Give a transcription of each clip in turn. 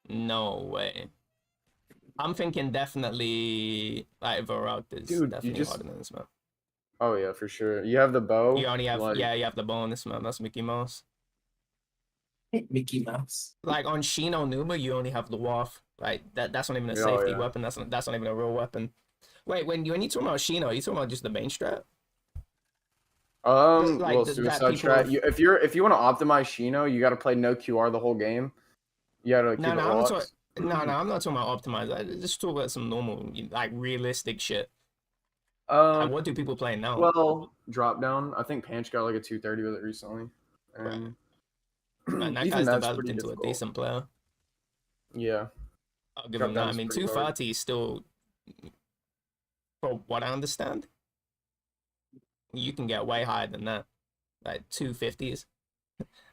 No way. I'm thinking definitely like Varrock is Dude, you definitely just. harder than this map. Oh yeah, for sure. You have the You bow. only have Like, yeah, you have the bow on this map. That's Mickey Mouse. Mickey Mouse. Like on Shino Numa, you only have the waff. Like that's not even a oh safety yeah. weapon. That's not even a real weapon. Wait, when you talk about Shino, you talking about just the main strat? Like Well, that suicide people strat. have... If you want to optimize Shino, you got to play no QR the whole game. You got to No, keep it no, I'm not talking. locked. No, I'm not talking about optimized. I just talk about some normal, like realistic shit. Um, Like, what do people play now? well, drop down. I think Panch got like a 230 with it recently, Right, and man, that even guy's that's developed pretty into a difficult. decent player. Yeah, I'll give drop him that. I down's mean, pretty hard. 230 is still, for what I understand, you can get way higher than that. Like 250s.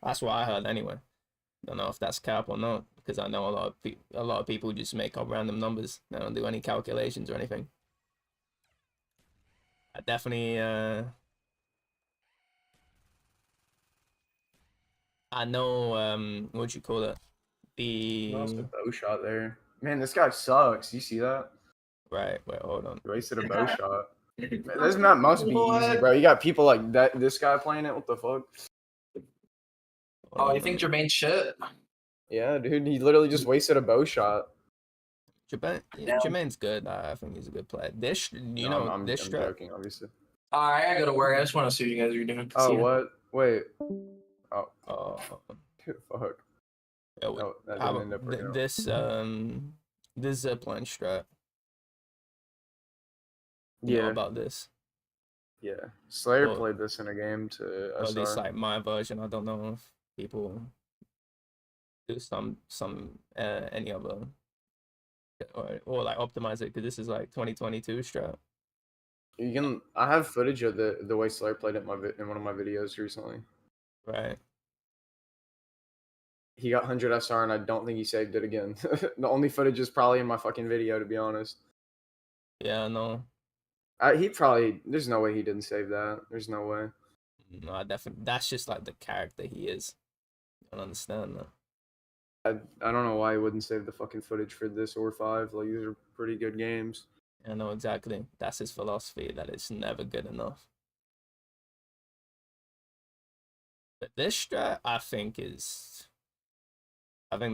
That's what I heard anyway. Don't know if that's cap or not, because I know a lot of people just make up random numbers. They don't do any calculations or anything. I definitely I know what you call it? Lost a The bow shot there. Man, this guy sucks. You see that? right, wait, hold on. He wasted a bow shot. Man, this map must be easy, bro. You got people like that. This guy playing it. What the fuck? Oh, you think Jermaine shit? Yeah, dude. He literally just wasted a bow shot. Jermaine's good. I think he's a good player. This, you No, know, I'm this strat. joking, obviously. Alright, I gotta go to work. I just want to see what you guys are doing. Oh, See ya. what? Wait. Oh, Uh, dude, fuck. yeah, Oh, that how didn't end up working out. this zipline strat. You know Yeah, about this? yeah. Slayer Well, played this in a game to or at least SR. like my version. I don't know if people do some any other or like optimize it, because this is like 2022 strat. You can. I have footage of the way Slayer played it in one of my videos recently. Right. He got 100 SR, and I don't think he saved it again. The only footage is probably in my fucking video, to be honest. Yeah, no. He probably. There's no way he didn't save that. There's no way. No, I definitely, that's just like the character he is. I don't understand that. I don't know why he wouldn't save the fucking footage for this or 5. Like, these are pretty good games. I know exactly. That's his philosophy, that it's never good enough. But this strat, I think the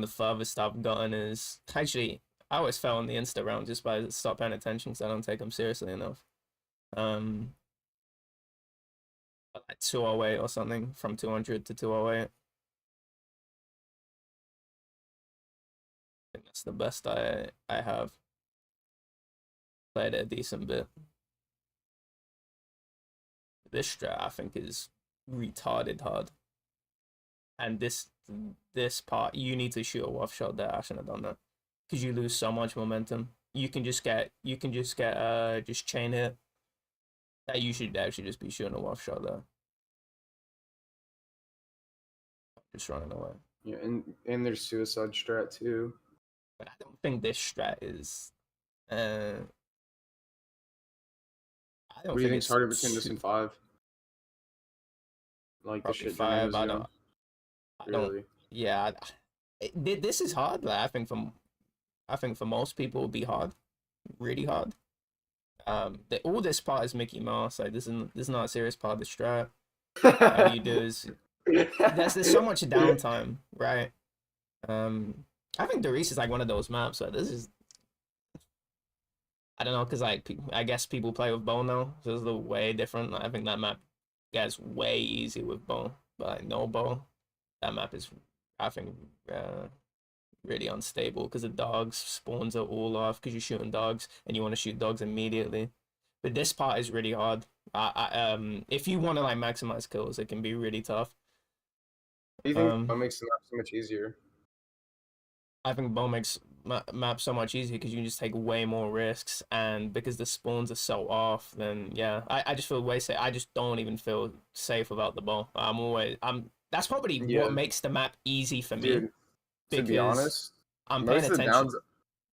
furthest I've gotten is actually, I always fell in the insta round just by stop paying attention because I don't take them seriously enough. Like 208 or something, from 200 to 208. I think that's the best I have. Played it a decent bit. This strat, I think, is retarded hard. And this part, you need to shoot a waff shot there. I shouldn't have done that, because you lose so much momentum. You can just get just chain hit. That you should actually just be shooting a waff shot there. Just running away. Yeah, and there's suicide strat too. But I don't think this strat is. I don't What do you think think's it's harder between this and 5? Like the probably shit 5. Jermaine was I doing? don't. Really? Yeah, this is hard. Like, I think for most people, it'll be hard, really hard. All this part is Mickey Mouse. Like, this is not a serious part of the strat. All you do is there's so much downtime, right? I think Doris is like one of those maps. So this is, I don't know, because like I guess people play with bow now, so it's a little way different. I think that map gets way easy with bow, but like no bow, that map is, I think, really unstable because the dogs spawns are all off because you're shooting dogs and you want to shoot dogs immediately. But this part is really hard. If you want to like maximize kills, it can be really tough. Do you think that makes the map so much easier? I think bow makes map so much easier because you can just take way more risks, and because the spawns are so off, then yeah, I just feel way safe. I just don't even feel safe without the bow. That's probably what makes the map easy for me. Dude, to be honest, I'm paying attention. Downs.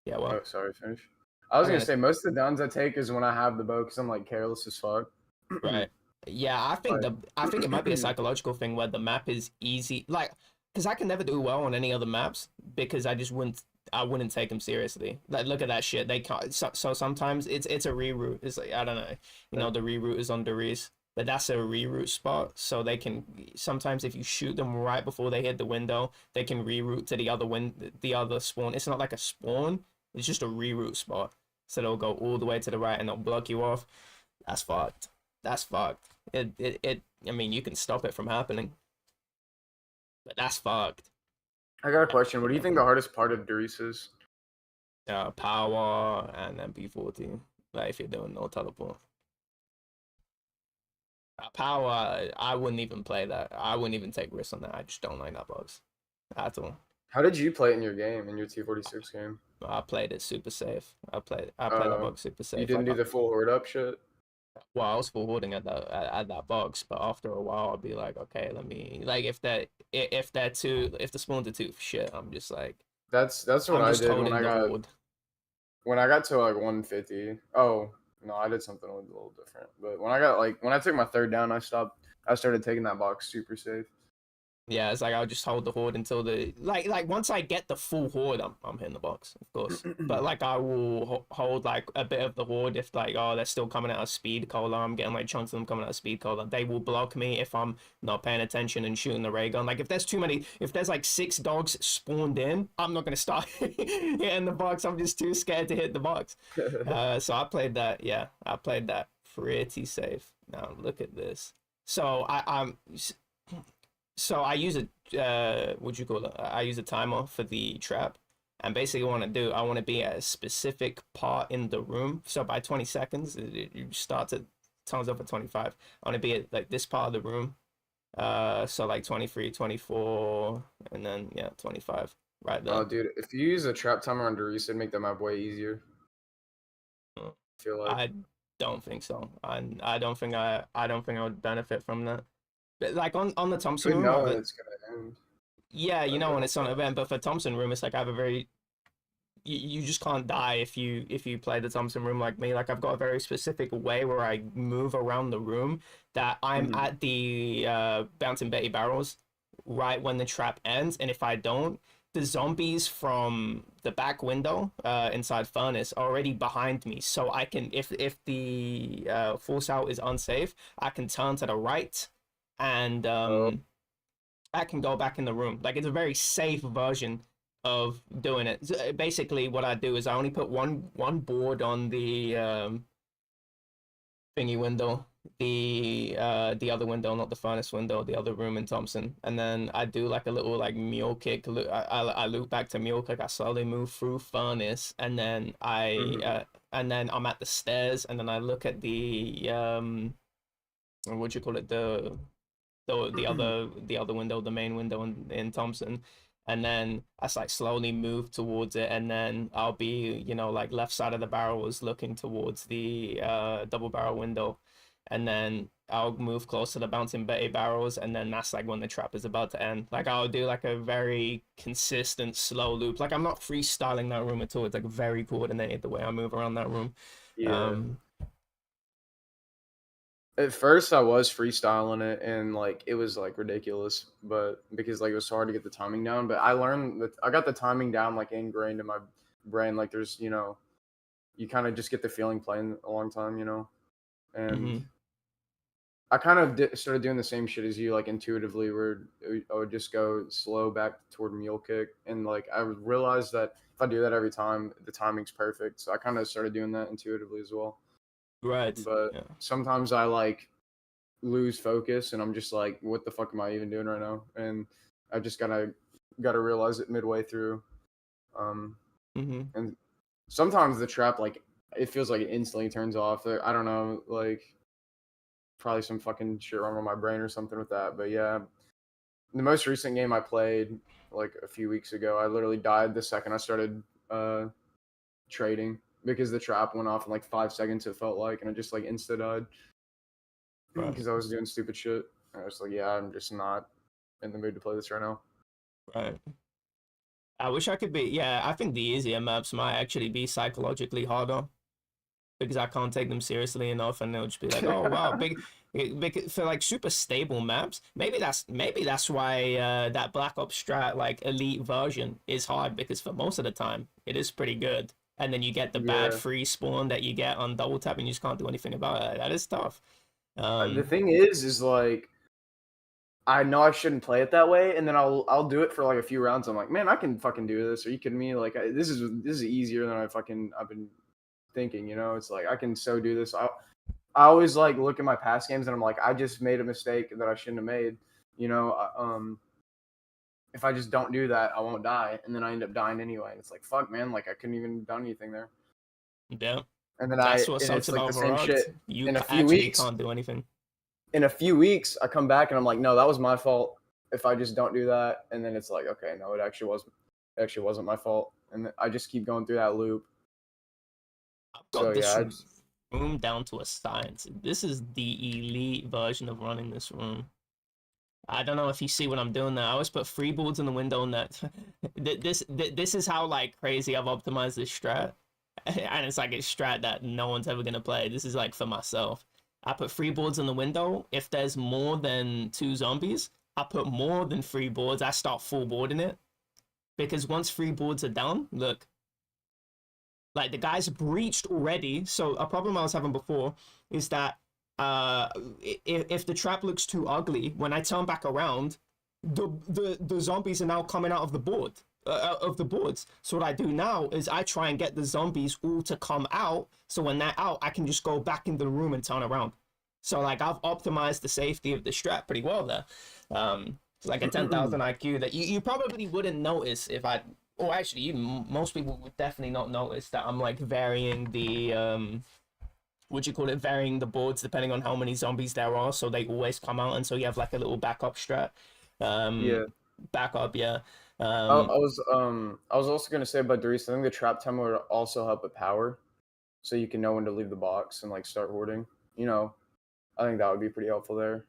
Yeah, well. Oh, sorry, finish. I was gonna say most of the downs I take is when I have the bow because I'm like careless as fuck. Right. Yeah, I think it might be a psychological thing where the map is easy, like, because I can never do well on any other maps because I just wouldn't I wouldn't take them seriously. Like, look at that shit. They can't. So sometimes it's a reroute. It's like, I don't know. You know, the reroute is on Deriz, but that's a reroute spot. So they can sometimes, if you shoot them right before they hit the window, they can reroute to the other spawn. It's not like a spawn. It's just a reroute spot. So they'll go all the way to the right and they'll block you off. That's fucked. That's fucked. I mean, you can stop it from happening, but that's fucked. I got a question. What do you think the hardest part of Doris is? Power and then P40. Like if you're doing no teleport. Power, I wouldn't even play that. I wouldn't even take risks on that. I just don't like that box at all. How did you play it in your game, in your T46 game? I played it super safe. I played that box super safe. You didn't do the full horde up shit? Well, I was full hoarding at that box, but after a while, I'll be like, okay, let me like if the spawns are too shit, I'm just like that's what I did when I got to like 150. Oh no, I did something a little different. But when I took my third down, I started taking that box super safe. Yeah, it's like I'll just hold the horde until the like once I get the full horde, I'm hitting the box, of course. But like I will hold like a bit of the horde if like they're still coming out of speed cola. I'm getting like chunks of them coming out of speed cola. They will block me if I'm not paying attention and shooting the ray gun. Like if there's like 6 dogs spawned in, I'm not gonna start hitting the box. I'm just too scared to hit the box. So I played that. Yeah, I played that pretty safe. Now look at this. So I use I use a timer for the trap, and basically what I want to be at a specific part in the room. So by 20 seconds, you start to times up at 25. I want to be at like this part of the room. So like 23, 24, and then 25 right there. Oh, dude, if you use a trap timer on Doris, it'd make the map way easier. I feel like I don't think so. I don't think I would benefit from that. But like on the Thompson room, know when it's gonna end. Yeah, you know when it's on event, but for Thompson room, it's like I have a very you just can't die if you play the Thompson room like me. Like I've got a very specific way where I move around the room that I'm at the bouncing Betty barrels right when the trap ends, and if I don't, the zombies from the back window inside furnace are already behind me, so I can if the force out is unsafe, I can turn to the right and I can go back in the room. Like it's a very safe version of doing it. So basically, what I do is I only put one board on the thingy window, the other window, not the furnace window, the other room in Thompson, and then I do like a little like mule kick. I loop back to mule kick. I slowly move through furnace, and then and then I'm at the stairs, and then I look at the what do you call it, the other window, the main window in Thompson, and then I like slowly move towards it, and then I'll be like left side of the barrel is looking towards the double barrel window, and then I'll move close to the bouncing Betty barrels, and then that's like when the trap is about to end. Like I'll do like a very consistent slow loop. Like I'm not freestyling that room at all. It's like very coordinated the way I move around that room. Yeah. At first, I was freestyling it, and like it was like ridiculous, but because like it was hard to get the timing down. But I learned that I got the timing down like ingrained in my brain. Like there's you kind of just get the feeling playing a long time, and I kind of started doing the same shit as you, like intuitively, where I would just go slow back toward mule kick, and like I realized that if I do that every time, the timing's perfect. So I kind of started doing that intuitively as well. Right. But sometimes I like lose focus and I'm just like, what the fuck am I even doing right now? And I just gotta realize it midway through. And sometimes the trap, like it feels like it instantly turns off. I don't know, like probably some fucking shit wrong with my brain or something with that. But yeah, the most recent game I played like a few weeks ago, I literally died the second I started trading. Because the trap went off in like 5 seconds, it felt like, and I just like insta died because I was doing stupid shit. I was like, yeah, I'm just not in the mood to play this right now. Right. I wish I could be. Yeah, I think the easier maps might actually be psychologically harder because I can't take them seriously enough, and they'll just be like, oh wow, big. Because for like super stable maps, maybe that's why that Black Ops strat like elite version is hard, because for most of the time it is pretty good. And then you get the bad Yeah. free spawn that you get on double tap, and you just can't do anything about it. That is tough. The thing is like I know I shouldn't play it that way, and then I'll do it for like a few rounds. I'm like, man, I can fucking do this. Are you kidding me? Like this is easier than I've been thinking. You know, it's like I can so do this. I always like look at my past games and I'm like, I just made a mistake that I shouldn't have made. You know, if I just don't do that, I won't die, and then I end up dying anyway. And it's like, fuck, man, like I couldn't even done anything there. Yeah, And then that's what and sucks it's like about the same Varrocked. shit. You In a few actually weeks, can't do anything. in a few weeks, I come back and I'm like, no, that was my fault. If I just don't do that, and then it's like, okay, no, it actually wasn't my fault, and I just keep going through that loop. I've got So this yeah, room down to a science. This is the elite version of running this room. I don't know if you see what I'm doing there. I always put freeboards in the window, and that this is how like crazy I've optimized this strat. And it's like a strat that no one's ever gonna play. This is like for myself. I put freeboards in the window. If there's more than 2 zombies, I put more than 3 boards. I start full boarding it, because once 3 boards are down, look, like the guy's breached already. So a problem I was having before is that if the trap looks too ugly, when I turn back around, the zombies are now coming out of the boards. So what I do now is I try and get the zombies all to come out, so when they're out, I can just go back into the room and turn around. So like I've optimized the safety of the strat pretty well there. It's like a 10,000 IQ that you probably wouldn't notice if I, or actually most people would definitely not notice that I'm like varying the varying the boards depending on how many zombies there are, so they always come out, and so you have like a little backup strat. yeah. Backup, yeah. I was also gonna say about Doris, I think the trap timer would also help with power, so you can know when to leave the box and like start hoarding. You know, I think that would be pretty helpful there.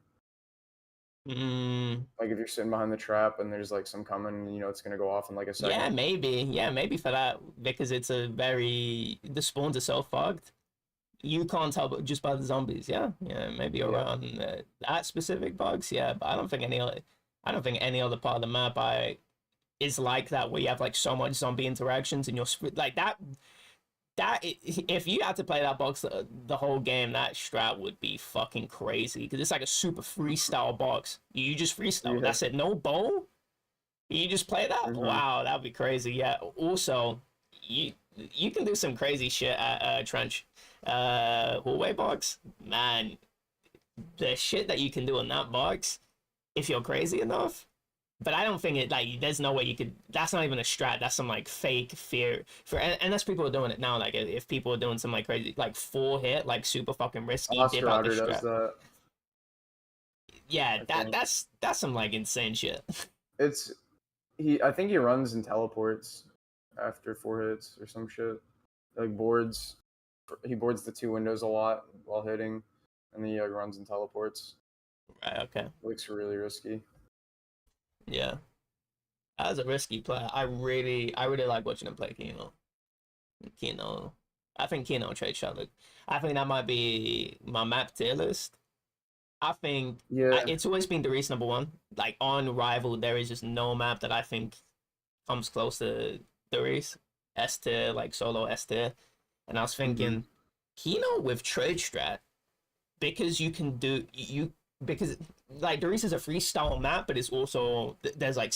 Like if you're sitting behind the trap and there's like some coming, you know, it's gonna go off in like a second. Yeah, maybe for that, because it's the spawns are so fucked. You can't tell just by the zombies. Yeah, maybe around that specific bugs. Yeah, but I don't think any other part of the map is like that, where you have like so much zombie interactions and you're like that. If you had to play that box the whole game, that strat would be fucking crazy, because it's like a super freestyle box. You just freestyle. Yeah. That's it. No bow. You just play that. Wow, that'd be crazy. Yeah. Also, you can do some crazy shit at trench hallway box. Man, the shit that you can do in that box, if you're crazy enough. But I don't think it, like, there's no way you could, that's not even a strat, that's some like fake fear for, unless people are doing it now, like if people are doing some like crazy, like 4 hit, like super fucking risky dip out the strat. Does that. Yeah, that's some like insane shit. I think he runs and teleports after 4 hits or some shit. Like he boards the 2 windows a lot while hitting, and then he runs and teleports. Right, okay. Looks really risky. Yeah. As a risky player, I really like watching him play Kino. I think Kino trade shot. I think that might be my map tier list. I think it's always been the reasonable one. Like on Rival, there is just no map that I think comes close to Doris. S tier, like solo S tier. And I was thinking, Kino with trade strat, because because like Doris is a freestyle map, but it's also there's like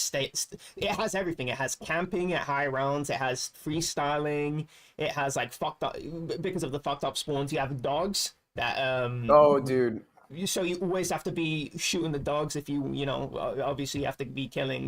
it has everything. It has camping at high rounds, it has freestyling, it has like fucked up, because of the fucked up spawns, you have dogs that oh dude, so you always have to be shooting the dogs. If you know, obviously you have to be killing,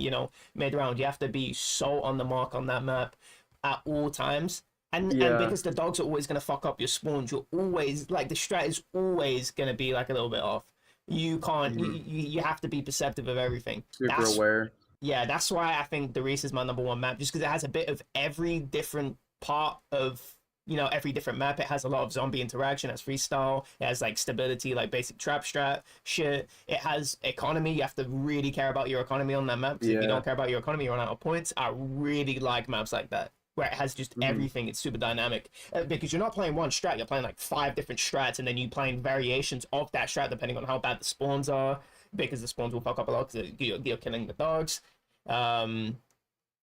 mid round. You have to be so on the mark on that map at all times. And because the dogs are always going to fuck up your spawns, you're always like, the strat is always going to be like a little bit off. You can't, you have to be perceptive of everything. Super aware. Yeah, that's why I think the Reese is my #1 map, just because it has a bit of every different part of, every different map. It has a lot of zombie interaction, it has freestyle, it has like stability, like basic trap strat shit. It has economy. You have to really care about your economy on that map, because if you don't care about your economy, you run out of points. I really like maps like that. where it has just everything. It's super dynamic because you're not playing one strat. You're playing like 5 different strats, and then you playing variations of that strat depending on how bad the spawns are. Because the spawns will fuck up a lot because you're killing the dogs. And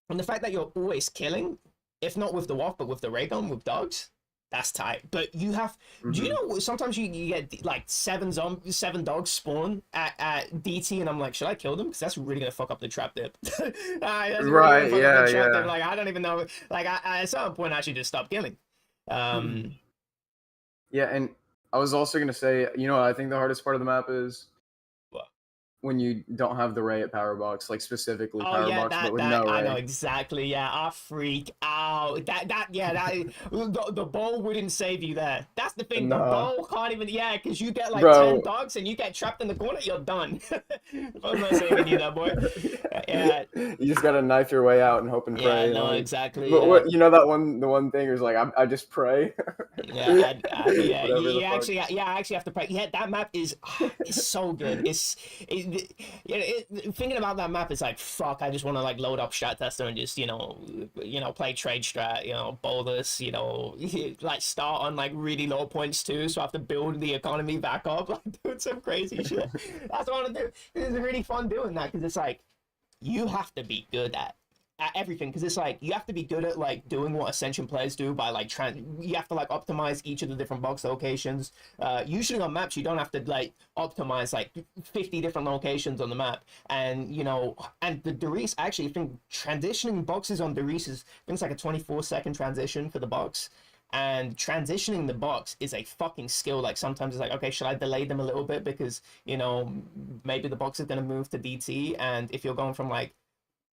the fact that you're always killing, if not with the WAF, but with the ray gun with dogs, that's tight. But you have, do you know, sometimes you get like 7 dogs spawn at DT, and I'm like, should I kill them? Because that's really gonna fuck up the trap dip. That's really Right, gonna fuck up yeah, the trap yeah. dip. Like, I don't even know. Like, at some point, I should just stop killing. Yeah, and I was also gonna say, you know, I think the hardest part of the map is What? when you don't have the ray at power box, like specifically Oh power yeah, box, but with that no I ray. know exactly. Yeah, I freak out. The bow wouldn't save you there. That's the thing. The No. bow can't even. Yeah, because you get like Bro. 10 dogs and you get trapped in the corner. You're done. I'm not saving you, that boy. Yeah. You just gotta knife your way out and hope and pray. Yeah. No. Like, Exactly. but Yeah. what, you know, the one thing is like I just pray. Yeah, yeah, Whatever the fuck. I actually have to pray. Yeah, that map is so good. Thinking about that map is like, fuck. I just want to like load up Strat Tester and just play trade strat, bolus, like start on like really low points too. So I have to build the economy back up, like doing some crazy shit. That's what I want to do. It's really fun doing that because it's like you have to be good at everything, because it's like you have to be good at like doing what Ascension players do by like you have to like optimize each of the different box locations. Usually on maps you don't have to like optimize like 50 different locations on the map, and and the Darius, actually I think transitioning boxes on Darius is, I think it's like a 24-second transition for the box. And transitioning the box is a fucking skill. Like sometimes it's like, okay, should I delay them a little bit because maybe the box is going to move to DT, and if you're going from like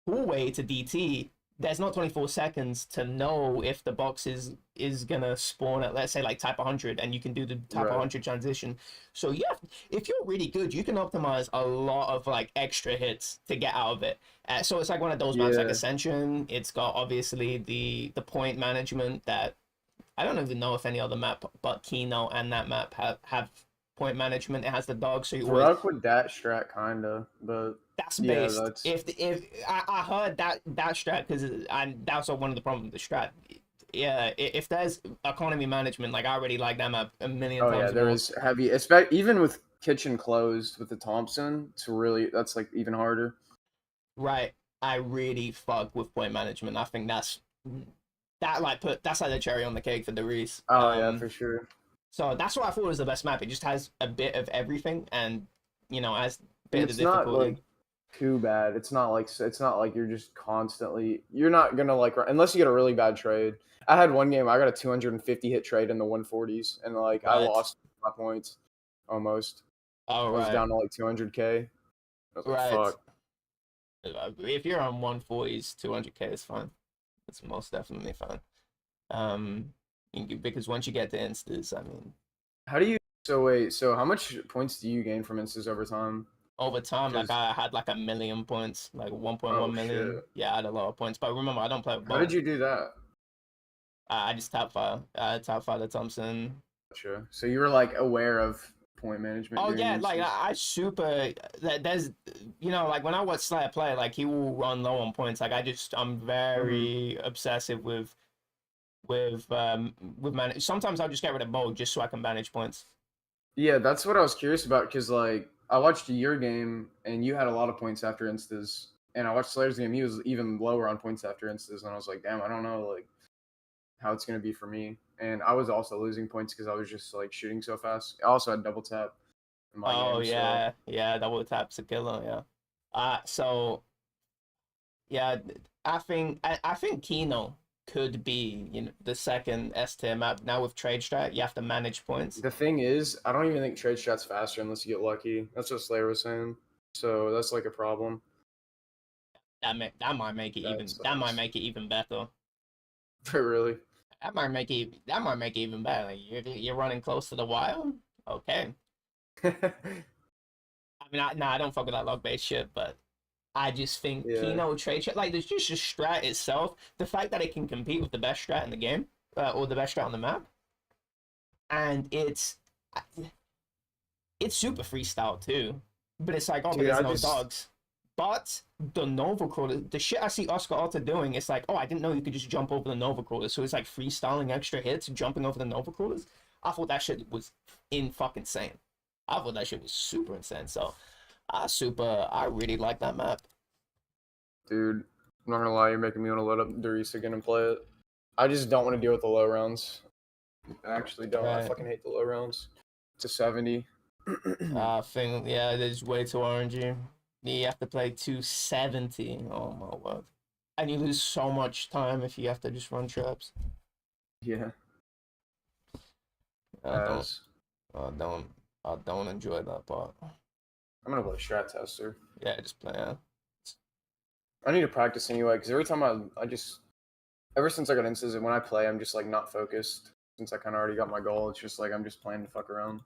hallway to DT, there's not 24 seconds to know if the box is gonna spawn at, let's say, like type 100, and you can do the type 100 transition. So yeah, if you're really good, you can optimize a lot of like extra hits to get out of it. So it's like one of those maps like Ascension. It's got obviously the point management that I don't even know if any other map but Kino and that map have point management. It has the dog, so you Rock with that strat kinda, but that's yeah, based. that's... If I heard that strat, because that's one of the problems with the strat. Yeah, if there's economy management, like I already like that map a million times. Oh yeah, there more. is heavy, even with kitchen closed with the Thompson. That's like even harder. Right, I really fuck with point management. I think that's like the cherry on the cake for the Reese. Oh yeah, for sure. So that's what I thought was the best map. It just has a bit of everything, and has a bit of the difficulty. Not like too bad. It's not like you're just constantly. You're not gonna like, unless you get a really bad trade. I had one game I got a 250 hit trade in the 140s, and like I lost my points almost. Oh, I was down to like 200k. I was like, fuck. If you're on 140s, 200k is fine. It's most definitely fine. Because once you get to instas, I mean, how do you? So how much points do you gain from instas over time? Over time, like I had like 1 million points, like 1.1 million. Shit. Yeah, I had a lot of points. But remember, I don't play with How did you do that? I just top fire the Thompson. Sure. So you were like aware of point management. Oh yeah, like I super. There's like when I watch Slayer play, like he will run low on points. Like I'm very obsessive with manage. Sometimes I'll just get rid of bow just so I can manage points. Yeah, that's what I was curious about, because like I watched your game and you had a lot of points after instas, and I watched Slayer's game. He was even lower on points after instas, and I was like, damn, I don't know like how it's gonna be for me. And I was also losing points because I was just like shooting so fast. I also had double tap in my game. Yeah, yeah, double tap's a killer. Yeah. So yeah, I think Kino could be the second S tier map. Now with trade strat, you have to manage points. The thing is, I don't even think trade strat's faster unless you get lucky. That's what Slayer was saying. So that's like a problem. That might make it even better. Really? That might make it even better. Like you're running close to the wild. Okay. I mean, I don't fuck with that log based shit, but I just think Kino trade strat, like there's just a strat itself. The fact that it can compete with the best strat in the game, or the best strat on the map, and it's super freestyle too. But it's like, but there's no dogs. But the Nova Crawler, the shit I see Oscar Alta doing, it's like, oh, I didn't know you could just jump over the Nova Crawlers. So it's like freestyling extra hits, jumping over the Nova Crawlers. I thought that shit was in fucking insane. I thought that shit was super insane. So I really like that map. Dude, I'm not gonna lie, you're making me want to load up Doris again and play it. I just don't want to deal with the low rounds. I actually don't. I Right. fucking hate the low rounds. It's a 70. I think, yeah, it is way too RNG. You have to play 270. Oh my word. And you lose so much time if you have to just run traps. Yeah. I don't enjoy that part. I'm gonna play Strat Tester. Yeah, just play it. I need to practice anyway, because every time I just, ever since I got into it, when I play, I'm just like not focused. Since I kind of already got my goal, it's just like I'm just playing to fuck around,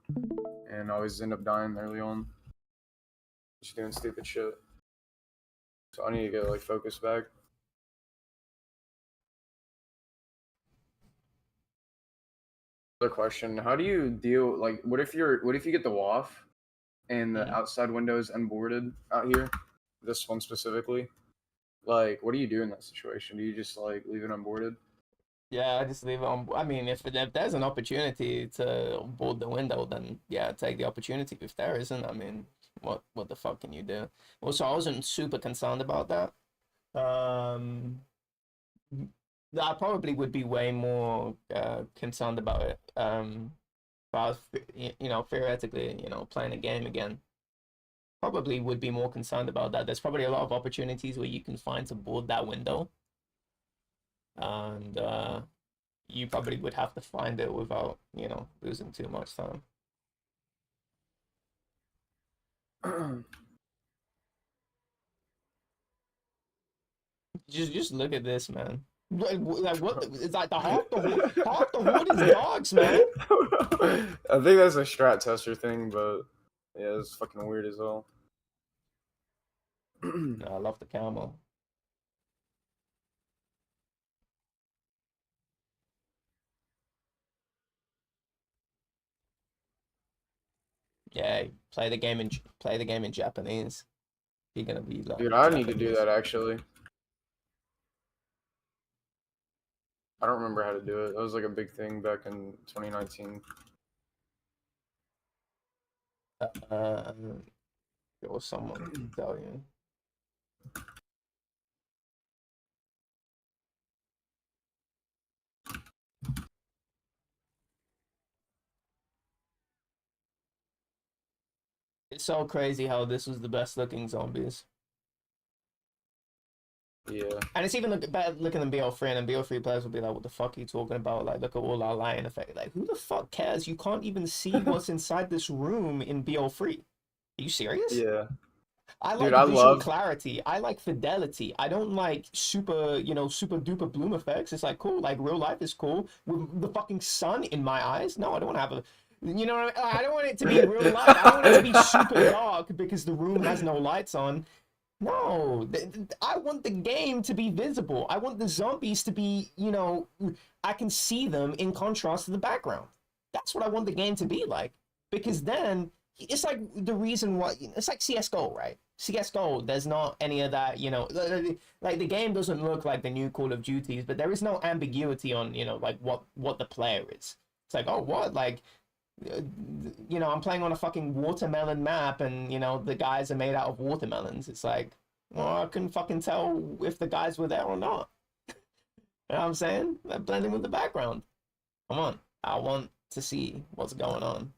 and I always end up dying early on. Just doing stupid shit. So I need to get like focus back. Another question: how do you deal like what if you get the WAF and the outside window is unboarded out here? This one specifically. Like, what do you do in that situation? Do you just like leave it unboarded? Yeah, I just leave it on. I mean, if there's an opportunity to board the window, then yeah, take the opportunity. If there isn't, I mean, what the fuck can you do? Also, I wasn't super concerned about that. I probably would be way more concerned about it. If I was, theoretically, playing a game again, probably would be more concerned about that. There's probably a lot of opportunities where you can find to board that window, and you probably would have to find it without, losing too much time. Just look at this, man. Like what? It's like half the horde is dogs, man. I think that's a Strat Tester thing, but yeah, it's fucking weird as hell. No, I love the camo. Yeah, play the game in Japanese. You're gonna be like, Dude, I need to do that actually. I don't remember how to do it. That was like a big thing back in 2019. There was someone to tell you. It's so crazy how this was the best looking zombies. Yeah. And it's even better looking than BL3, and then BL3 players will be like, what the fuck are you talking about? Like, look at all our lighting effect. Like, who the fuck cares? You can't even see what's inside this room in BL3. Are you serious? Yeah. I like visual clarity. I like fidelity. I don't like super duper bloom effects. It's like, cool, like real life is cool. With the fucking sun in my eyes? No, I don't want to have a... You know what I mean? I don't want it to be real light. I don't want it to be super dark because the room has no lights on. No, I want the game to be visible. I want the zombies to be, I can see them in contrast to the background. That's what I want the game to be like. Because then, it's like the reason why, it's like CSGO, right? CSGO, there's not any of that, like the game doesn't look like the new Call of Duties, but there is no ambiguity on, like what the player is. It's like, oh, what? Like, I'm playing on a fucking watermelon map and, the guys are made out of watermelons. It's like, well, I couldn't fucking tell if the guys were there or not. You know what I'm saying? They're blending with the background. Come on. I want to see what's going on.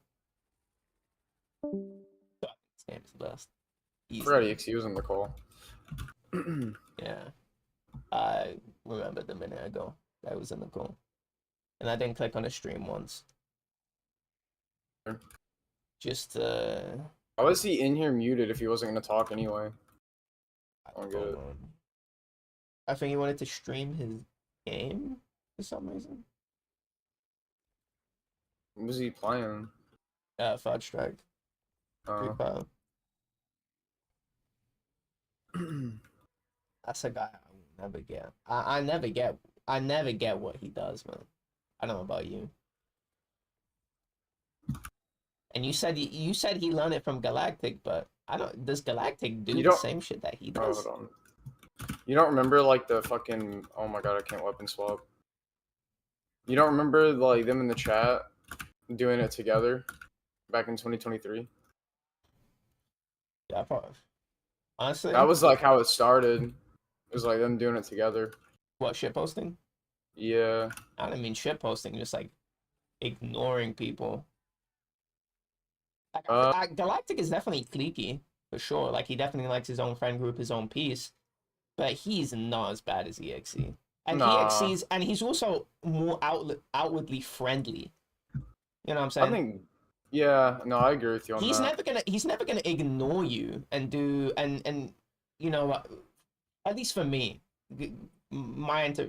This game is the best. Freddy X, he was in the call. Yeah. I remembered a minute ago that I was in the call. And I didn't click on the stream once. Just How was he in here muted if he wasn't gonna talk anyway? I don't get it. I think he wanted to stream his game for some reason. What was he playing? Third Strike. That's a guy I will never get. I never get what he does, man. I don't know about you. And you said he learned it from Galactic, but I don't. Does Galactic do You the don't- same shit that he Oh, does? hold on. You don't remember like the fucking? Oh my god, I can't weapon swap. You don't remember like them in the chat doing it together back in 2023? Yeah, probably. Honestly, That was like how it started. It was like them doing it together. what shit posting? Yeah. I don't mean shit posting, just like ignoring people. Like, Uh, Galactic is definitely cliquey for sure. Like he definitely likes his own friend group, his own piece, but he's not as bad as EXE. And nah. and he's also more outwardly friendly. You know what I'm I saying? think. Yeah. No, I agree with you on that. He's never gonna ignore you and do and you know, at least for me, my inter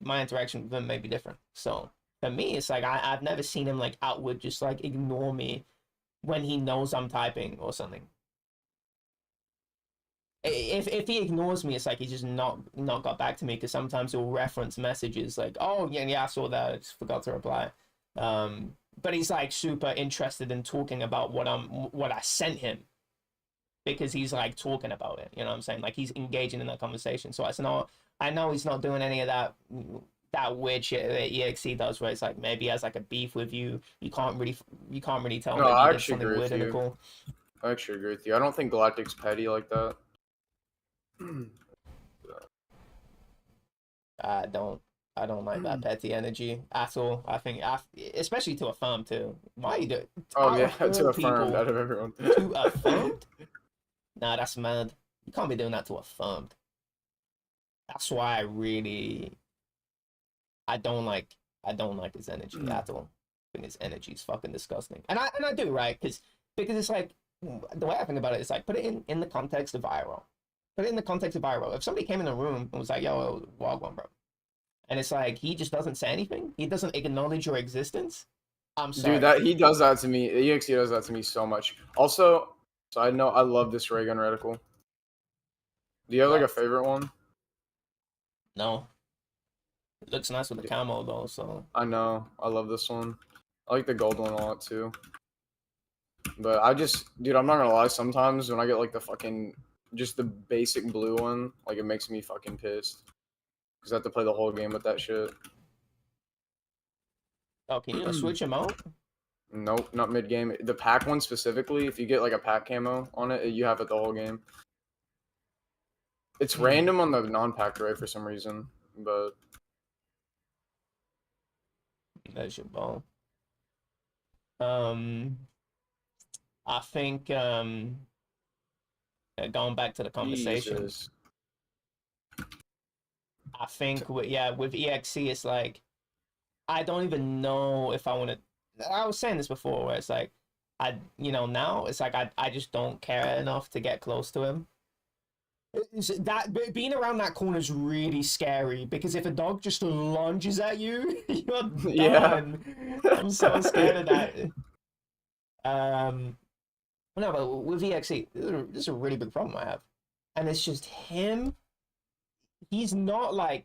my interaction with him may be different. So for me, it's like I've never seen him like outward just like ignore me when he knows I'm typing or something. If he ignores me, it's like he's just not got back to me, because sometimes he'll reference messages like, oh yeah, I saw that, I just forgot to reply. But he's like super interested in talking about what I sent him, because he's like talking about it. You know what I'm saying? Like he's engaging in that conversation. So it's not. I know he's not doing any of that weird shit that EXE does, where it's like maybe he has like a beef with you. You can't really tell No, maybe I he did actually something agree weird with in the you. call. I actually agree with you. I don't think Galactic's petty like that. I don't. I don't like that petty energy at all. I think, especially to Affirm too. Why you do Oh out yeah, of to all affirmed people out of everyone. to Affirmed? Nah, that's mad. You can't be doing that to Affirmed. That's why I don't like his energy at all. I think his energy is fucking disgusting. And I do, right? Because it's like, the way I think about it is like, put it in the context of IRL. Put it in the context of IRL. If somebody came in the room and was like, yo, Wagwan, bro. And it's like he just doesn't say anything. He doesn't acknowledge your existence. I'm sorry. Dude, that he does that to me. EXE does that to me so much. Also, side note, I love this ray gun reticle. Do you have like a What? favorite one? No. It looks nice with the camo though, so I know. I love this one. I like the gold one a lot too. But I just, dude, I'm not gonna lie. Sometimes when I get like the fucking, just the basic blue one, like it makes me fucking pissed. Because I have to play the whole game with that shit. oh, can you switch him out? Nope, not mid game. The pack one specifically, if you get like a pack camo on it, you have it the whole game. It's random on the non-packed ray for some reason, but That's your ball. I think going back to the conversation, Jesus. I think with EXE, it's like I don't even know if I want to. I was saying this before, where it's like now it's like I just don't care enough to get close to him. That being around that corner is really scary, because if a dog just lunges at you, you're done. Yeah. I'm so scared of that. No, but with EXE, this is a really big problem I have, and it's just him. He's not a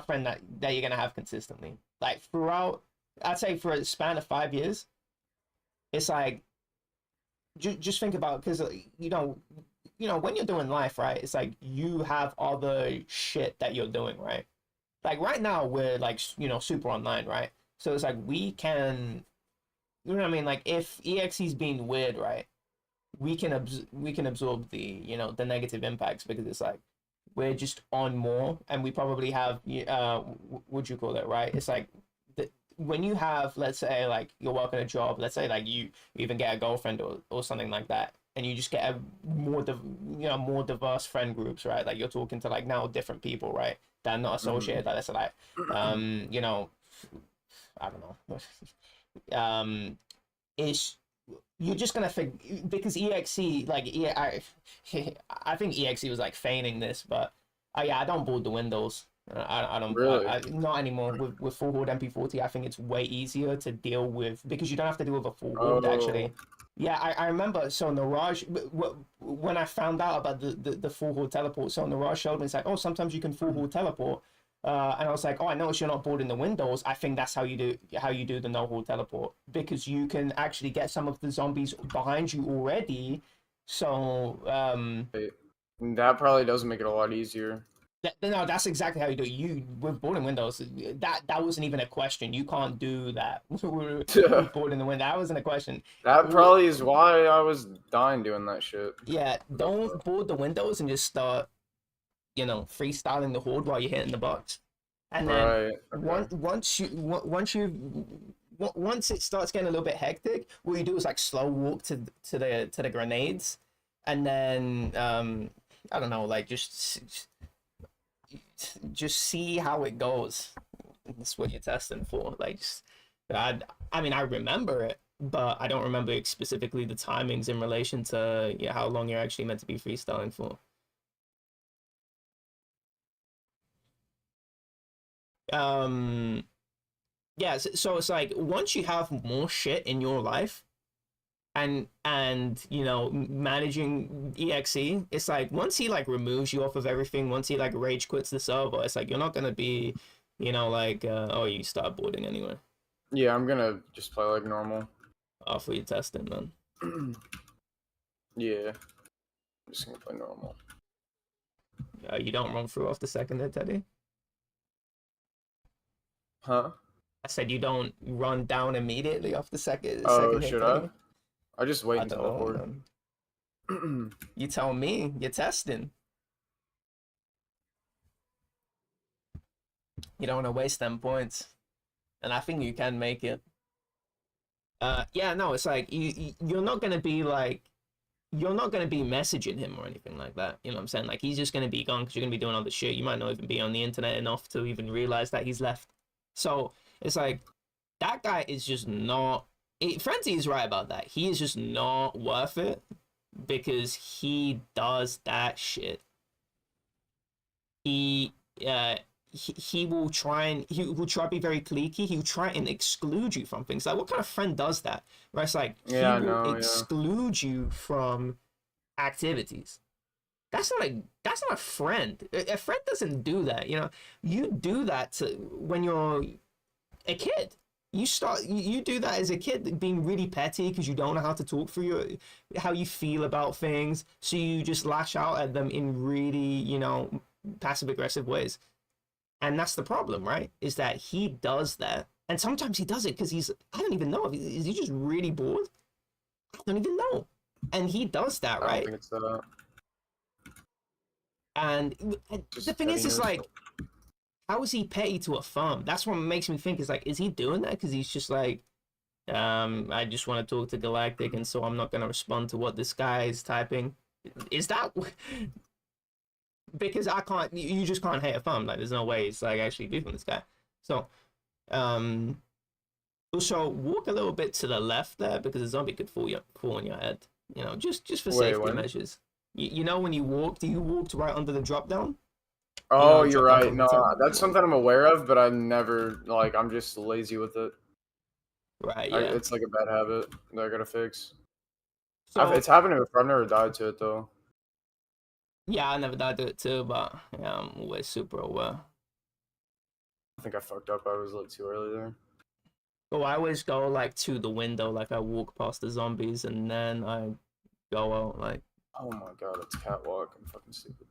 friend that you're gonna have consistently. Like throughout, I'd say for a span of 5 years, it's like just think about, because when you're doing life, right? It's like you have other shit that you're doing, right? Like right now we're like super online, right? So it's like we can, you know what I mean? Like if EXE's being weird, right? We can absorb the negative impacts, because it's like we're just on more, and we probably have what you call it, right? It's like when you have, let's say, like you're working a job, let's say like you even get a girlfriend or something like that, and you just get a more diverse friend groups, right? Like you're talking to like now different people, right? That are not associated. That's like I don't know. Is you're just gonna think, because EXE, like I think EXE was like feigning this, but yeah, I don't board the windows. I don't Really? not anymore with full horde MP40. I think it's way easier to deal with, because you don't have to deal with a full horde actually. Yeah, I remember. So Naraj, when I found out about the full horde teleport, so Naraj showed me, it's like, oh, sometimes you can full horde teleport. And I was like, oh, I noticed you're not boarding the windows. I think that's how you do the no horde teleport, because you can actually get some of the zombies behind you already, So That probably does make it a lot easier. no, that's exactly how you do it. You with board and windows, that wasn't even a question. You can't do that with board in the window. That wasn't a question. That probably is why I was dying doing that shit. Yeah, don't board the windows and just start, freestyling the horde while you're hitting the box. And then Right. Okay. once it starts getting a little bit hectic, what you do is like slow walk to the grenades, and then I don't know, like just see how it goes. That's what you're testing for. Like, I mean, I remember it, but I don't remember specifically the timings in relation to how long you're actually meant to be freestyling for. Yeah, so it's like once you have more shit in your life, and managing exe, it's like once he like removes you off of everything, once he like rage quits the server, it's like you're not gonna be like oh, you start boarding anyway Yeah, I'm gonna just play like normal. after you testing, man. Yeah. I'm just gonna play normal. You don't run through off the second there, Teddy. Huh? I said you don't run down immediately off the second. Oh, second hit, should Teddy. I just wait I and don't know, teleport. man. You tell me. You're testing. You don't want to waste them points, and I think you can make it. Yeah, no, it's like you're not gonna be like, you're not gonna be messaging him or anything like that. You know what I'm saying? Like he's just gonna be gone because you're gonna be doing other shit. You might not even be on the internet enough to even realize that he's left. So it's like that guy is just not. Frenzy is right about that. He is just not worth it because he does that shit. He will try to be very cliquey. He will try and exclude you from things. Like, what kind of friend does that? Where it's like he will exclude you from activities. That's not a friend. A friend doesn't do that. You do that when you're a kid. You do that as a kid, being really petty because you don't know how to talk through how you feel about things. So you just lash out at them in really, passive aggressive ways. And that's the problem, right? Is that he does that. And sometimes he does it because I don't even know. Is he just really bored? I don't even know. And he does that, right? I don't think it's that. And the thing is, it's like, how is he petty to a farm? That's what makes me think, is like, is he doing that because he's just like, I just want to talk to Galactic, and so I'm not going to respond to what this guy is typing? Is that... Because you just can't hate a farm. Like, there's no way it's like actually beefing this guy. So, also walk a little bit to the left there because a zombie could fall on your head. Just for safety measures. When you walked right under the drop down. Oh, you're right. No, that's something I'm aware of, but I never I'm just lazy with it. Right. Yeah. It's like a bad habit that I gotta fix. So, it's happened before. I've never died to it though. Yeah, I never died to it too, but yeah, I'm always super aware. I think I fucked up. I was a little too early there. Oh, I always go like to the window, like I walk past the zombies and then I go out like. Oh my god, it's catwalk. I'm fucking stupid.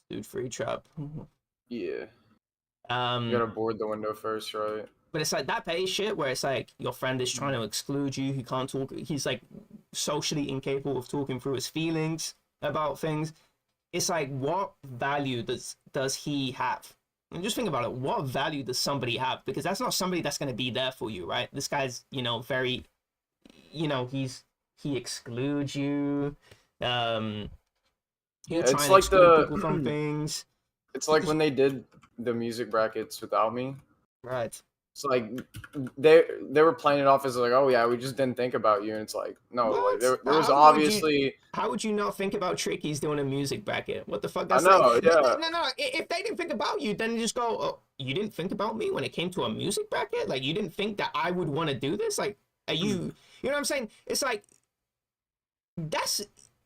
Dude, free trap. Yeah. You gotta board the window first, right? But it's like that petty shit where it's like your friend is trying to exclude you. He can't talk. He's like socially incapable of talking through his feelings about things. It's like, what value does he have? And just think about it. What value does somebody have? Because that's not somebody that's going to be there for you, right? This guy's, very, he excludes you. It's like people from things. It's like when they did the music brackets without me. Right. It's like they were playing it off as like, oh yeah, we just didn't think about you, and it's like, no, like there was obviously. How would you not think about Tricky's doing a music bracket? What the fuck? I know, yeah. No. If they didn't think about you, then just go. Oh, you didn't think about me when it came to a music bracket. Like you didn't think that I would want to do this. Like, are you? You know what I'm saying? It's like that's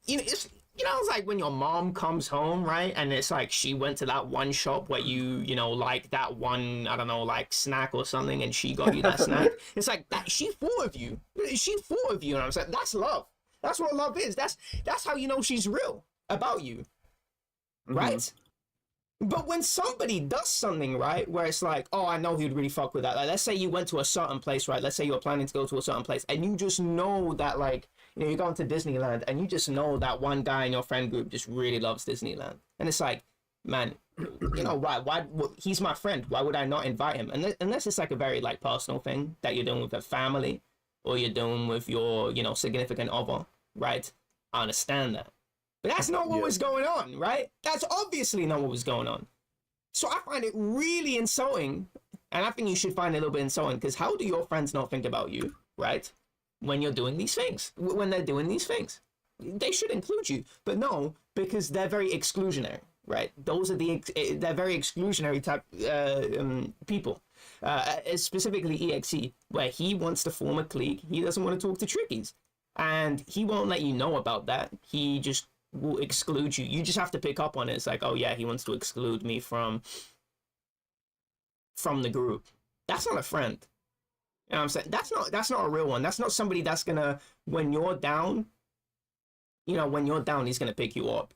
it's. It's like when your mom comes home, right? And it's like she went to that one shop where you like that one, I don't know, like snack or something, and she got you that snack. It's like that she thought of you. She thought of you, and I'm saying that's love. That's what love is. That's how you know she's real about you, right? But when somebody does something, right, where it's like, oh, I know he'd really fuck with that. Like, let's say you went to a certain place, right? Let's say you're planning to go to a certain place, and you just know that, like, you know, you're going to Disneyland, and you just know that one guy in your friend group just really loves Disneyland. And it's like, man, you know, why he's my friend. Why would I not invite him? Unless it's like a very, like, personal thing that you're doing with a family or you're doing with your, you know, significant other, right? I understand that. But that's not what was going on, right? That's obviously not what was going on. So I find it really insulting, and I think you should find it a little bit insulting, because how do your friends not think about you, right? When you're doing these things, when they're doing these things, they should include you, but no, because they're very exclusionary, right? Those are they're very exclusionary type people, specifically EXE, where he wants to form a clique. He doesn't want to talk to trickies, and he won't let you know about that. He just will exclude you. You just have to pick up on it. It's like, oh yeah, he wants to exclude me from the group. That's not a friend. You know what I'm saying? That's not a real one. That's not somebody that's gonna, when you're down, you know, when you're down, he's gonna pick you up.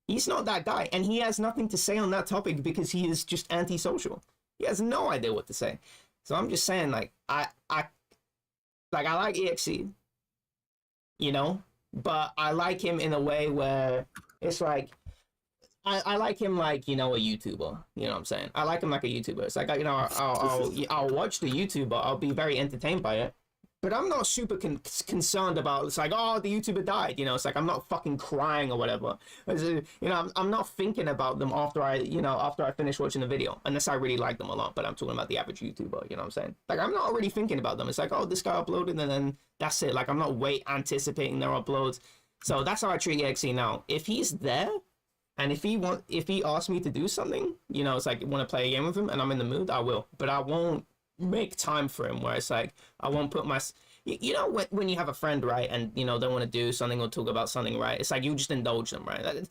He's not that guy, and he has nothing to say on that topic because he is just antisocial. He has no idea what to say. So I'm just saying, like, I like EXE, you know, but I like him in a way where it's like, I like him like, you know, a YouTuber. You know what I'm saying? I like him like a YouTuber. It's like, you know, I'll watch the YouTuber. I'll be very entertained by it. But I'm not super concerned about, it's like, oh, the YouTuber died. You know, it's like, I'm not fucking crying or whatever. You know, I'm not thinking about them after I finish watching the video. Unless I really like them a lot. But I'm talking about the average YouTuber. You know what I'm saying? Like, I'm not really thinking about them. It's like, oh, this guy uploaded and then that's it. Like, I'm not anticipating their uploads. So that's how I treat EXE now. If he's there, and if he asks me to do something, you know, it's like, want to play a game with him and I'm in the mood, I will. But I won't make time for him, where it's like, I won't put my, you know, when you have a friend, right, and, you know, they want to do something or talk about something, right, it's like, you just indulge them, right?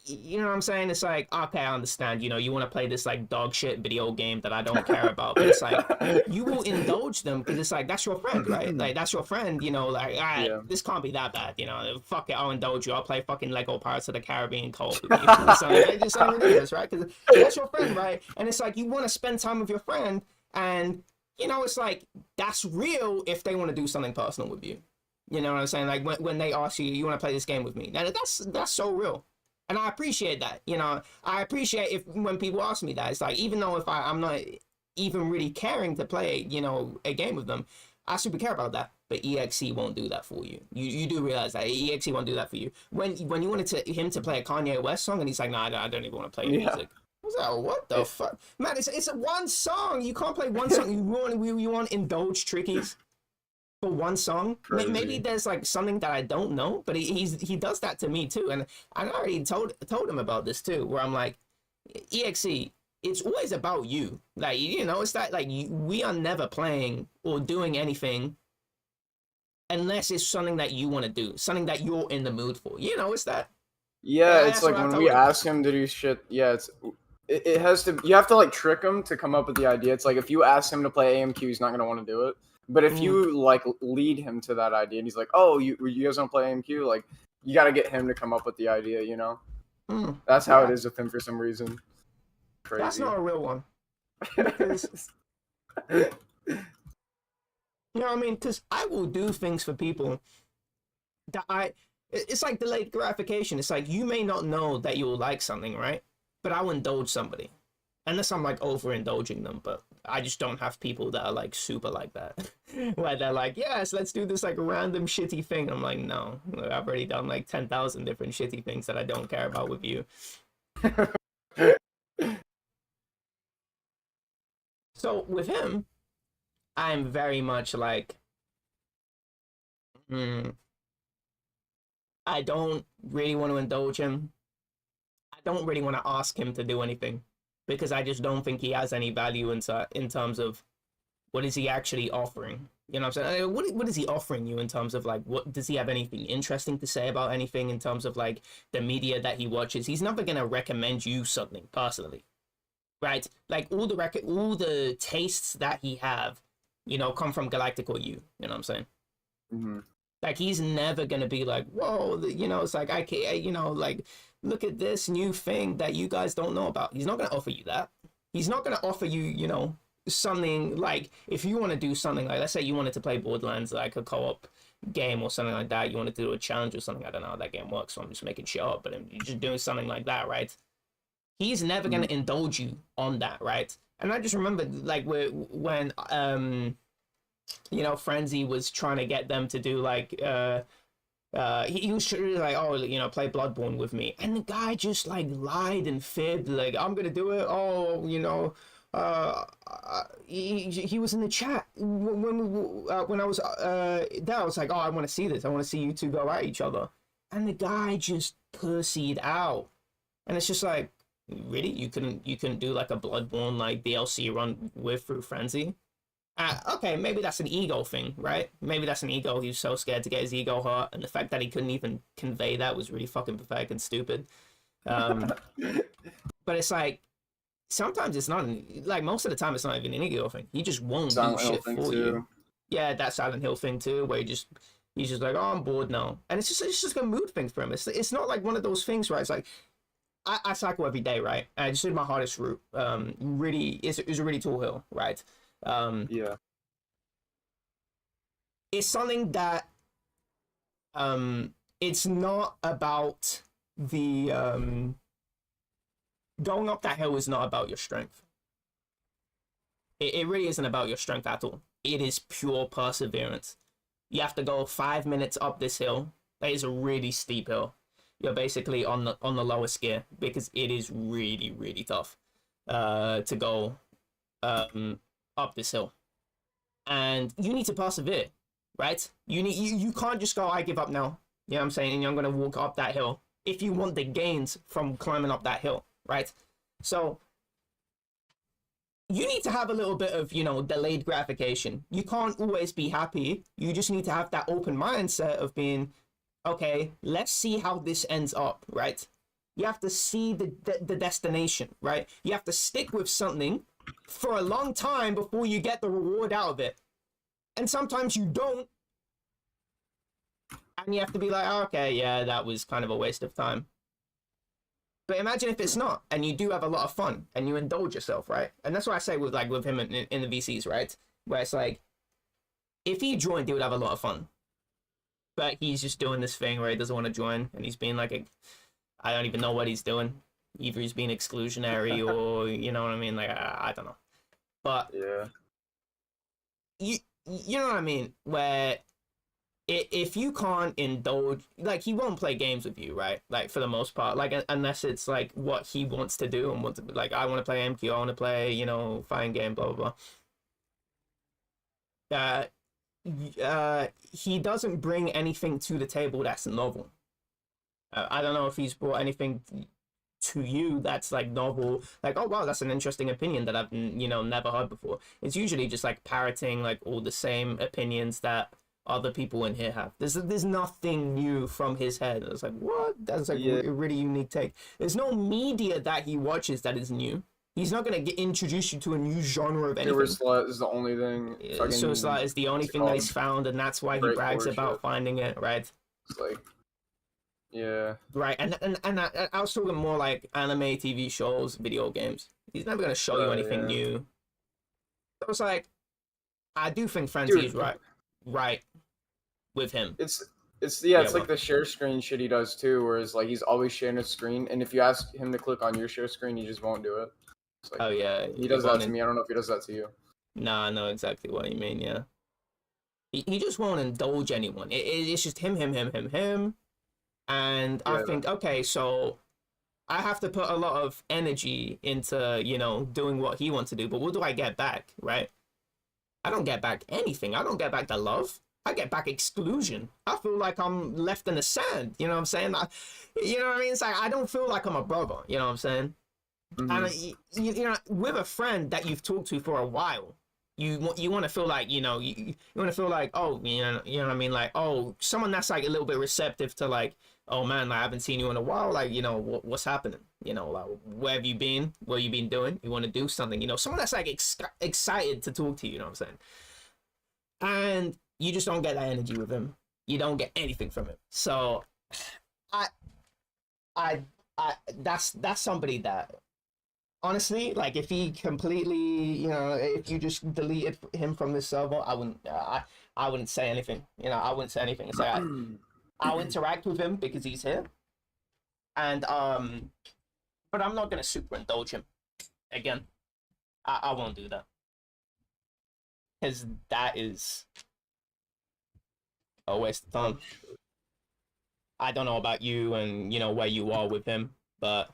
You know what I'm saying? It's like, okay, I understand, you know, you want to play this, like, dog shit video game that I don't care about, but it's like, you will indulge them, because it's like, that's your friend, right? Like, that's your friend, you know, like, this can't be that bad, you know, fuck it, I'll indulge you, I'll play fucking Lego Pirates of the Caribbean co-op with you. It's just ridiculous, right? Because that's your friend, right? And it's like, you want to spend time with your friend, and, you know, it's like, that's real if they want to do something personal with you. You know what I'm saying? Like, when they ask you, you want to play this game with me? Now, that's so real. And I appreciate that, you know. I appreciate when people ask me that. It's like, even though if I'm not even really caring to play, you know, a game with them, I super care about that. But EXE won't do that for you. You do realize that EXE won't do that for you. When you wanted him to play a Kanye West song, and he's like, nah, I don't even want to play music. I was like, what the fuck? Man, it's one song. You can't play one song. You want to indulge trickies for one song? Crazy. Maybe there's like something that I don't know, but he does that to me too. And I already told him about this too, where I'm like, EXE, it's always about you. Like, you know, it's that, like, we are never playing or doing anything unless it's something that you want to do, something that you're in the mood for. You know, it's that. Yeah, it's like when we ask him to do shit, it has to, you have to like trick him to come up with the idea. It's like, if you ask him to play AMQ, he's not going to want to do it. But if you like lead him to that idea and he's like, oh, you guys don't play AMQ, like, you got to get him to come up with the idea, you know? That's how it is with him for some reason. Crazy. That's not a real one. Because, you know what I mean? Because I will do things for people that it's like delayed gratification. It's like, you may not know that you will like something, right? But I will indulge somebody. Unless I'm like overindulging them, but I just don't have people that are like super like that. Where they're like, yes, let's do this like random shitty thing. I'm like, no, I've already done like 10,000 different shitty things that I don't care about with you. So with him, I'm very much like, I don't really want to indulge him. I don't really want to ask him to do anything, because I just don't think he has any value in terms of what is he actually offering. You know what I'm saying? What is he offering you in terms of like, what does he have anything interesting to say about anything in terms of like the media that he watches? He's never gonna recommend you something personally, right? Like all the tastes that he have, you know, come from Galactic or you. You know what I'm saying? Like, he's never gonna be like, whoa, you know, it's like, I can't, you know, like, look at this new thing that you guys don't know about. He's not gonna offer you that. He's not gonna offer you, you know, something like, if you want to do something like, let's say you wanted to play Borderlands, like a co-op game or something like that, you want to do a challenge or something. I don't know how that game works, so I'm just making shit up, but you're just doing something like that, right? He's never gonna indulge you on that, right? And I just remember, like, when you know, Frenzy was trying to get them to do like he was like, oh, you know, play Bloodborne with me, and the guy just like lied and fibbed, like, I'm gonna do it. Oh, you know, he was in the chat when I was there. I was like, oh, I want to see this. I want to see you two go at each other, and the guy just pussied out, and it's just like, really, you couldn't do like a Bloodborne like DLC run with through Frenzy? Okay, maybe that's an ego thing, right? Maybe that's an ego. He was so scared to get his ego hurt, and the fact that he couldn't even convey that was really fucking pathetic and stupid. But it's like, sometimes it's not, like, most of the time it's not even an ego thing. He just won't do shit for you. Yeah, that Silent Hill thing too, where he's just like, oh, I'm bored now, and it's just a mood thing for him. It's not like one of those things where it's like, I cycle every day, right? And I just did my hardest route. Really, it's a really tall hill, right? Yeah. It's something that it's not about the going up that hill is not about your strength. It really isn't about your strength at all. It is pure perseverance. You have to go 5 minutes up this hill. That is a really steep hill. You're basically on the lowest gear, because it is really, really tough to go up this hill, and you need to persevere, right? You can't just go, I give up now. You know what I'm saying? And I'm gonna walk up that hill if you want the gains from climbing up that hill, right? So you need to have a little bit of, you know, delayed gratification. You can't always be happy. You just need to have that open mindset of being, okay, let's see how this ends up, right? You have to see the destination, right? You have to stick with something for a long time before you get the reward out of it. And sometimes you don't. And you have to be like, oh, okay, yeah, that was kind of a waste of time. But imagine if it's not, and you do have a lot of fun, and you indulge yourself, right? And that's what I say with him in the VCs, right? Where it's like, if he joined, he would have a lot of fun. But he's just doing this thing where he doesn't want to join, and he's being like, I don't even know what he's doing. Either he's being exclusionary or, you know what I mean? Like, I don't know. But yeah, you know what I mean? Where if you can't indulge, like, he won't play games with you, right? Like, for the most part, like, unless it's like what he wants to do and want to, like, I want to play MQ, I want to play, you know, fighting game, blah blah blah. He doesn't bring anything to the table that's novel. I don't know if he's brought anything to you that's like novel, like, oh wow, that's an interesting opinion that I've, you know, never heard before. It's usually just like parroting like all the same opinions that other people in here have. There's nothing new from his head. It's like, what? That's like a really unique take. There's no media that he watches that is new. He's not gonna introduce you to a new genre of anything. Slut is the only thing. So it's like, it's the only thing that he's found, and that's why he brags about finding it, right? It's like, yeah. Right, and I was talking more like anime, TV shows, video games. He's never gonna show you anything new. So it's like, I do think Frenzy is right with him. It's like the share screen shit he does too, where it's like he's always sharing his screen, and if you ask him to click on your share screen, he just won't do it. It's like, oh yeah, he does that to me. I don't know if he does that to you. Nah, I know exactly what you mean. Yeah, he just won't indulge anyone. It's just him, and I think, okay, so I have to put a lot of energy into, you know, doing what he wants to do, but what do I get back, right? I don't get back anything. I don't get back the love. I get back exclusion. I feel like I'm left in the sand. You know what I'm saying? You know what I mean? It's like, I don't feel like I'm a brother. You know what I'm saying? Mm-hmm. And you know, with a friend that you've talked to for a while, you want to feel like, you know, you want to feel like, oh, you know what I mean? Like, oh, someone that's like a little bit receptive to like, oh man, I haven't seen you in a while. Like, you know, what's happening? You know, like, where have you been? What have you been doing? You want to do something? You know, someone that's like excited to talk to you. You know what I'm saying? And you just don't get that energy with him. you don't get anything from him. So I I that's somebody that honestly, like, if he completely, if you just deleted him from this server, I wouldn't say anything. I wouldn't say anything. Say I'll interact with him because he's here, and but I'm not gonna super indulge him again. I won't do that because that is a waste of time. I don't know about you and where you are with him, but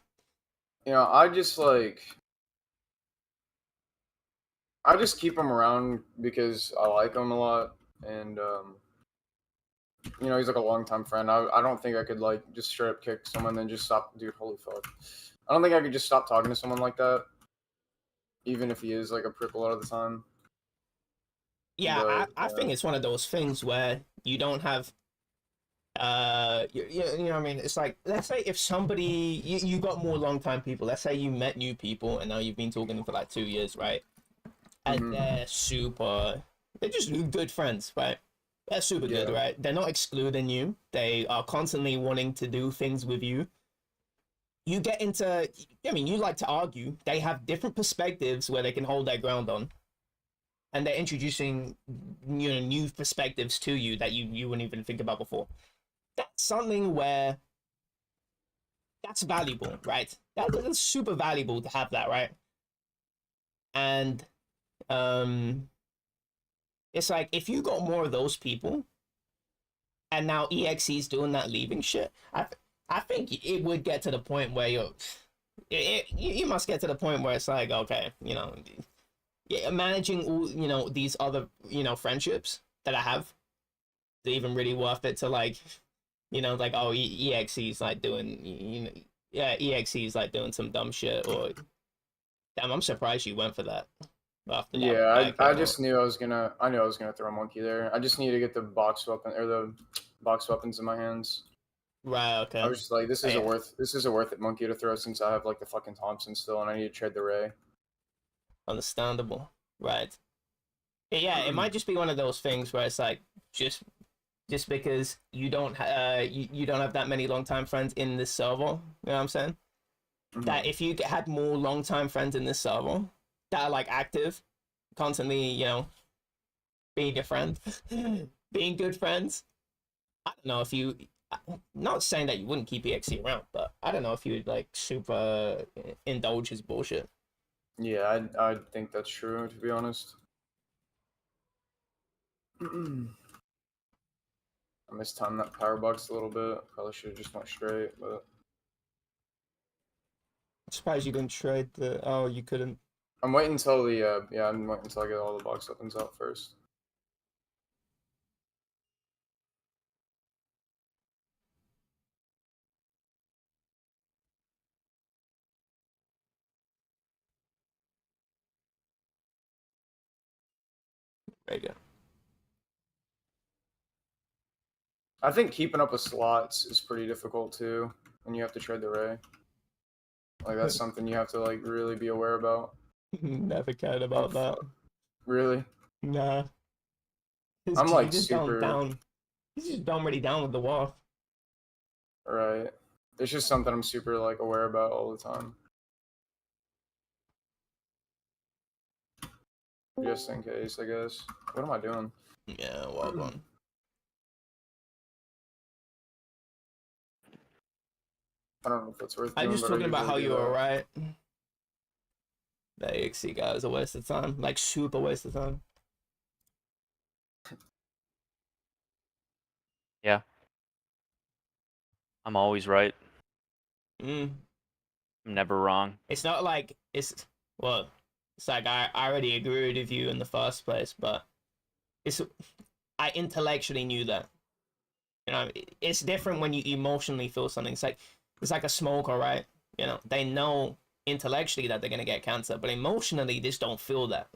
I just keep him around because I like him a lot, and he's like a longtime friend. I don't think I could like just straight up kick someone and then just stop. Dude, holy fuck! I don't think I could just stop talking to someone like that, even if he is like a prick a lot of the time. yeah, But, I think it's one of those things where you don't have what I mean, it's like, let's say if somebody you got more long time people, let's say you met new people and now you've been talking for like 2 years, right? And Mhm. they're just good friends, right? They're super good, Yeah. right? They're not excluding you. They are constantly wanting to do things with you. You get into, I mean, you like to argue. They have different perspectives where they can hold their ground on, and they're introducing new perspectives to you that you wouldn't even think about before. That's something where that's valuable, right? That's super valuable to have that, right? And um, it's like if you got more of those people, and now EXE's doing that leaving shit, I think it would get to the point where you must get to the point where it's like, okay, managing all these other friendships that I have, is even really worth it to like, like, oh, EXE's like doing yeah, EXE's like doing some dumb shit, or damn, I'm surprised you went for that after Yeah, that I came out. just knew I knew I was gonna throw a monkey there. I just need to get the box weapon or the box weapons in my hands. Right, I okay. was just like, Yeah, this is a worth it monkey to throw since I have like the fucking Thompson still, and I need to trade the Ray. understandable. Right. Yeah, it might just be one of those things where it's like just just because you don't have that many longtime friends in this server, you know what I'm saying? That Mhm. if you had more longtime friends in this server that are like active, constantly, being your friend, being good friends. I don't know if you, not saying that you wouldn't keep EXE around, but I don't know if you would like super indulge his bullshit. Yeah, I think that's true to be honest. I mistimed that power box a little bit. Probably should have just went straight, but I'm surprised you didn't trade the. Oh, you couldn't. I'm waiting until the I'm waiting until I get all the box weapons out first. There you go. I think keeping up with slots is pretty difficult too, when you have to trade the Ray. Like that's something you have to like really be aware about. Never cared Oh about that. fuck. Really? Nah, I'm because you like just don't super down. You just don't really down with the wall. right. It's just something I'm super like aware about all the time. Just in case, I guess. What am I doing? Yeah, well done. I don't know if it's worth I'm doing, just but I talking about usually how do you were that. right. That EXE guy is a waste of time. Like, super waste of time. Yeah, I'm always right. Mm. I'm never wrong. It's not like well, it's like I already agreed with you in the first place, but it's I intellectually knew that. It's different when you emotionally feel something. It's like a smoker, right? They know intellectually that they're gonna get cancer, but emotionally they just don't feel that,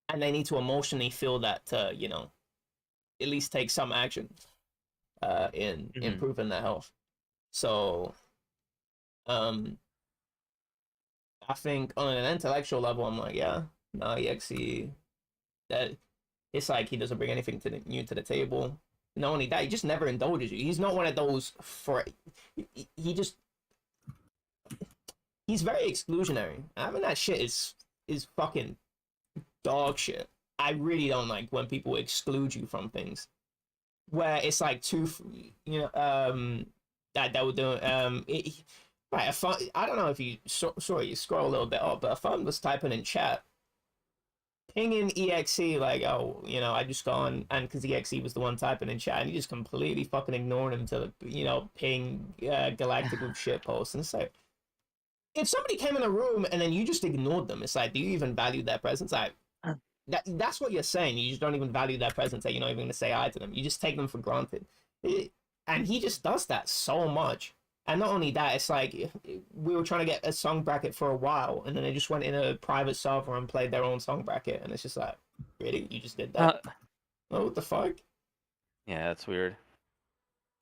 and they need to emotionally feel that to at least take some action in Mhm. improving their health. So um I think on an intellectual level, I'm like, yeah, no, EXE, that it's like he doesn't bring anything new to the table. not only that, he just never indulges you. He's not one of those for. He just. He's very exclusionary. Having that shit is fucking dog shit. I really don't like when people exclude you from things. Where it's like that would do right. I don't know if you sorry, you scroll a little bit up, but a phone was typing in chat, pinging exe like, oh, I just got on, and because exe was the one typing in chat, and he just completely fucking ignored him to ping Galactic with shit posts, and it's like, if somebody came in a room and then you just ignored them, it's like, do you even value their presence? That's what you're saying. You just don't even value their presence. That you're not even going to say hi to them. You just take them for granted. And he just does that so much. And not only that, it's like we were trying to get a song bracket for a while, and then they just went in a private server and played their own song bracket, and it's just like, really, you just did that? Oh, what the fuck? Yeah, that's weird.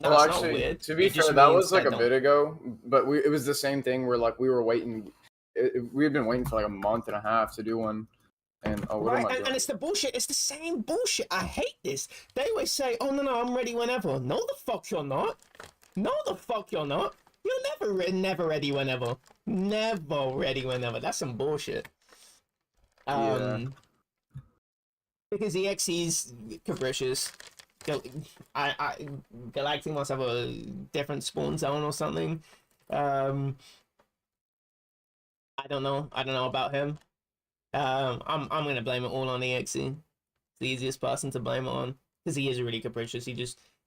No, well, it's not actually, weird. to be It just fair, that means was like a don't- bit ago, but it was the same thing where like we were waiting. We had been waiting for like a month and a half to do one. And what am I doing? And it's the bullshit. It's the same bullshit. I hate this. They always say, "Oh no, I'm ready whenever." No, the fuck you're not. No, the fuck you're not. You're never ready whenever. Never ready whenever. That's some bullshit. Yeah. Because EXE's capricious. Galactic must have a different spawn zone or something. I don't know. I don't know about him. I'm gonna blame it all on EXE. The easiest person to blame it on, because he is really capricious.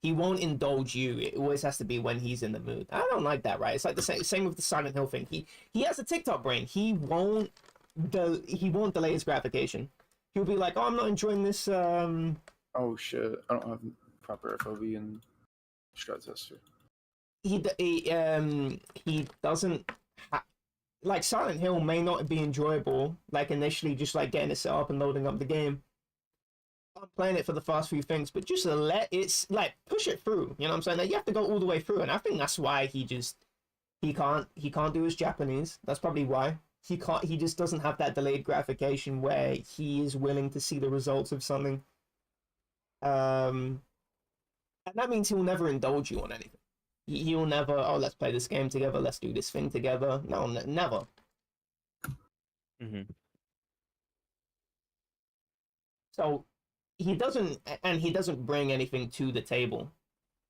He won't indulge you. It always has to be when he's in the mood. I don't like that, right? It's like the same with the Silent Hill thing. He has a TikTok brain. He won't delay his gratification. He'll be like, "Oh, I'm not enjoying this." Oh shit! I don't have proper FOV and strut tester. He doesn't. Like Silent Hill may not be enjoyable, like initially, just like getting it set up and loading up the game. I'm playing it for the fast few things, but just let it like push it through. You know what I'm saying? Like, you have to go all the way through, and I think that's why he can't do his Japanese. That's probably why he can't. He just doesn't have that delayed gratification where he is willing to see the results of something. And that means he'll never indulge you on anything. He'll never, oh, let's play this game together, let's do this thing together. No, never. Mm-hmm. So he doesn't bring anything to the table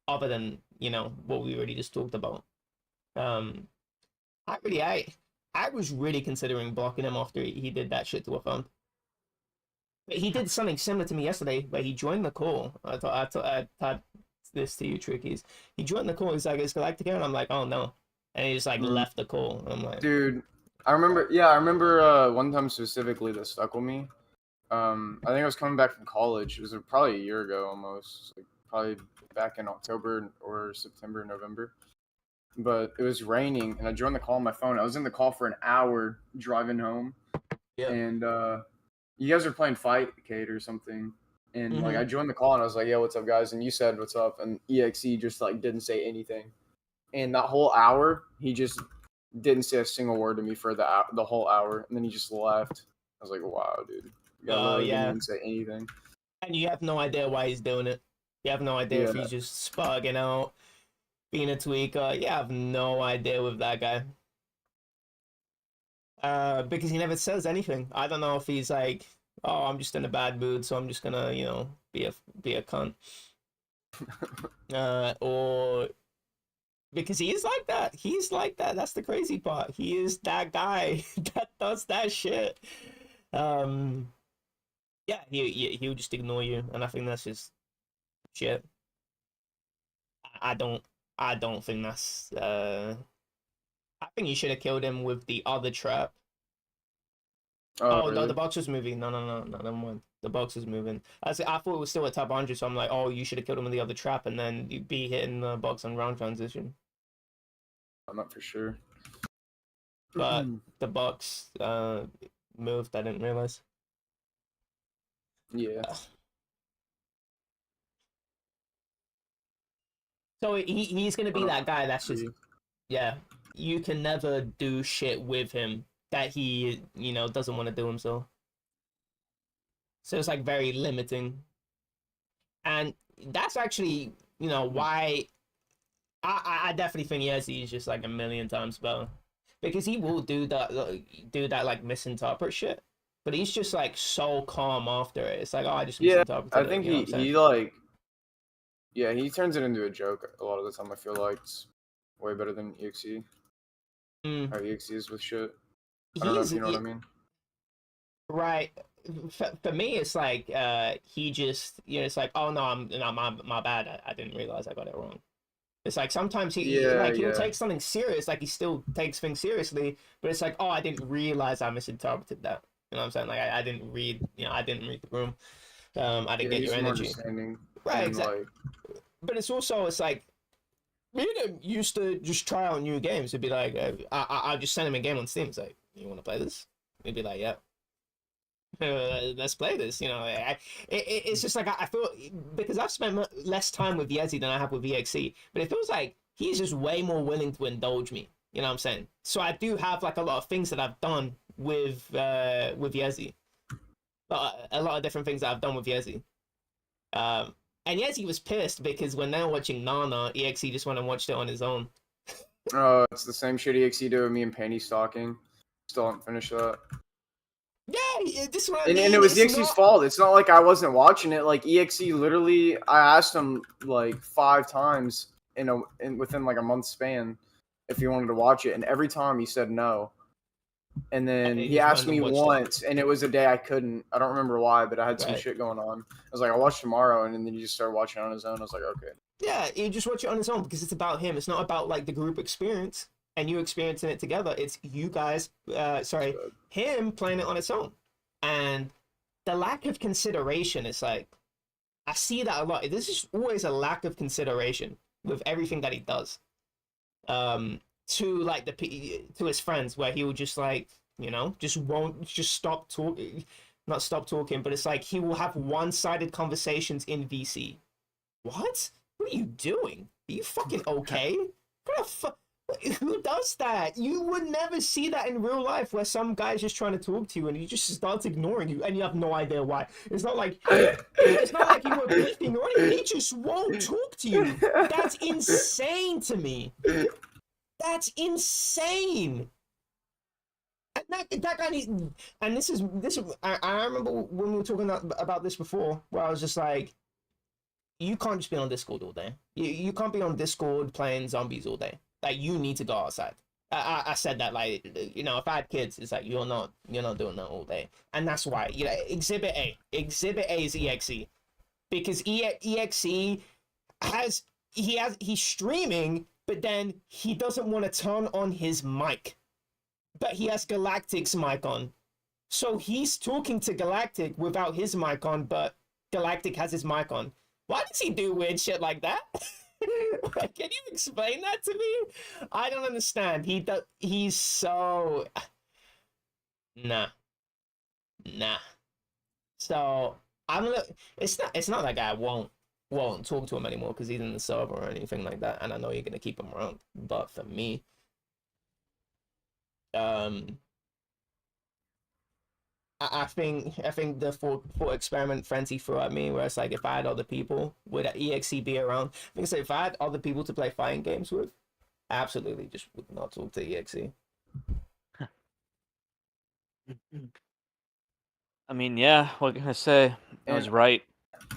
other than, what we already just talked about. I was really considering blocking him after he did that shit to a phone. But he did something similar to me yesterday where he joined the call. I thought this to you, Trickies. He joined the call. He's like, "Is Galactic here?" And I'm like, "Oh no," and he just like left the call. I'm like, dude, I remember one time specifically that stuck with me. I think I was coming back from college. It was probably a year ago almost, like probably back in October or September, November. But it was raining, and I joined the call on my phone. I was in the call for an hour driving home, and you guys were playing Fightcade or something. And like I joined the call and I was like, "Yo, what's up, guys?" And you said, "What's up?" And EXE just like didn't say anything. And that whole hour, he just didn't say a single word to me for the whole hour. And then he just left. I was like, "Wow, dude." Didn't even say anything. And you have no idea why he's doing it. You have no idea if he's just spugging out, being a tweaker. You have no idea with that guy. Because he never says anything. I don't know if he's like, "Oh, I'm just in a bad mood, so I'm just gonna, be a cunt," or because he is like that. He's like that. That's the crazy part. He is that guy that does that shit. Yeah, he'll just ignore you, and I think that's just shit. I don't think that's. I think you should have killed him with the other trap. Oh, really? no, the box was moving. No, never mind. The box was moving. I thought it was still a top 100, so I'm like, oh, you should have killed him with the other trap, and then you'd be hitting the box on round transition. I'm not for sure. But the box moved. I didn't realize. Yeah. So he's gonna be that guy that's just, yeah, you can never do shit with him that he, doesn't want to do himself. So it's like very limiting. And that's actually, you know, why I definitely think Yezi is just like a million times better because he will do that like misinterpret shit, but he's just like so calm after it. It's like, oh, I just Yeah, misinterpreted I it. think You know what I'm saying? he like yeah, he turns it into a joke a lot of the time. I feel like it's way better than EXE. Mm. How EXE is with shit. I don't know He's if you know what I mean. right. For me, it's like he just, you know, it's like, oh no, my bad. I didn't realize I got it wrong. It's like sometimes Yeah, like he'll yeah. take something serious, like he still takes things seriously, but it's like, oh, I didn't realize I misinterpreted that. You know what I'm saying? Like I didn't read, you know, I didn't read the room. I didn't Yeah, get your he's more energy. understanding Right, and exactly. like But it's also, it's like me and him used to just try out new games. It'd be like, I'll just send him a game on Steam. It's like, you want to play this? He'd be like, yeah. Let's play this. You know, it's just like I feel because I've spent less time with Yezi than I have with EXE, but it feels like he's just way more willing to indulge me. You know what I'm saying? So I do have like a lot of things that I've done with Yezi, a lot of different things that I've done with Yezi. And Yezi was pissed because when they were watching Nana, EXE just went and watched it on his own. it's the same shit EXE do with me and Panty stalking. Still haven't finished that. Yeah, this is what I And mean. it was It's EXE's not fault. It's not like I wasn't watching it. Like EXE literally, I asked him like 5 times within like a month span if he wanted to watch it, and every time he said no. And then he he just asked went and me watched it. once, and it was a day I couldn't. I don't remember why, but I had some Right. shit going on. I was like, I'll watch tomorrow, and then he just started watching on his own. I was like, okay. Yeah, you just watch it on its own because it's about him. It's not about like the group experience and you experiencing it together. It's you guys, him playing it on its own. And the lack of consideration is like, I see that a lot. There's just always a lack of consideration with everything that he does. To like to his friends, where he will just like, you know, just won't just stop talking, not stop talking, but it's like he will have one-sided conversations in VC. What? What are you doing? Are you fucking okay? Who does that? You would never see that in real life where some guy's just trying to talk to you and he just starts ignoring you and you have no idea why. It's not like you were beefing or anything. He just won't talk to you. That's insane to me. That's insane. And that guy needs, and this is I remember when we were talking about this before, where I was just like, you can't just be on Discord all day. You can't be on Discord playing zombies all day. Like you need to go outside. I said that, like, you know, if I had kids, it's like you're not doing that all day, and that's why, you know, Exhibit A is EXE, because EXE he's streaming, but then he doesn't want to turn on his mic, but he has Galactic's mic on, so he's talking to Galactic without his mic on, but Galactic has his mic on. Why does he do weird shit like that? Can you explain that to me? I don't understand. He's so nah. So I'm gonna. It's not like I won't talk to him anymore because he's in the server or anything like that, and I know you're gonna keep him around. But for me, I think the thought experiment Frenzy threw at me, where it's like if I had other people, would EXE be around? I think so. If I had other people to play fighting games with, I absolutely just would not talk to EXE. I mean, yeah, what can I say? I was And right.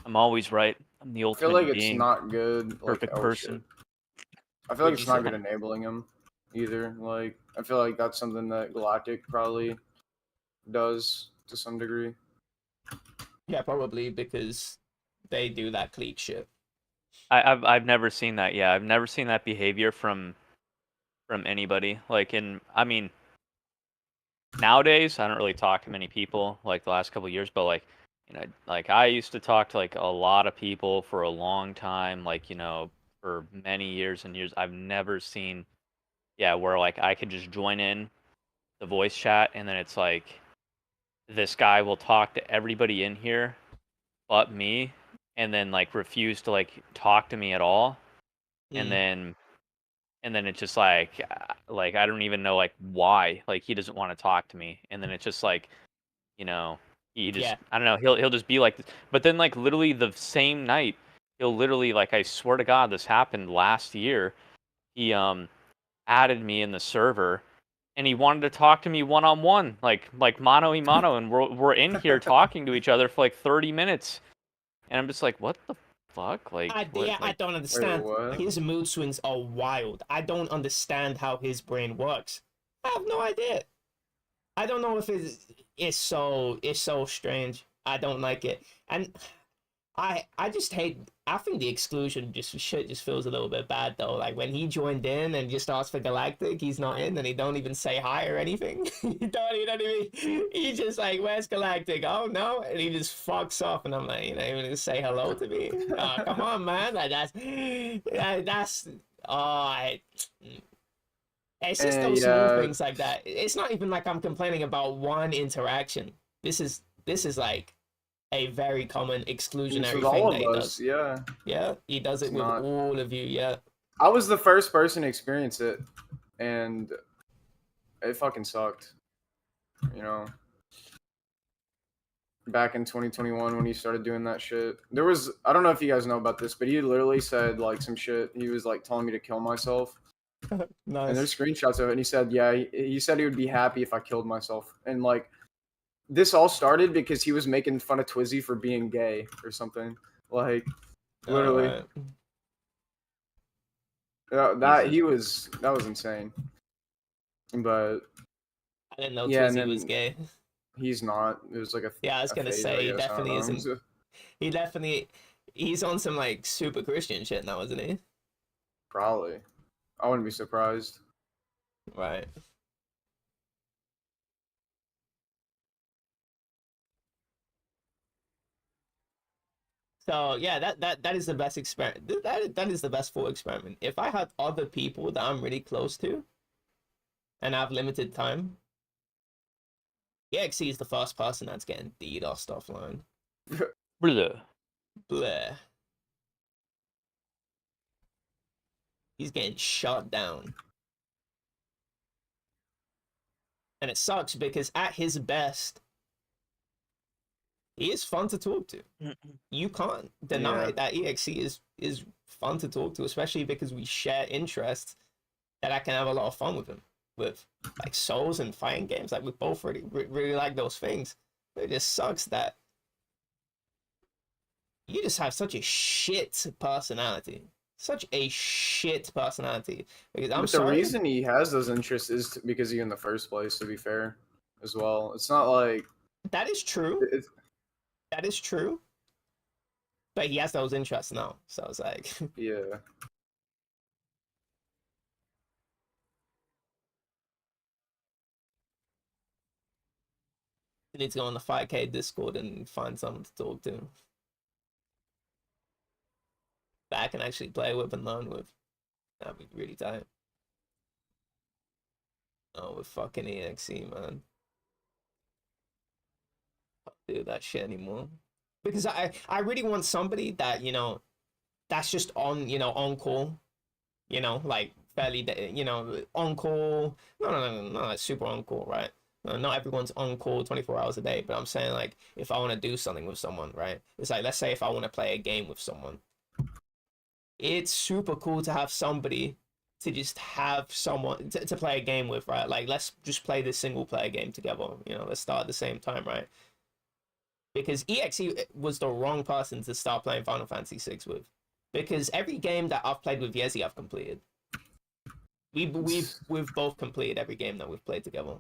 I'm always right. I'm the I feel ultimate like it's being, not good. Like, perfect oh person. shit. I feel like What'd it's you not say? good enabling him either. Like, I feel like that's something that Galactic probably does to some degree. Yeah, probably because they do that clique shit. I've never seen that. Yeah, I've never seen that behavior from anybody. Like I mean, nowadays I don't really talk to many people like the last couple of years, but like, you know, like I used to talk to like a lot of people for a long time, like, you know, for many years and years. I've never seen, yeah, where like I could just join in the voice chat and then it's like this guy will talk to everybody in here but me, and then like refuse to like talk to me at all, and Mm. then it's just like I don't even know like why, like he doesn't want to talk to me, and then it's just like, you know, he just, Yeah. I don't know, he'll just be like this. But then like literally the same night he'll literally, like, I swear to God, this happened last year. He added me in the server, and he wanted to talk to me one on one, like mano a mano, and we're in here talking to each other for like 30 minutes, and I'm just like, what the fuck, like, what, I like, don't understand. what? His mood swings are wild. I don't understand how his brain works. I have no idea. I don't know if it's so strange. I don't like it, and I just hate. I think the exclusion just feels a little bit bad though. Like when he joined in and just asked for Galactic, he's not in, and he don't even say hi or anything. He don't even. He just like, where's Galactic? Oh no, and he just fucks off, and I'm like, you know, even to say hello to me. Oh, come on, man. Like that's. Oh, it's just those small Yeah, things like that. It's not even like I'm complaining about one interaction. This is like a very common it's exclusionary with thing all that of he us. does. Yeah, Yeah, he does it's it with not. all of you. Yeah. I was the first person to experience it, and it fucking sucked. You know, back in 2021 when he started doing that shit, there was, I don't know if you guys know about this, but he literally said like some shit. He was like telling me to kill myself, and there's Nice. screenshots of it. And he said, yeah, he said he would be happy if I killed myself, and like this all started because he was making fun of Twizzy for being gay or something. Like literally, Alright. that was insane. But I didn't know yeah, and Twizzy was then gay. he's not. It was like Yeah, I was a gonna phase, I say he guess. I don't definitely know. isn't. He definitely he's on some like super Christian shit now, isn't he? Probably. I wouldn't be surprised. Right. So yeah, that is the best experiment. That is the best thought experiment. If I had other people that I'm really close to and have limited time, EXE is the first person that's getting DDoSed offline. Bleh. Bleh. He's getting shut down. And it sucks because at his best, he is fun to talk to. You can't deny Yeah. that EXE is fun to talk to, especially because we share interests that I can have a lot of fun with him. With like Souls and fighting games, like we both really like those things. But it just sucks that you just have such a shit personality. Such a shit personality. Because I'm But the sorry. reason he has those interests is because of you in the first place, to be fair, as well. It's not like That is true. it's That is true. But he has those interests now. So it's like yeah. you need to go on the 5K Discord and find someone to talk to. That I can actually play with and learn with. That'd be really tight. Oh, with fucking EXE, man. Can't do that shit anymore. Because I really want somebody that, you know, that's just on, you know, on call. You know, like fairly, you know, on call. No, like super on call, right? Not everyone's on call 24 hours a day, but I'm saying like if I want to do something with someone, right? It's like let's say if I want to play a game with someone, it's super cool to have somebody to just have someone to play a game with, right? Like let's just play this single player game together. You know, let's start at the same time, right? Because EXE was the wrong person to start playing Final Fantasy VI with. Because every game that I've played with Yezi, I've completed. We've both completed every game that we've played together.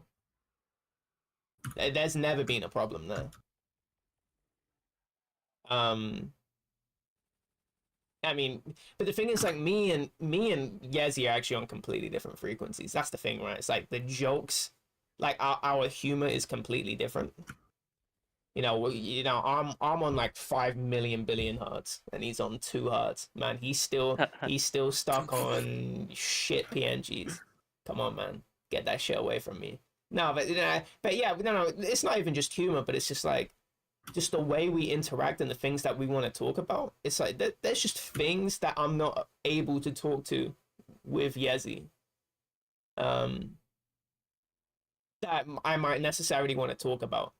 There's never been a problem there. I mean, but the thing is, like me and Yezi are actually on completely different frequencies. That's the thing, right? It's like the jokes, like our humor is completely different. I'm on like 5 million billion hertz, and he's on 2 hertz. Man, he's still stuck on shit PNGs. Come on, man, get that shit away from me. No, but yeah, no, it's not even just humor, but it's just like just the way we interact and the things that we want to talk about. It's like there's just things that I'm not able to talk to with Yezi. That I might necessarily want to talk about.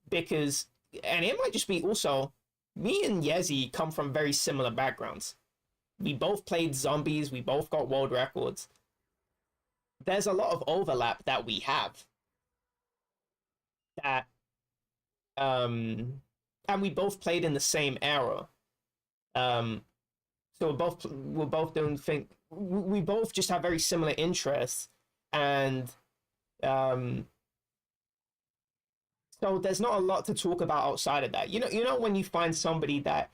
Because and it might just be also me and Yezi come from very similar backgrounds. We both played zombies. We both got world records. There's a lot of overlap that we have. That and we both played in the same era. Um, so we're both doing think we both just have very similar interests, and um, so there's not a lot to talk about outside of that. You know when you find somebody that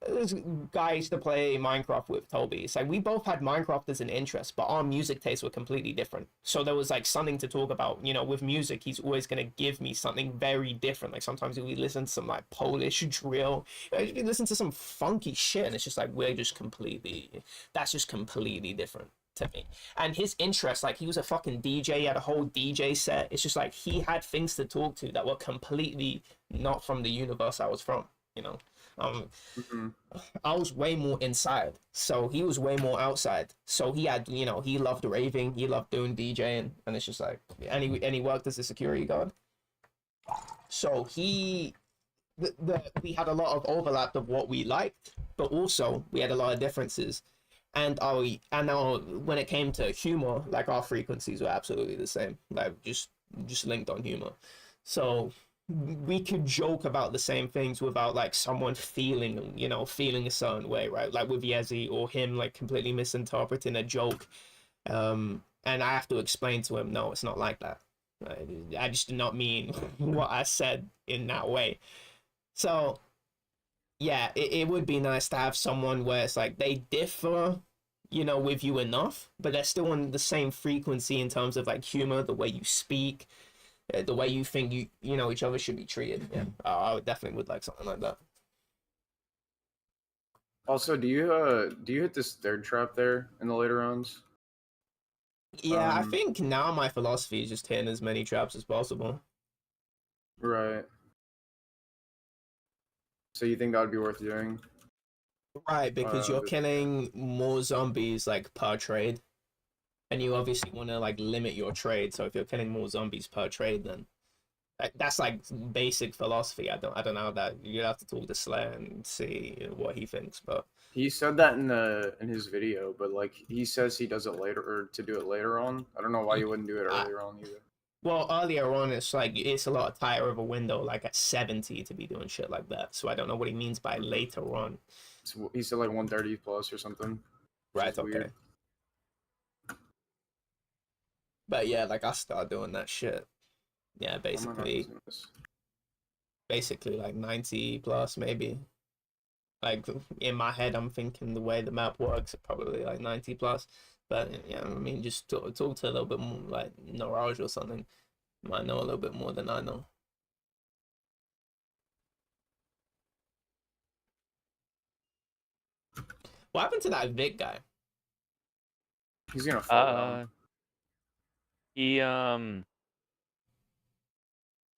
this guy I used to play Minecraft with Toby. It's like we both had Minecraft as an interest, but our music tastes were completely different. So there was like something to talk about. With music, he's always gonna give me something very different. Like sometimes we listen to some like Polish drill, you listen to some funky shit, and it's just like that's just completely different to me. And his interest, like he was a fucking DJ, he had a whole DJ set. It's just like he had things to talk to that were completely not from the universe I was from, you know. Mhm. I was way more inside, so he was way more outside. So he had, he loved raving, he loved doing DJing, and it's just like, and he worked as a security guard. So we had a lot of overlap of what we liked, but also we had a lot of differences. And now when it came to humor, like our frequencies were absolutely the same, like just linked on humor. So we could joke about the same things without like someone feeling a certain way, right? Like with Yezi or him like completely misinterpreting a joke. And I have to explain to him, no, it's not like that. I just did not mean what I said in that way. So yeah, it would be nice to have someone where it's like they differ, with you enough, but they're still on the same frequency in terms of like humor, the way you speak, the way you think each other should be treated. Yeah, I would definitely would like something like that. Also, do you hit this third trap there in the later rounds? Yeah, I think now my philosophy is just hitting as many traps as possible. Right. So you think that would be worth doing? Right, because you're killing more zombies like per trade, and you obviously want to like limit your trade. So if you're killing more zombies per trade, then that's like basic philosophy. I don't know that you have to talk to Slayer and see what he thinks, but He said that in his video, but like he says he does it later or to do it later on. I don't know why you wouldn't do it earlier on either. Well, earlier on, it's like it's a lot tighter of a window, like at 70 to be doing shit like that. So I don't know what he means by later on. So he said like 130 plus or something. Right, okay. Weird. But yeah, like I start doing that shit. Yeah, basically like 90 plus maybe. Like in my head, I'm thinking the way the map works, probably like 90 plus. But yeah, I mean, just talk to a little bit more like Norage or something. Might know a little bit more than I know. What happened to that Vic guy? He's gonna fall down. He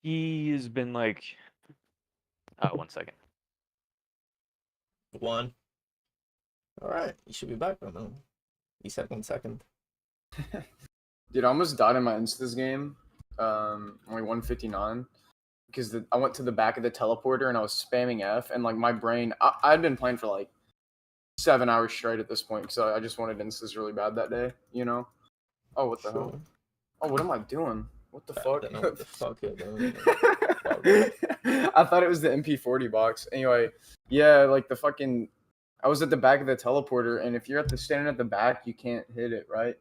he has been like 1 second. One. All right, you should be back by now. You said 1 second. Dude, I almost died in my Instas game. Only 159 because I went to the back of the teleporter and I was spamming F and like my brain. I'd been playing for like 7 hours straight at this point because I just wanted Instas really bad that day. Oh, what the hell? Oh, what am I doing? What the fuck? I don't know what the fuck you're doing. I thought it was the MP40 box. Anyway, yeah, like the fucking. I was at the back of the teleporter, and if you're standing at the back, you can't hit it, right?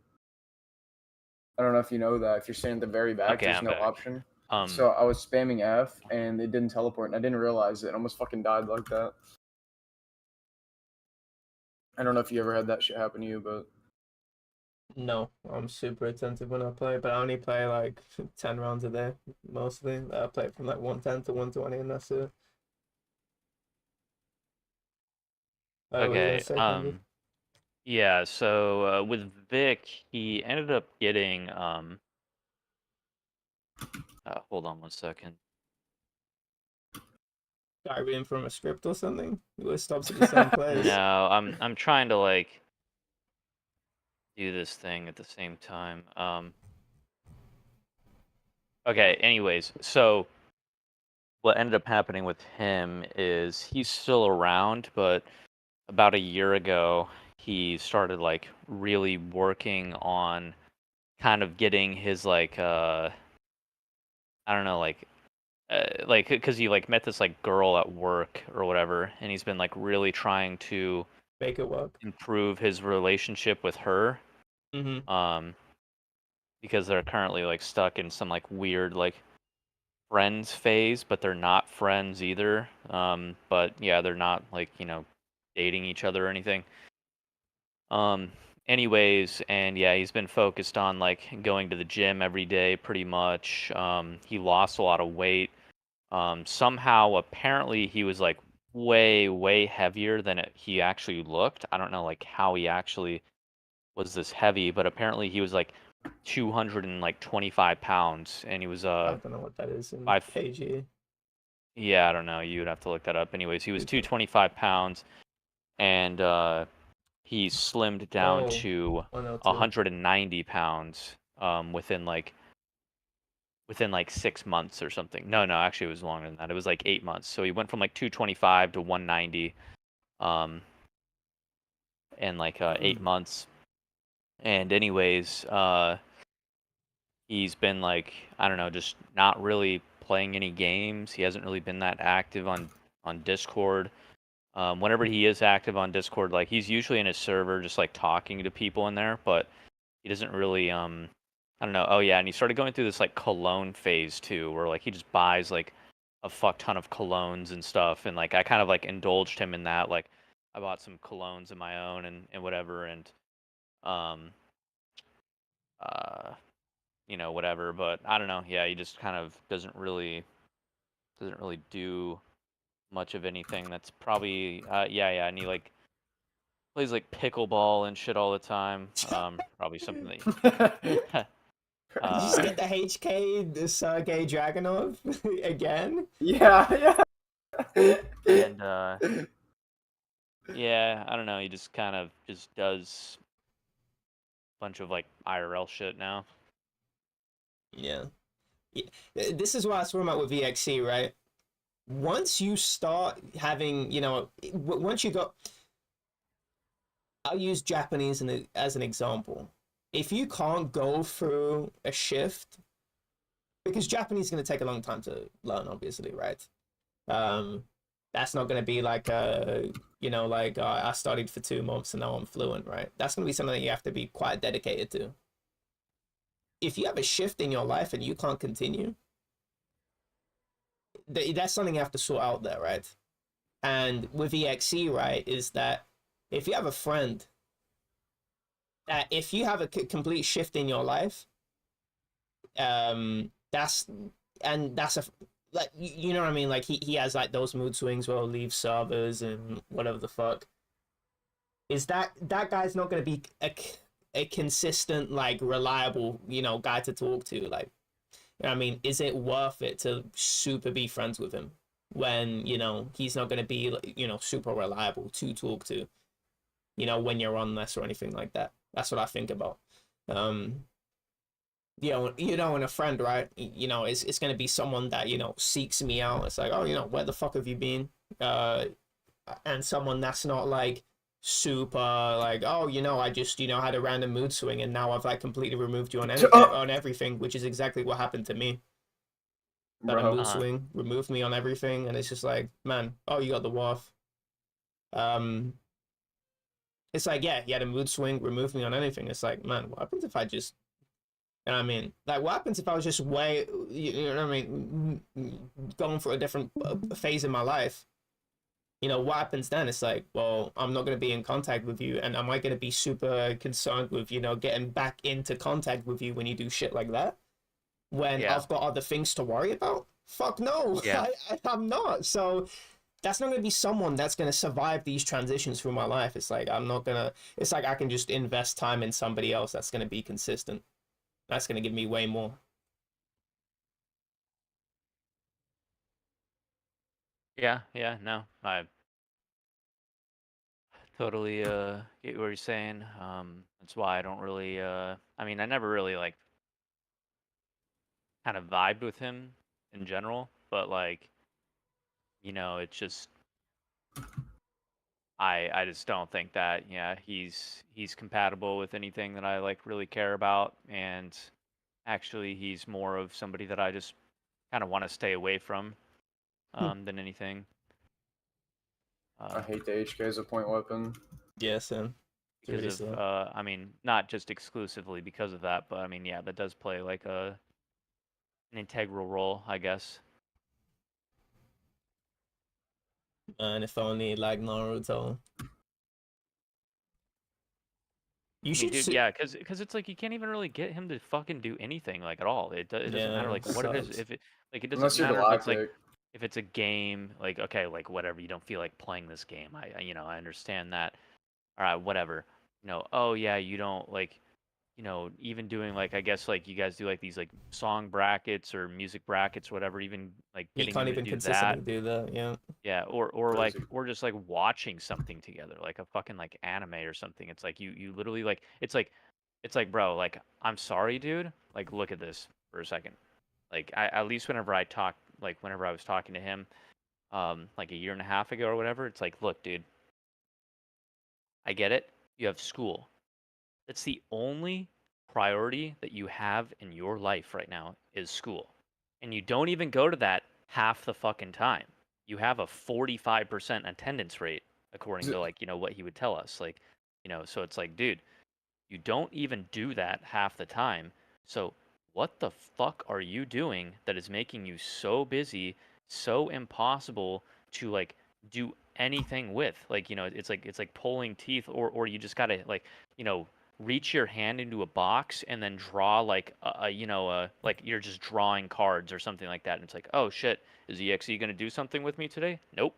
I don't know if you know that. If you're standing at the very back, there's no option. So I was spamming F, and it didn't teleport, and I didn't realize it. I almost fucking died like that. I don't know if you ever had that shit happen to you, but. No, I'm super attentive when I play, but I only play like 10 rounds a day, mostly. I play from like 110 to 120, and that's it. Okay. Yeah. So with Vic, he ended up getting hold on 1 second. Guy reading from a script or something? It always stops at the same place. No, I'm trying to like do this thing at the same time. Okay. Anyways, so what ended up happening with him is he's still around, but about a year ago, he started like really working on kind of getting his I don't know, like because he like met this like girl at work or whatever, and he's been like really trying to Make it work. improve his relationship with her. Mm-hmm. Because they're currently like stuck in some like weird like friends phase, but they're not friends either. But yeah, they're not like, dating each other or anything. Um, anyways, and yeah, he's been focused on like going to the gym every day pretty much. He lost a lot of weight. Somehow, apparently, he was like way, way heavier than he actually looked. I don't know like how he actually was this heavy, but apparently he was like 225 pounds, and he was I don't know what that is in five. kg. Yeah, I don't know. You would have to look that up. Anyways, he was Okay. 225 pounds, and he slimmed down Oh, to 102. 190 pounds within like 6 months or something. No, actually it was longer than that. It was like 8 months. So he went from like 225 to 190 in like 8 months. And anyways, he's been like, I don't know, just not really playing any games. He hasn't really been that active on Discord. Whenever he is active on Discord, like he's usually in his server just like talking to people in there, but he doesn't really I don't know. Oh yeah, and he started going through this like cologne phase too, where like he just buys like a fuck ton of colognes and stuff, and like I kind of like indulged him in that. Like I bought some colognes of my own and whatever, and um uh whatever. But I don't know. Yeah, he just kind of doesn't really do much of anything. That's probably yeah, and he like plays like pickleball and shit all the time. Probably something that Did you just uh get the HK, the Sergey Dragunov again? Yeah. and yeah, I don't know. He just kind of just does a bunch of like IRL shit now. Yeah. This is what I was talking about with VXC, right? Once you start having, once you got, I'll use Japanese as an example. If you can't go through a shift, because Japanese is going to take a long time to learn, obviously, right? Um, that's not going to be like I studied for 2 months and now I'm fluent, right? That's going to be something that you have to be quite dedicated to. If you have a shift in your life and you can't continue, that's something you have to sort out there, right? And with EXE, right, is that if you have a friend that if you have a complete shift in your life, that's a like you know what I mean. Like he has like those mood swings where he'll leave servers and whatever the fuck. Is that guy's not going to be a consistent like reliable guy to talk to like. You know what I mean, is it worth it to super be friends with him when he's not going to be super reliable to talk to when you're on this or anything like that? That's what I think about. um and a friend, right? It's going to be someone that seeks me out. It's like, oh, where the fuck have you been? And someone that's not like super like, oh, I just had a random mood swing and now I've like completely removed you on everything, which is exactly what happened to me. Got a Bro. mood swing, removed me on everything, and it's just like, man, oh, you got the waff. um it's like, yeah, he had a mood swing, removed me on anything. It's like, man, what happens if I just, I mean, like, what happens if I was just way, you know what I mean, going for a different phase in my life? What happens then? It's like, well, I'm not going to be in contact with you, and am I going to be super concerned with, getting back into contact with you when you do shit like that? When Yeah. I've got other things to worry about? Fuck no, Yeah. I'm not. So that's not going to be someone that's going to survive these transitions through my life. It's like, it's like I can just invest time in somebody else that's going to be consistent. That's going to give me way more. Yeah, no. I totally get what you're saying. That's why I don't really I mean, I never really like kind of vibed with him in general, but like you know, it's just I just don't think that he's compatible with anything that I like really care about, and actually he's more of somebody that I just kind of want to stay away from than anything. I hate the HK as a point weapon. Yeah, Sam. It's Because really of slow. I mean, not just exclusively because of that, but I mean, yeah, that does play like an integral role, I guess. And if only like Naruto. You I mean, should dude, see. yeah, because it's like you can't even really get him to fucking do anything like at all. It doesn't matter Yeah, like what it is. sucks. If it like it doesn't Unless you're matter if it's like galactic. if it's a game, like okay, like whatever, you don't feel like playing this game. You know, I understand that. All right, whatever. You know, oh yeah, you don't like, you know, even doing like I guess like you guys do like these like song brackets or music brackets, whatever, even like You getting can't him to even do consistently that. do that. Yeah. Yeah, or like Crazy. or just like watching something together, like a fucking like anime or something. It's like you literally like it's like bro, like I'm sorry, dude. Like look at this for a second. Like I at least whenever I talk like whenever I was talking to him like a year and a half ago or whatever, it's like, look, dude, I get it. You have school. That's the only priority that you have in your life right now is school. And you don't even go to that half the fucking time. You have a 45% attendance rate according to like, you know, what he would tell us. Like, you know, so it's like, dude, you don't even do that half the time. So what the fuck are you doing that is making you so busy, so impossible to like do anything with? Like, you know, it's like pulling teeth or you just gotta like, you know, reach your hand into a box and then draw like you know, like you're just drawing cards or something like that. And it's like, oh shit, is EXE gonna do something with me today? Nope.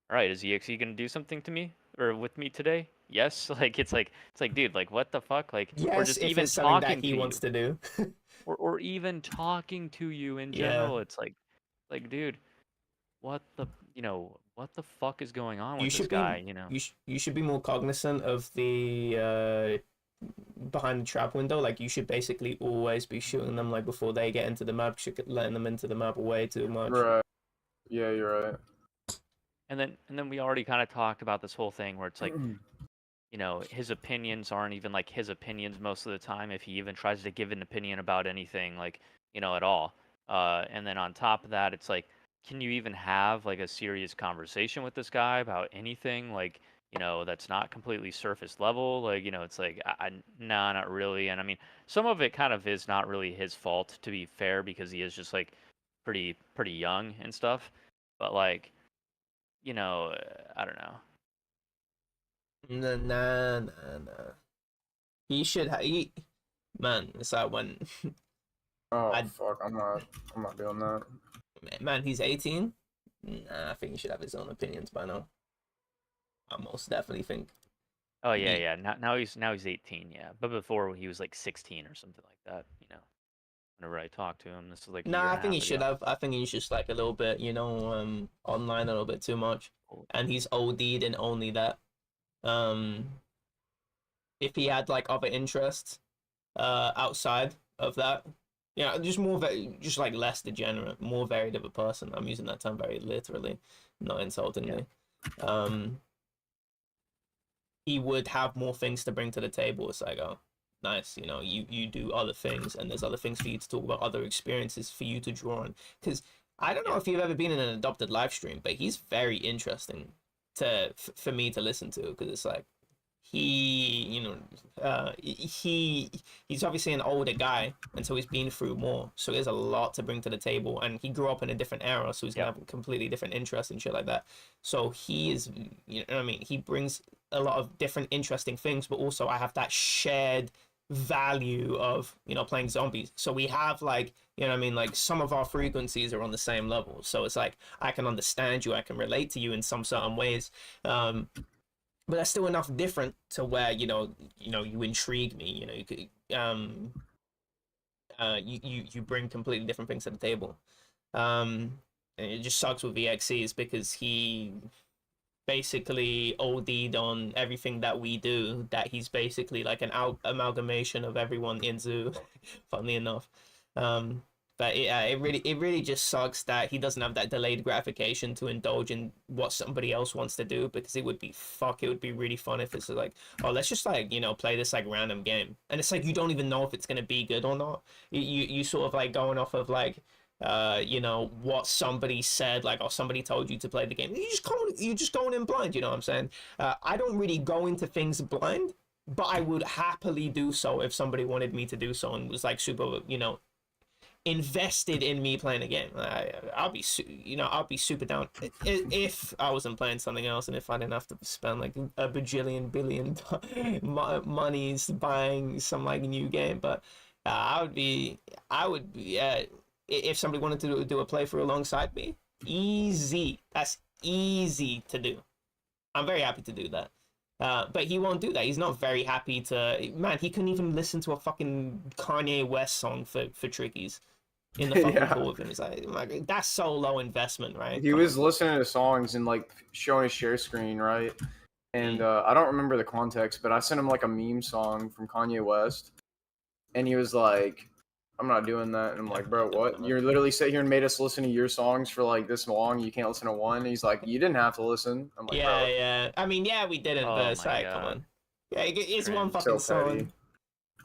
All right, is EXE gonna do something to me or with me today? Yes. Like it's like dude, like what the fuck? Like or Yes, just if even it's something that talking he to wants you to do. or even talking to you in Yeah. general. It's like dude, what the you know what the fuck is going on You with this should be guy? You know? you should be more cognizant of the behind the trap window. Like you should basically always be shooting them like before they get into the map. You should get letting them into the map way too much. Right. Yeah, you're right. And then we already kind of talked about this whole thing where it's like you know, his opinions aren't even like his opinions most of the time if he even tries to give an opinion about anything like, you know, at all. And then on top of that, it's like, can you even have like a serious conversation with this guy about anything like, you know, that's not completely surface level? Like, you know, it's like, nah, not really. And I mean, some of it kind of is not really his fault, to be fair, because he is just like pretty young and stuff. But like, you know, I don't know. Nah, nah, nah, nah. He should have. Man, it's like when Oh I fuck, I'm not doing that. man, he's 18. Nah, I think he should have his own opinions by now. I most definitely think. Oh yeah, He, yeah. Now he's 18, yeah. But before he was like 16 or something like that, you know. Whenever I talked to him, this is like a year nah, I and a think he half should ago. have. I think he's just like a little bit, online a little bit too much, Cool. and he's OD'd in only that. Um, if he had like other interests, outside of that, yeah, just just like less degenerate, more varied of a person. I'm using that term very literally, not Yeah. insultingly. Um, he would have more things to bring to the table. It's like, oh, nice, you do other things, and there's other things for you to talk about, other experiences for you to draw on. Because I don't know Yeah. if you've ever been in an adopted live stream, but he's very interesting for me to listen to because it's like he he's obviously an older guy and so he's been through more, so there's a lot to bring to the table, and he grew up in a different era, so he's gonna Yep. have a completely different interest and shit like that. So he is, you know what I mean, he brings a lot of different interesting things, but also I have that shared value of playing zombies, so we have like, you know what I mean, like some of our frequencies are on the same level, so it's like I can understand you, I can relate to you in some certain ways. But that's still enough different to where you intrigue me. You could you bring completely different things to the table. And it just sucks with VXCs because he basically OD'd on everything that we do. That he's basically like an amalgamation of everyone in Zoo. Funnily enough, um, But it really just sucks that he doesn't have that delayed gratification to indulge in what somebody else wants to do, because it would be really fun if it's like, oh, let's just like, you know, play this like random game, and it's like you don't even know if it's gonna be good or not. You sort of like going off of like you know, what somebody said, like, or somebody told you to play the game. You just going in blind, you know what I'm saying? I don't really go into things blind, but I would happily do so if somebody wanted me to do so and was like super, you know, invested in me playing a game. I'll be super down if I wasn't playing something else, and if I didn't have to spend like a bajillion billion monies buying some like new game. But I would be if somebody wanted to do a playthrough alongside me, easy. That's easy to do. I'm very happy to do that. But he won't do that. He's not very happy to. Man, he couldn't even listen to a fucking Kanye West song for Trickies in the fucking call with him. He's like, that's so low investment, right? He was listening to songs and like showing his share screen, right? And I don't remember the context, but I sent him like a meme song from Kanye West, and he was like, I'm not doing that. And I'm like, bro, what? You literally sat here and made us listen to your songs for like this long. You can't listen to one. And he's like, you didn't have to listen. I'm like, bro. Yeah. I mean, yeah, we didn't, but it's like, come on. Yeah, it's one fucking song.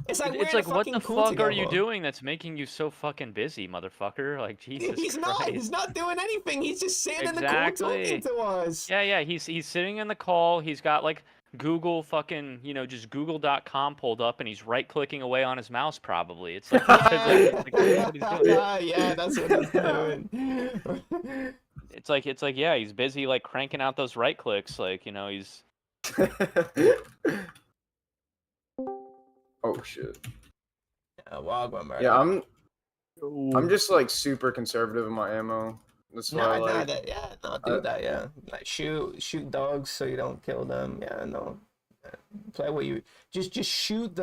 It's like, it's like, what the fuck are you doing that's making you so fucking busy, motherfucker? Like, Jesus Christ. He's not doing anything. He's just sitting in the call talking to us. Yeah, he's sitting in the call. He's got like Google fucking, you know, just google.com pulled up, and he's right-clicking away on his mouse probably. It's like, that's what he's doing. Yeah, that's what he's doing. It's like, yeah, he's busy like cranking out those right clicks, like, you know, he's Oh shit. Yeah, I'm just like super conservative in my ammo. That's why do that. Yeah, like shoot dogs so you don't kill them. Yeah, no. Play what you just shoot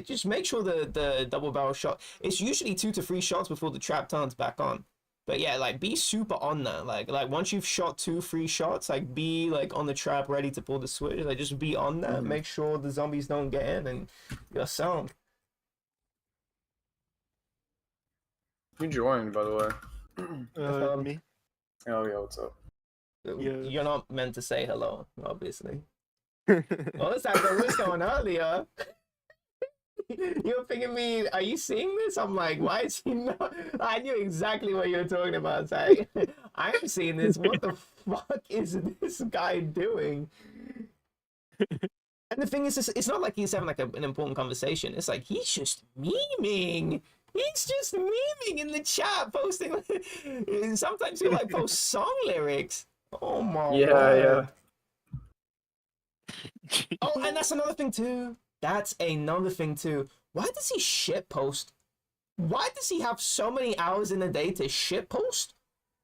just make sure the double barrel shot. It's usually 2 to 3 shots before the trap turns back on. But yeah, like be super on that. Like once you've shot 2-3 shots, like be like on the trap ready to pull the switch. Like just be on that. Make sure the zombies don't get in and you're sound. You joined, by the way. Me? Oh yeah, what's up? Yeah. You're not meant to say hello, obviously. Well, it's like the was going earlier. You're thinking me, are you seeing this? I'm like, why is he not? I knew exactly what you were talking about. It's like, I'm seeing this. What the fuck is this guy doing? And the thing is, it's not like he's having like an important conversation. It's like he's just memeing. He's just memeing in the chat, posting. Sometimes he'll like post song lyrics. Oh my god. Yeah. Oh, and that's another thing too. Why does he shit post? Why does he have so many hours in a day to shit post?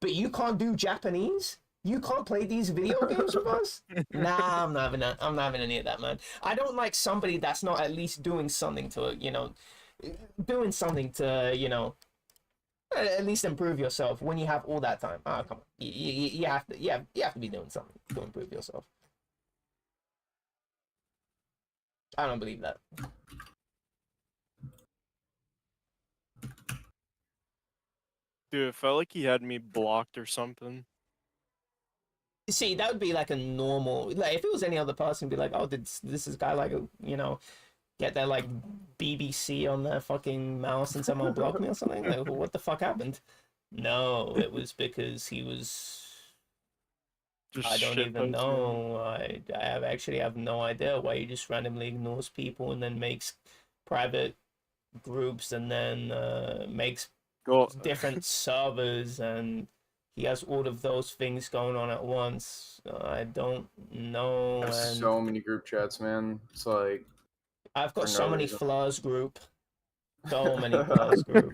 But you can't do Japanese? You can't play these video games with us? Nah, I'm not having any of that, man. I don't like somebody that's not at least doing something to, you know, at least improve yourself when you have all that time. Oh, come on. You have to be doing something to improve yourself. I don't believe that. Dude, it felt like he had me blocked or something. See, that would be like a normal, like if it was any other person, be like, oh, did this guy like, you know, get their like BBC on their fucking mouse and someone blocked me or something? Like, what the fuck happened? No, it was because he was. I don't even know. I actually have no idea why he just randomly ignores people and then makes private groups and then makes different servers, and he has all of those things going on at once. I don't know. There's so many group chats, man. It's like I've got so many flaws group. So many flaws group.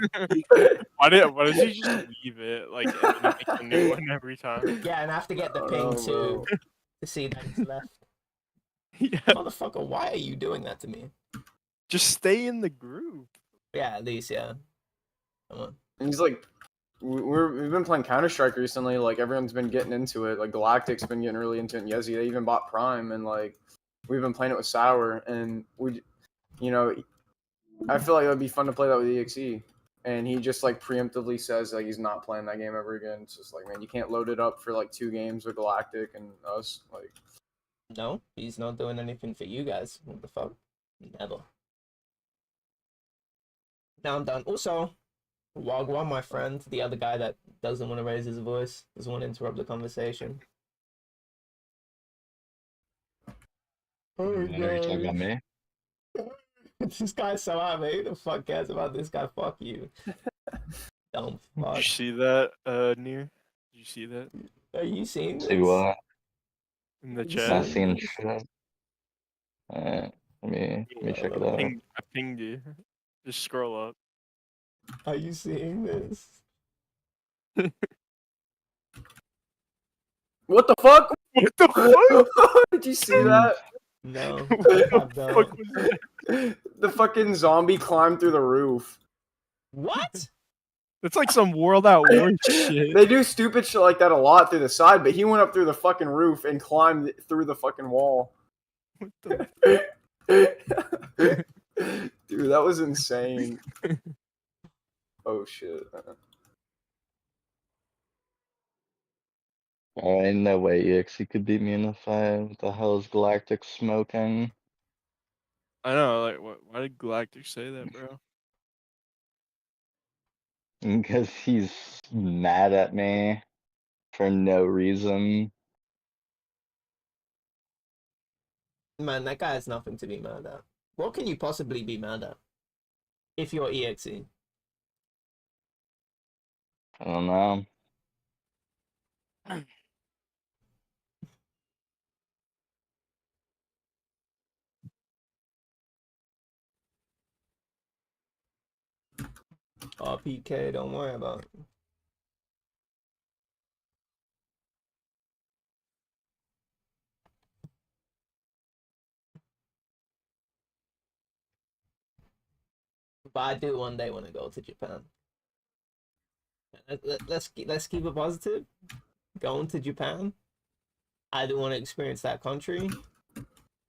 Why does he just leave it like and make a new one every time? Yeah, and I have to get the ping to see that he's left. Yeah. Motherfucker, why are you doing that to me? Just stay in the group. Yeah, at least, yeah. Come on. And he's like, we've been playing Counter-Strike recently. Like everyone's been getting into it. Like Galactic's been getting really into it. And Yezi, they even bought Prime, and like we've been playing it with Sour, and we, you know, I feel like it would be fun to play that with EXE. and he just like preemptively says like he's not playing that game ever again. It's just like, man, you can't load it up for like 2 games with Galactic and us. Like, No, he's not doing anything for you guys. What the fuck? Never. Now I'm done. Also, Wagwan, my friend, the other guy that doesn't want to raise his voice, doesn't want to interrupt the conversation. Oh Are you talking about me? This guy's so out, man. Who the fuck cares about this guy? Fuck you. Dumb Did fuck. you see that, Near? Did you see that Are you seeing this? See what? in the You chat? Not seeing seeing this? shit. Let me check it out. I pinged you. Just scroll up. Are you seeing this? what the fuck? What the fuck? Did you see that? No. What the I fuck don't. was that? The fucking zombie climbed through the roof. What? That's like some World at War shit. They do stupid shit like that a lot through the side, but he went up through the fucking roof and climbed through the fucking wall. What the Dude, that was insane. Oh shit. Ain't no way EXE could beat me in a fight. What the hell is Galactic smoking? I know, like, why did Galactic say that, bro? Because he's mad at me for no reason. Man, that guy has nothing to be mad at. What can you possibly be mad at? If you're EXE. I don't know. RPK, don't worry about it. But I do one day want to go to Japan. Let's keep it positive. Going to Japan, I do want to experience that country,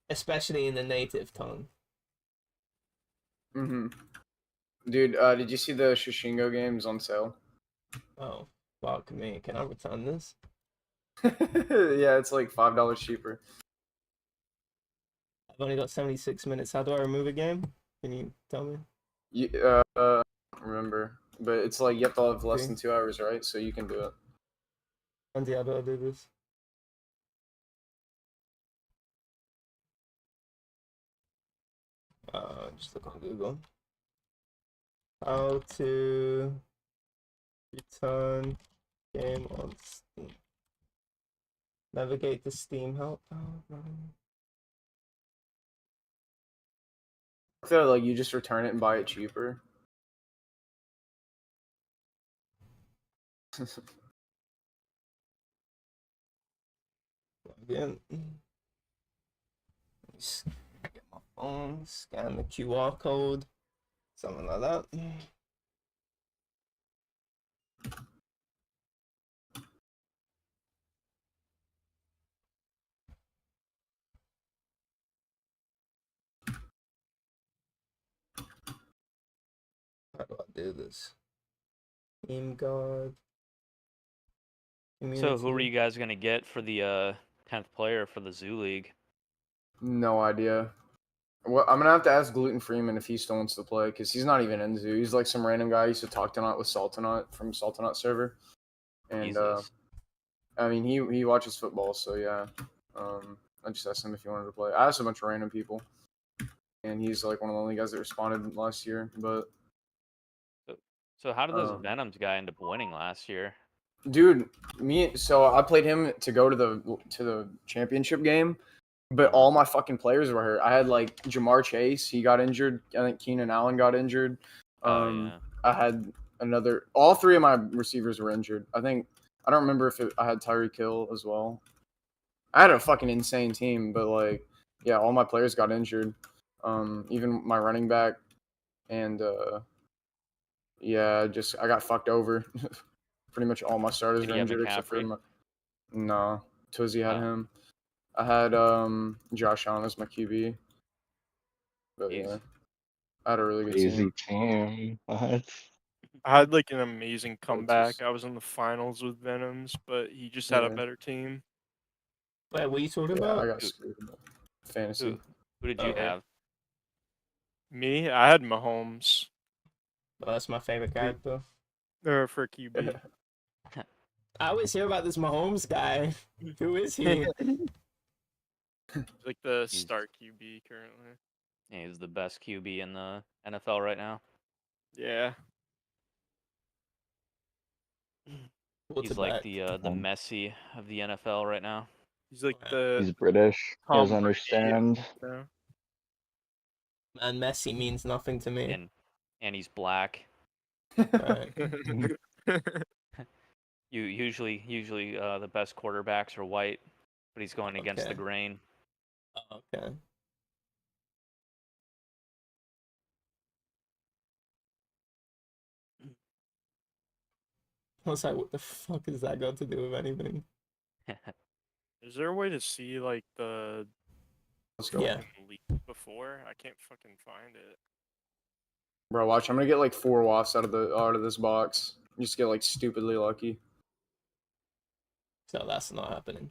especially in the native tongue. Dude, did you see the Shishingo games on sale? Oh, fuck me. Can I return this? Yeah, it's like $5 cheaper. I've only got 76 minutes. How do I remove a game? Can you tell me? You, remember, but it's like you have to have less than 2 hours, right? So you can do it. Andy, how do I do this? Just look on Google. How to return game on Steam. Navigate the Steam help. Oh, no. So like you just return it and buy it cheaper. Again. Get my phone, scan the QR code, something like that. How do I do this? Team guard. So who are Community. you guys gonna get for the 10th player for the Zoo League? No idea. Well, I'm gonna have to ask Gluten Freeman if he still wants to play because he's not even in Zoo. He's like some random guy I used to talk to not with Saltonut from Saltonut server, and Jesus. I mean he watches football, so yeah. I just asked him if he wanted to play. I asked a bunch of random people, and he's like one of the only guys that responded last year. But So how did this Venoms guy end up winning last year? dude, so I played him to go to the championship game, but all my fucking players were hurt. I had like Jamar Chase, he got injured. I think Keenan Allen got injured. Yeah. I had all 3 of my receivers were injured. I don't remember if I had Tyreek Hill as well. I had a fucking insane team, but like, yeah, all my players got injured. Even my running back, and yeah, I got fucked over. Pretty much all my starters Did were you have injured except for McCaffrey? no. Tuzzy had Oh. him. I had Josh Allen as my QB. But Jeez. yeah, I had a really good Crazy team. team. What? I had like an amazing just- comeback. I was in the finals with Venoms, but he just had a Yeah. better team. Wait, what are you talking Yeah, I about? got Who- screwed. Fantasy. Who did you Okay. have? Me, I had Mahomes Well, that's my favorite character. for QB. I always hear about this Mahomes guy. Who is he? He's like the He's- star QB currently. Yeah, he's the best QB in the NFL right now. Yeah. What's He's it like back? the Um, Messi of the NFL right now. He's like He's the British. He Tom doesn't Brady, understand. you know? Man, Messi means nothing to me. And he's black. Alright. Usually the best quarterbacks are white, but he's going against the Okay. grain. Oh, okay. I was like, what the fuck has that got to do with anything? Is there a way to see like the Let's go. Yeah. leak before? I can't fucking find it. Bro, watch. I'm gonna get like 4 wafts out of this box. Just get like stupidly lucky. So that's not happening.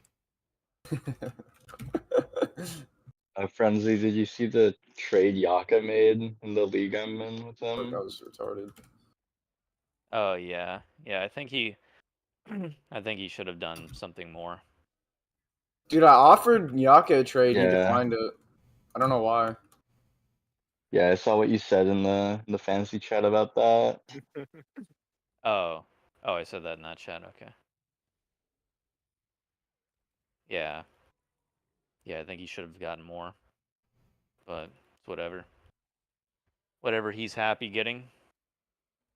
Frenzy, did you see the trade Yaka made in the league I'm in with Fuck, him? I was retarded. Oh yeah. I think he should have done something more. Dude, I offered Yaka a trade. He Yeah. declined it. I don't know why. Yeah, I saw what you said in the fantasy chat about that. Oh, I said that in that chat. Okay. Yeah, I think he should have gotten more, but it's whatever. Whatever he's happy getting.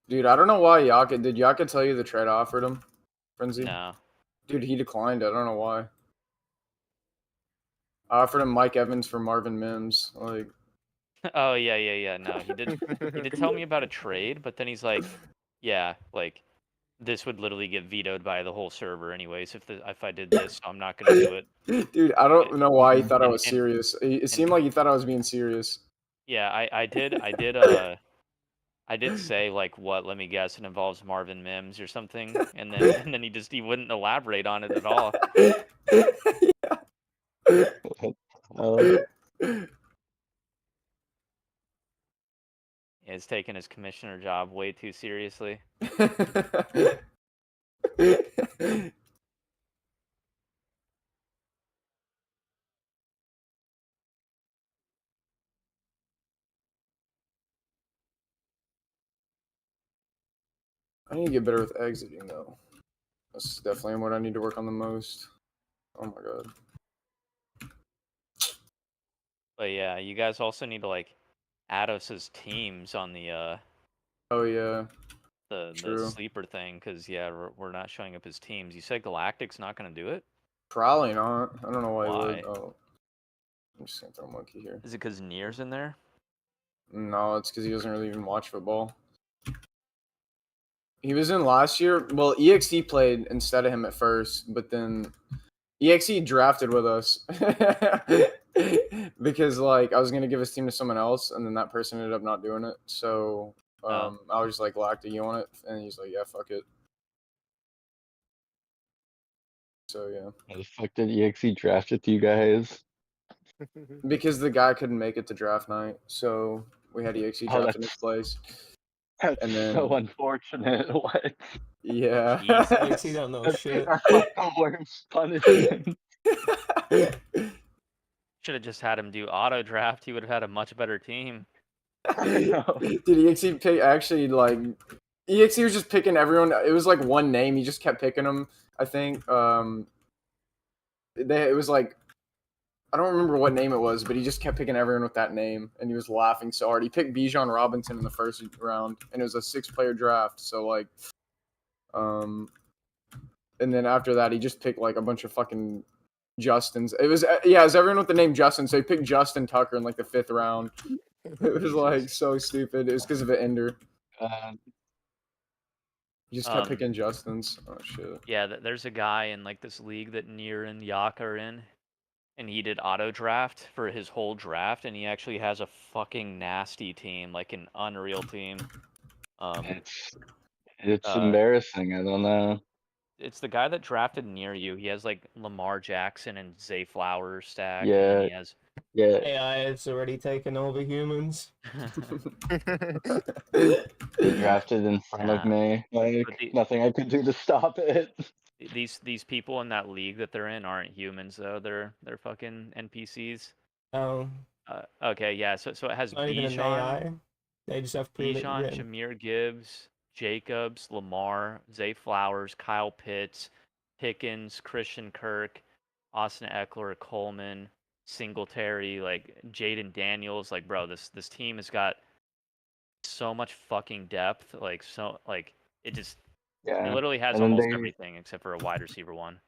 Dude, I don't know why Yaka. Did Yaka tell you the trade I offered him? Frenzy? No. Dude, he declined it. I don't know why. I offered him Mike Evans for Marvin Mims. Like, Oh yeah. No, he did tell me about a trade, but then he's like, yeah, like this would literally get vetoed by the whole server anyways if I did this, so I'm not gonna do it. dude, I don't know why he thought I was And- serious. It seemed like he thought I was being serious. Yeah, I did say like what? Let me guess, it involves Marvin Mims or something, and then he wouldn't elaborate on it at all. He's taking his commissioner job way too seriously. I need to get better with exiting though. That's definitely what I need to work on the most. Oh my god. But yeah, you guys also need to like add us as teams on the Oh yeah. the True. sleeper thing, because yeah, we're not showing up as teams. You said Galactic's not gonna do it? Probably not. I don't know why, he Why? would. Oh. I'm just gonna throw a monkey here. Is it because Nier's in there? No, it's because he doesn't really even watch football. He was in last year. Well, EXE played instead of him at first, but then EXE drafted with us because like I was gonna give his team to someone else, and then that person ended up not doing it. So I was just like, "Lactic, you want it?" And he's like, "Yeah, fuck it." So yeah, How the fuck did EXE draft with you guys? because the guy couldn't make it to draft night, so we had EXE Oh, draft in his place. That's And then- so unfortunate. What? Yeah. Jeez, you don't know shit. That's like the worst punishment. Should have just had him do auto draft. He would have had a much better team. Did EXE pick actually like EXE was just picking everyone. It was like one name. He just kept picking them. I think. It was like I don't remember what name it was, but he just kept picking everyone with that name, and he was laughing so hard. He picked Bijan Robinson in the first round, and it was a 6-player draft. So like, and then after that, he just picked like a bunch of fucking Justins. It was it was everyone with the name Justin. So he picked Justin Tucker in like the 5th round. It was like so stupid. It was because of an ender. He just kept picking Justins. Oh shit. Yeah, there's a guy in like this league that Nier and Yak are in, and he did auto draft for his whole draft, and he actually has a fucking nasty team, like an unreal team. It's Uh, embarrassing. I don't know. It's the guy that drafted near you. He has like Lamar Jackson and Zay Flowers stacked, and then Yeah, he has. yeah. AI is already taken over humans. He drafted in front of Nah, me. Like but nothing I could do to stop it. these people in that league that they're in aren't humans though. They're fucking NPCs. Oh, Okay, yeah. So it has not even an Bijan, AI. They just have Bijan, written. Jameer Gibbs, Jacobs, Lamar, Zay Flowers, Kyle Pitts, Pickens, Christian Kirk, Austin Eckler, Coleman, Singletary, like Jaden Daniels. Like, bro, this team has got so much fucking depth. Like, so like it Yeah. literally has And then almost they everything except for a wide receiver one.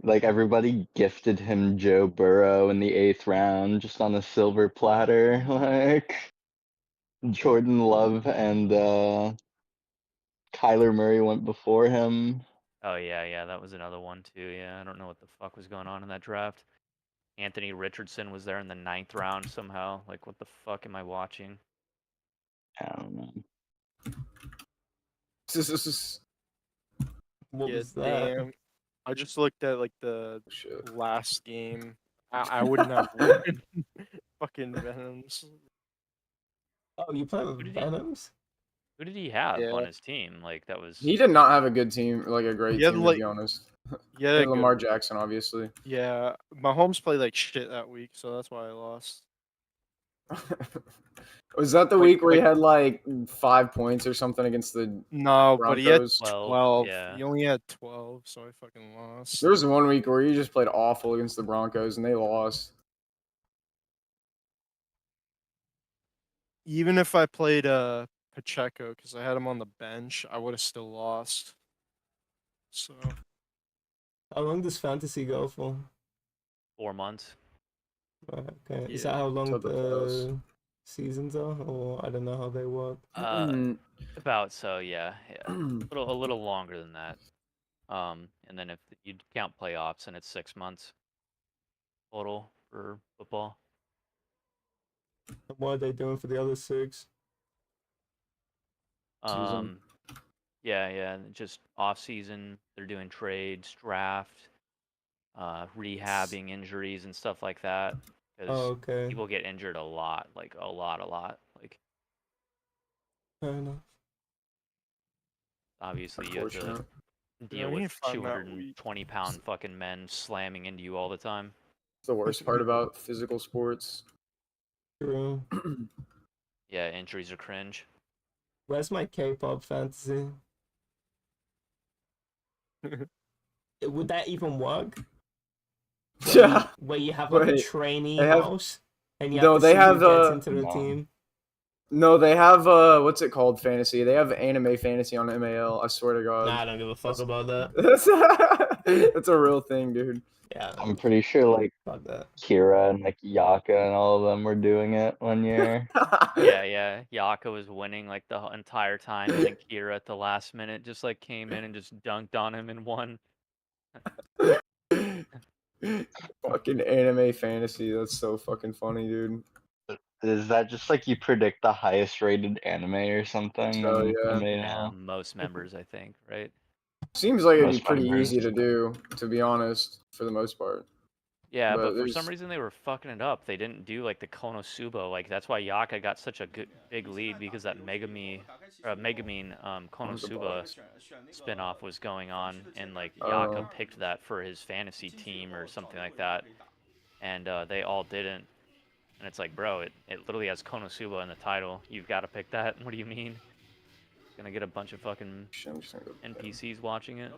like everybody gifted him Joe Burrow in the 8th round just on a silver platter. Like Jordan Love and Kyler Murray went before him. Oh yeah, that was another one too. Yeah, I don't know what the fuck was going on in that draft. Anthony Richardson was there in the 9th round somehow. Like, what the fuck am I watching? I don't know. What Yeah, was that? damn. I just looked at like the Shit. last game. I wouldn't have won. Fucking Venoms. Oh, you playing Who with did he- Venoms? Who did he have Yeah. on his team? Like, that was. He did not have a good team, like a great He had, team, like- to be honest. Yeah, And Lamar Jackson, obviously. Yeah, Mahomes played like shit that week, so that's why I lost. Was that the Like- week where he like- had like 5 points or something against the No, but he had Broncos? 12. Yeah. He only had 12, so I fucking lost. There was one week where he just played awful against the Broncos and they lost. Even if I played Pacheco, because I had him on the bench, I would have still lost. So How long does fantasy go for? 4 months. Okay, is Yeah, that how long till the playoffs. the seasons are, or I don't know how they work? About so, yeah. A little longer than that. And then if you count playoffs, and it's 6 months total for football. What are they doing for the other 6? Season. Yeah, just off season. They're doing trades, draft, rehabbing injuries and stuff like that. Because Oh, okay. people get injured a lot, like a lot. Like, Fair enough. obviously you have to Unfortunate. deal I need with to find that week. 220-pound fucking men slamming into you all the time. It's the worst part about physical sports. True. Yeah, injuries are cringe. Where's my K-pop fantasy? Would that even work? Yeah. Where you have like a Wait, trainee they have- house, and you No, have to they see have, who gets into the no. team. No, they have what's it called? Fantasy. They have anime fantasy on MAL. I swear to God. Nah, I don't give a fuck about that. That's a real thing, dude. Yeah, Oh, I'm pretty sure like fuck that. Kira and like Yaka and all of them were doing it one year. Yeah. Yaka was winning like the entire time, and then Kira at the last minute just like came in and just dunked on him and won. Fucking anime fantasy. That's so fucking funny, dude. Is that just like you predict the highest rated anime or something? So, in yeah. MAL? Most members, I think, right? Seems like it'd be Most pretty members. easy to do, to be honest, for the most part. Yeah, but for there's- some reason they were fucking it up. They didn't do like the Konosuba. Like that's why Yaka got such a big lead, because that Megamine Konosuba spinoff was going on, and like Yaka Oh. picked that for his fantasy team or something like that, and they all didn't. And it's like, bro, it literally has Konosuba in the title. You've got to pick that. What do you mean? Gonna get a bunch of fucking Shit, I'm just gonna go to bed. NPCs watching it.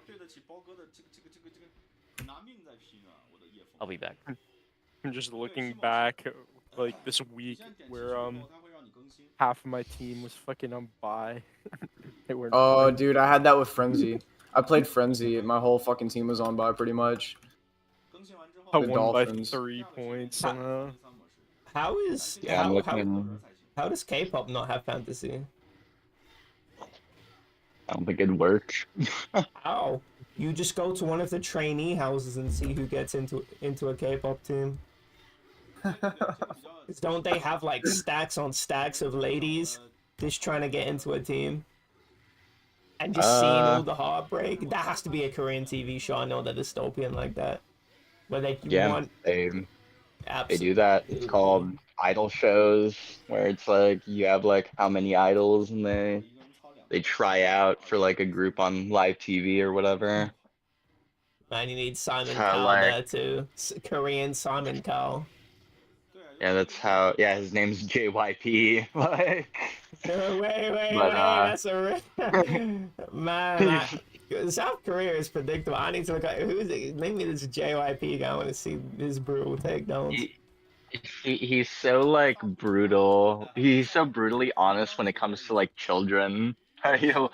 I'll be back. I'm just looking back, like this week, where half of my team was fucking on bye. They weren't Oh, playing. dude, I had that with Frenzy. I played Frenzy. My whole fucking team was on by pretty much. I the won by Dolphins. 3 points somehow. How is Yeah, I'm how, looking. how does K-pop not have fantasy? I don't think it'd work. How? You just go to one of the trainee houses and see who gets into a K-pop team. 'Cause don't they have like stacks on stacks of ladies just trying to get into a team? And just seeing all the heartbreak. That has to be a Korean TV show. I know that dystopian like that. Where they Yeah, want they absolutely. do that. It's called idol shows, where it's like you have like how many idols, and they try out for like a group on live TV or whatever. Man, you need Simon how, Cowell like- there too. Korean Simon Cowell. Yeah, that's how. Yeah, his name's JYP. Like, Wait, but that's a man. South Korea is predictable. I need to look at who's it. Name me this JYP guy. I want to see his brutal takedowns. he's so like brutal. He's so brutally honest when it comes to like children. He'll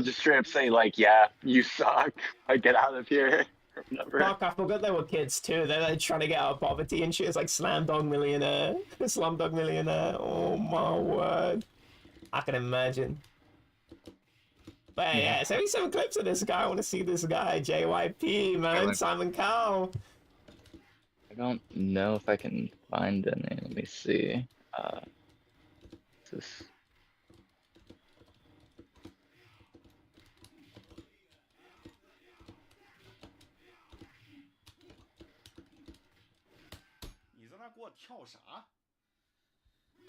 just straight up say like, "Yeah, you suck. Like, get out of here." Or whatever. Fuck, I forgot they were kids too. They're like trying to get out of poverty and shit. It's like Slumdog Millionaire. Slumdog Millionaire. Oh my word. I can imagine. But yeah, 77 clips of this guy. I want to see this guy. JYP, man. Simon Cowell. I don't know if I can find any. Let me see. This.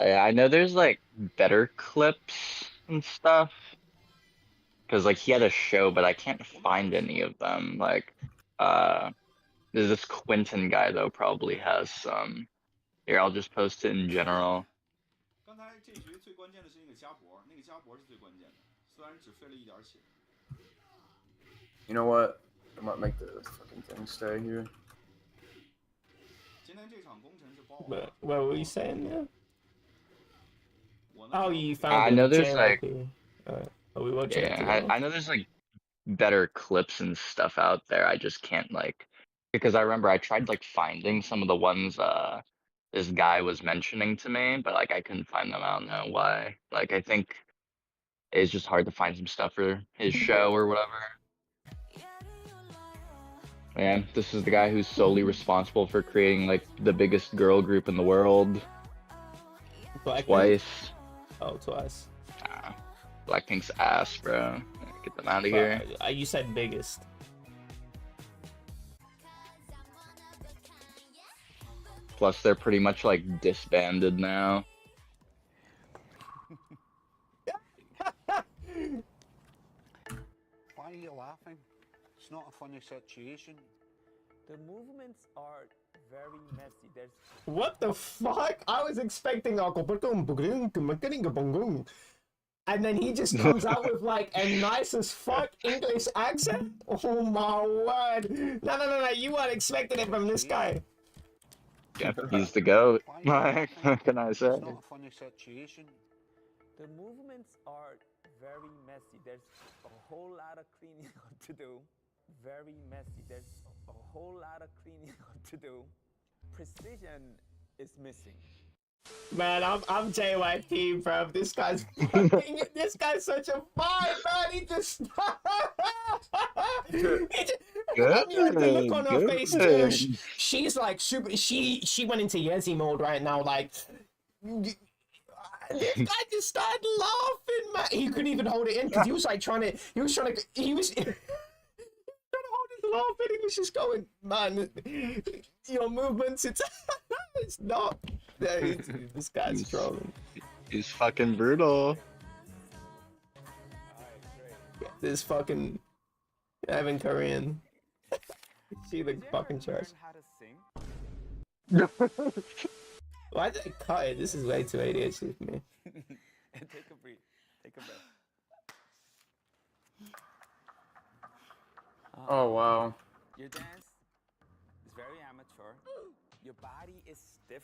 I know there's like better clips and stuff. Because like he had a show, but I can't find any of them. Like, there's this Quentin guy though, probably has some. Here, I'll just post it in general. You know what? I might make the fucking thing stay here. But what were you saying there? Oh, you found I the know there's JYP. Are we watching it together? I know there's like better clips and stuff out there. I just can't like, because I remember I tried like finding some of the ones this guy was mentioning to me, but like I couldn't find them. I don't know why. Like I think it's just hard to find some stuff for his show or whatever. Man, this is the guy who's solely responsible for creating like the biggest girl group in the world. Blackpink? Twice. Oh, twice. Blackpink's ass, bro. Get them out of here. You said biggest. Plus, they're pretty much like disbanded now. Why are you laughing? It's not a funny situation. The movements are very messy. There's What the fuck? I was expecting and then he just comes out with like a nice as fuck English accent. Oh my word! No! You weren't expecting it from this guy. Yeah, he's the goat. What can I say? It's not a funny situation. the movements are very messy. There's a whole lot of cleaning up to do. Very messy. There's a whole lot of cleaning up to do. Precision is missing. Man, I'm JYP, bro. This guy's fucking, this guy's such a vibe, man. He just, the look on her face too. She's like super. She went into Yezi mode right now. Like, this guy just started laughing, man. He couldn't even hold it in because he was like trying to. He was trying to hold his laugh, and he was just going, man. Your movements, it's not. This guy's trolling. He's fucking brutal. This fucking Evan Korean. See the fucking trash. Why did I cut it? This is way too ADHD for me. Take a breath. Take a breath. Oh wow. Your dance is very amateur. Your body is stiff.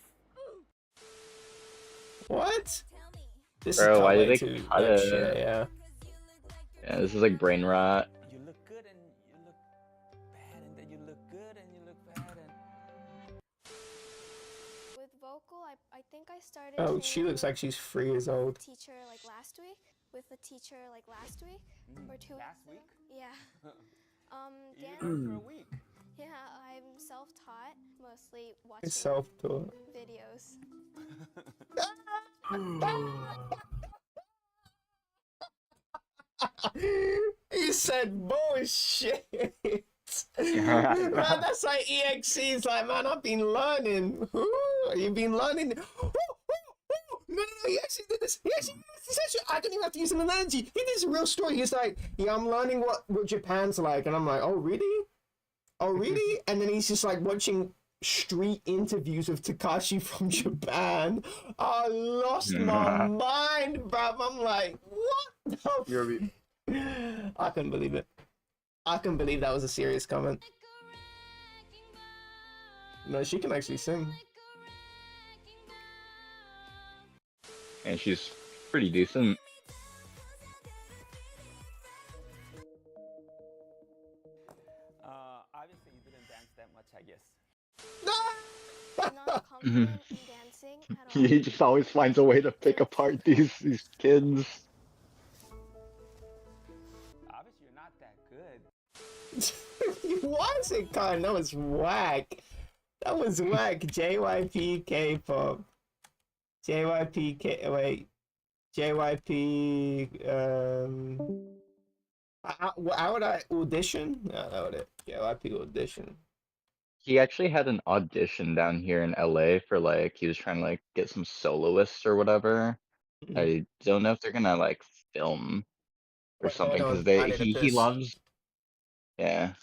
What? This Bro, is why did way they too cut much it? shit, yeah. Yeah, this is like brain rot. You look good and you look bad, and then you look good and you look bad. And With vocal, I think I started. Oh, she looks like she's 3 years old. Teacher like last week. With the teacher like last week or 2 last weeks week? ago. Yeah. You Dance. learned for a week. Yeah, I'm self-taught, mostly watching It's self-taught. videos. just said bullshit. Man, that's like EXC's like, man, I've been learning. You've been learning. No, he actually did this. He actually did this. I didn't even have to use an analogy. He did this real story. He's like, yeah, I'm learning what Japan's like. And I'm like, oh, really? Oh, really? And then he's just like watching street interviews of Takashi from Japan. I lost my mind, bruv. I'm like, what the I couldn't believe it. I couldn't believe that was a serious comment. No, she can actually sing. And she's pretty decent. Obviously you didn't dance that much, I guess. I'm not confident in dancing at all. He just always finds a way to pick apart these kids. Obviously you're not that good. Why is it kind? That was whack. That was whack. JYP K-pop. JYP K. Wait. JYP. How would I audition? No, that would it. JYP audition. He actually had an audition down here in LA for like he was trying to like get some soloists or whatever. I don't know if they're gonna like film or something because he loves. Yeah.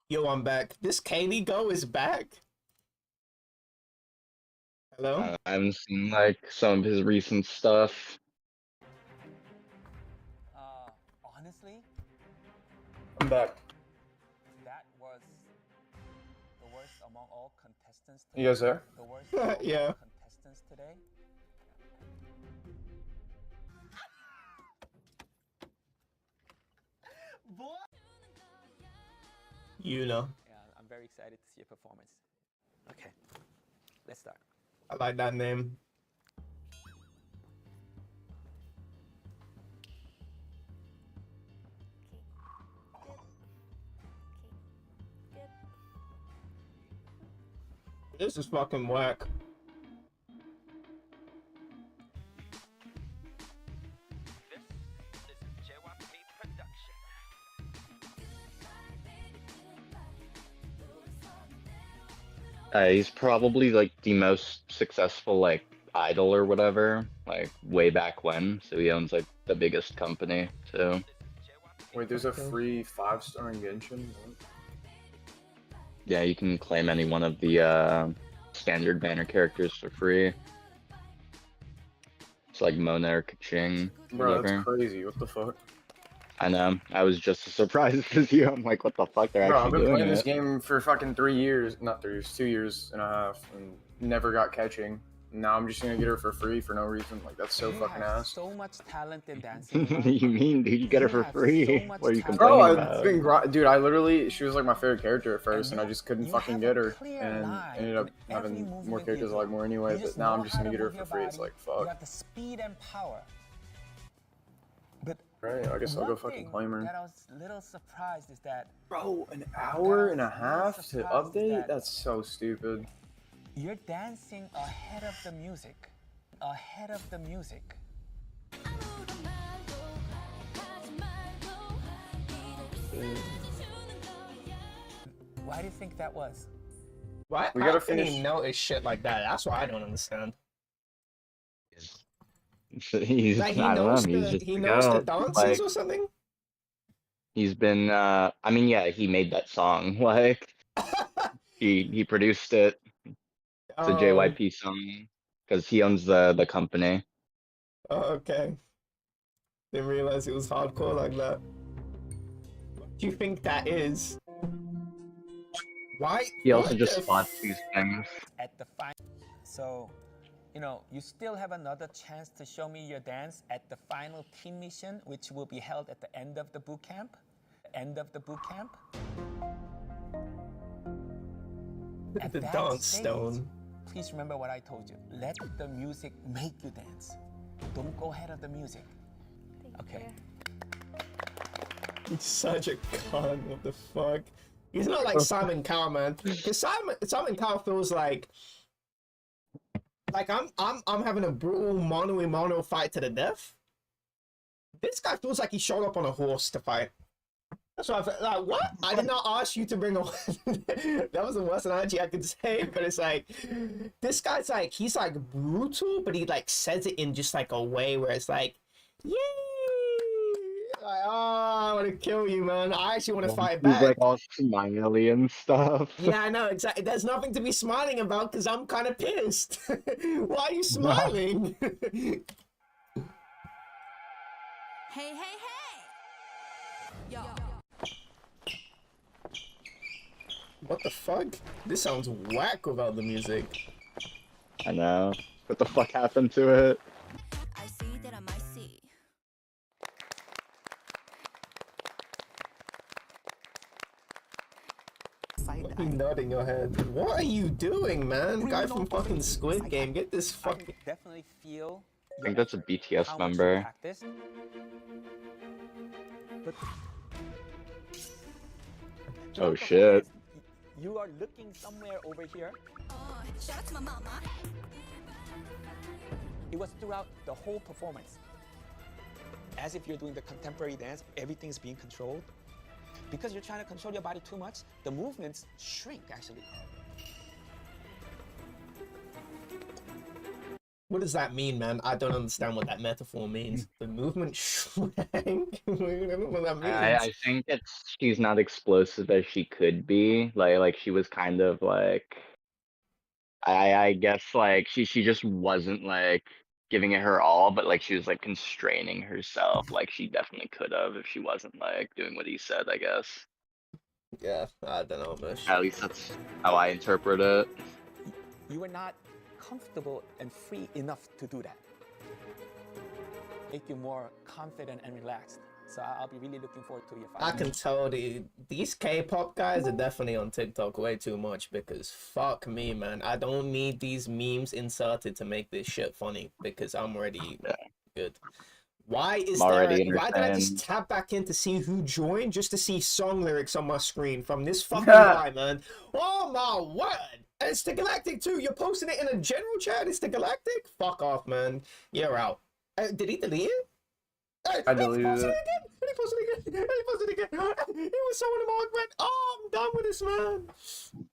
Yo, I'm back. This Kaylee Go is back. Hello? I haven't seen like some of his recent stuff. Honestly, I'm back. that was the worst among all contestants today. You guys there? The worst among Yeah. all contestants today. You know. Yeah, I'm very excited to see your performance. Okay, let's start. I like that name. This is fucking whack. He's probably like the most successful like idol or whatever, like way back when. So he owns like the biggest company too. Wait, there's a free 5-star in Genshin? What? Yeah, you can claim any one of the standard banner characters for free. It's like Mona or Kaching, Bro, that's whatever. crazy. What the fuck? I know. I was just as surprised as you. I'm like, what the fuck? They're Bro, I've actually been doing playing this it. game for fucking 3 years. Not 3 years, 2 years and a half, and never got catching. Now I'm just gonna get her for free for no reason. Like, that's so fucking ass. So much talent in dancing. What do you mean, dude? You get her for have free. so much What are you talent. Bro, complaining I've about? been dude. I literally, she was like my favorite character at first, and I you- just couldn't you fucking have get a her, clear and line ended up in every having movement more you characters I do. like more anyway. You But just now I'm know just how gonna to get her move for your free. It's body. like You fuck. have the speed and power. But Right, I guess I'll go one fucking thing claim her. that I was a little surprised is that Bro, an hour and a was really half to surprised update? that- That's so stupid. you're dancing ahead of the music. Ahead of the music. Why do you think that was? Why? We How gotta can he finish- notice shit like that? That's what I don't understand. He's, Like he I don't know. knows He's the just he a knows the goat. dances Like or something. he's been. I mean, yeah, he made that song. Like he produced it. It's a Oh, JYP song because he owns the company. okay. Didn't realize it was hardcore like that. What do you think that is? Why? He also what just the spots these things. At the final. So, you know, you still have another chance to show me your dance at the final team mission, which will be held at the end of the boot camp. End of the boot camp. At the that dance stage, stone. please remember what I told you. Let the music make you dance. Don't go ahead of the music. Okay. He's such a cunt. What the fuck? He's not like Simon Cowell, man. Because Simon Cowell feels like I'm having a brutal mono fight to the death. This guy feels like he showed up on a horse to fight. That's what I felt like. What? I did not ask you to bring a. That was the worst analogy I could say, but it's like this guy's like he's like brutal, but he like says it in just like a way where it's like, yay! Like, oh, I want to kill you, man. I actually want to fight He's back. like all smiley and stuff. Yeah, I know, exactly. There's nothing to be smiling about because I'm kind of pissed. Why are you smiling? Hey, hey, hey! Yo. What the fuck? This sounds whack without the music. I know. What the fuck happened to it? I see that I might see. You nodding your head. What are you doing, man? Guy from fucking Squid Game, get this I fucking. can definitely feel. I think that's a BTS how much you member. practiced. But Oh throughout the shit. whole dance, you are looking somewhere over here. Shout out to my mama. It was throughout the whole performance. As if you're doing the contemporary dance, everything's being controlled. Because you're trying to control your body too much, the movements shrink actually. What does that mean, man? I don't understand what that metaphor means. The movement shrank? I don't know what that means. I think she's not explosive as she could be. Like she was kind of like I guess like she just wasn't like giving it her all, but like she was like constraining herself. Like she definitely could have if she wasn't like doing what he said, I guess. Yeah, I don't know, man. At least that's how I interpret it. You were not comfortable and free enough to do that. Make you more confident and relaxed. So I'll be really looking forward to your fight. I can tell these K-pop guys are definitely on TikTok way too much because fuck me, man. I don't need these memes inserted to make this shit funny because I'm already good. Why is I'm there? already Why did I just entertained. tap back in to see who joined just to see song lyrics on my screen from this fucking guy, man? Oh my word! And it's the Galactic too. You're posting it in a general chat. It's the Galactic. Fuck off, man. You're out. Did he delete it? I deleted it. Again. He posted it again. He posted it again. He was so in the mark, man. Oh, I'm done with this, man.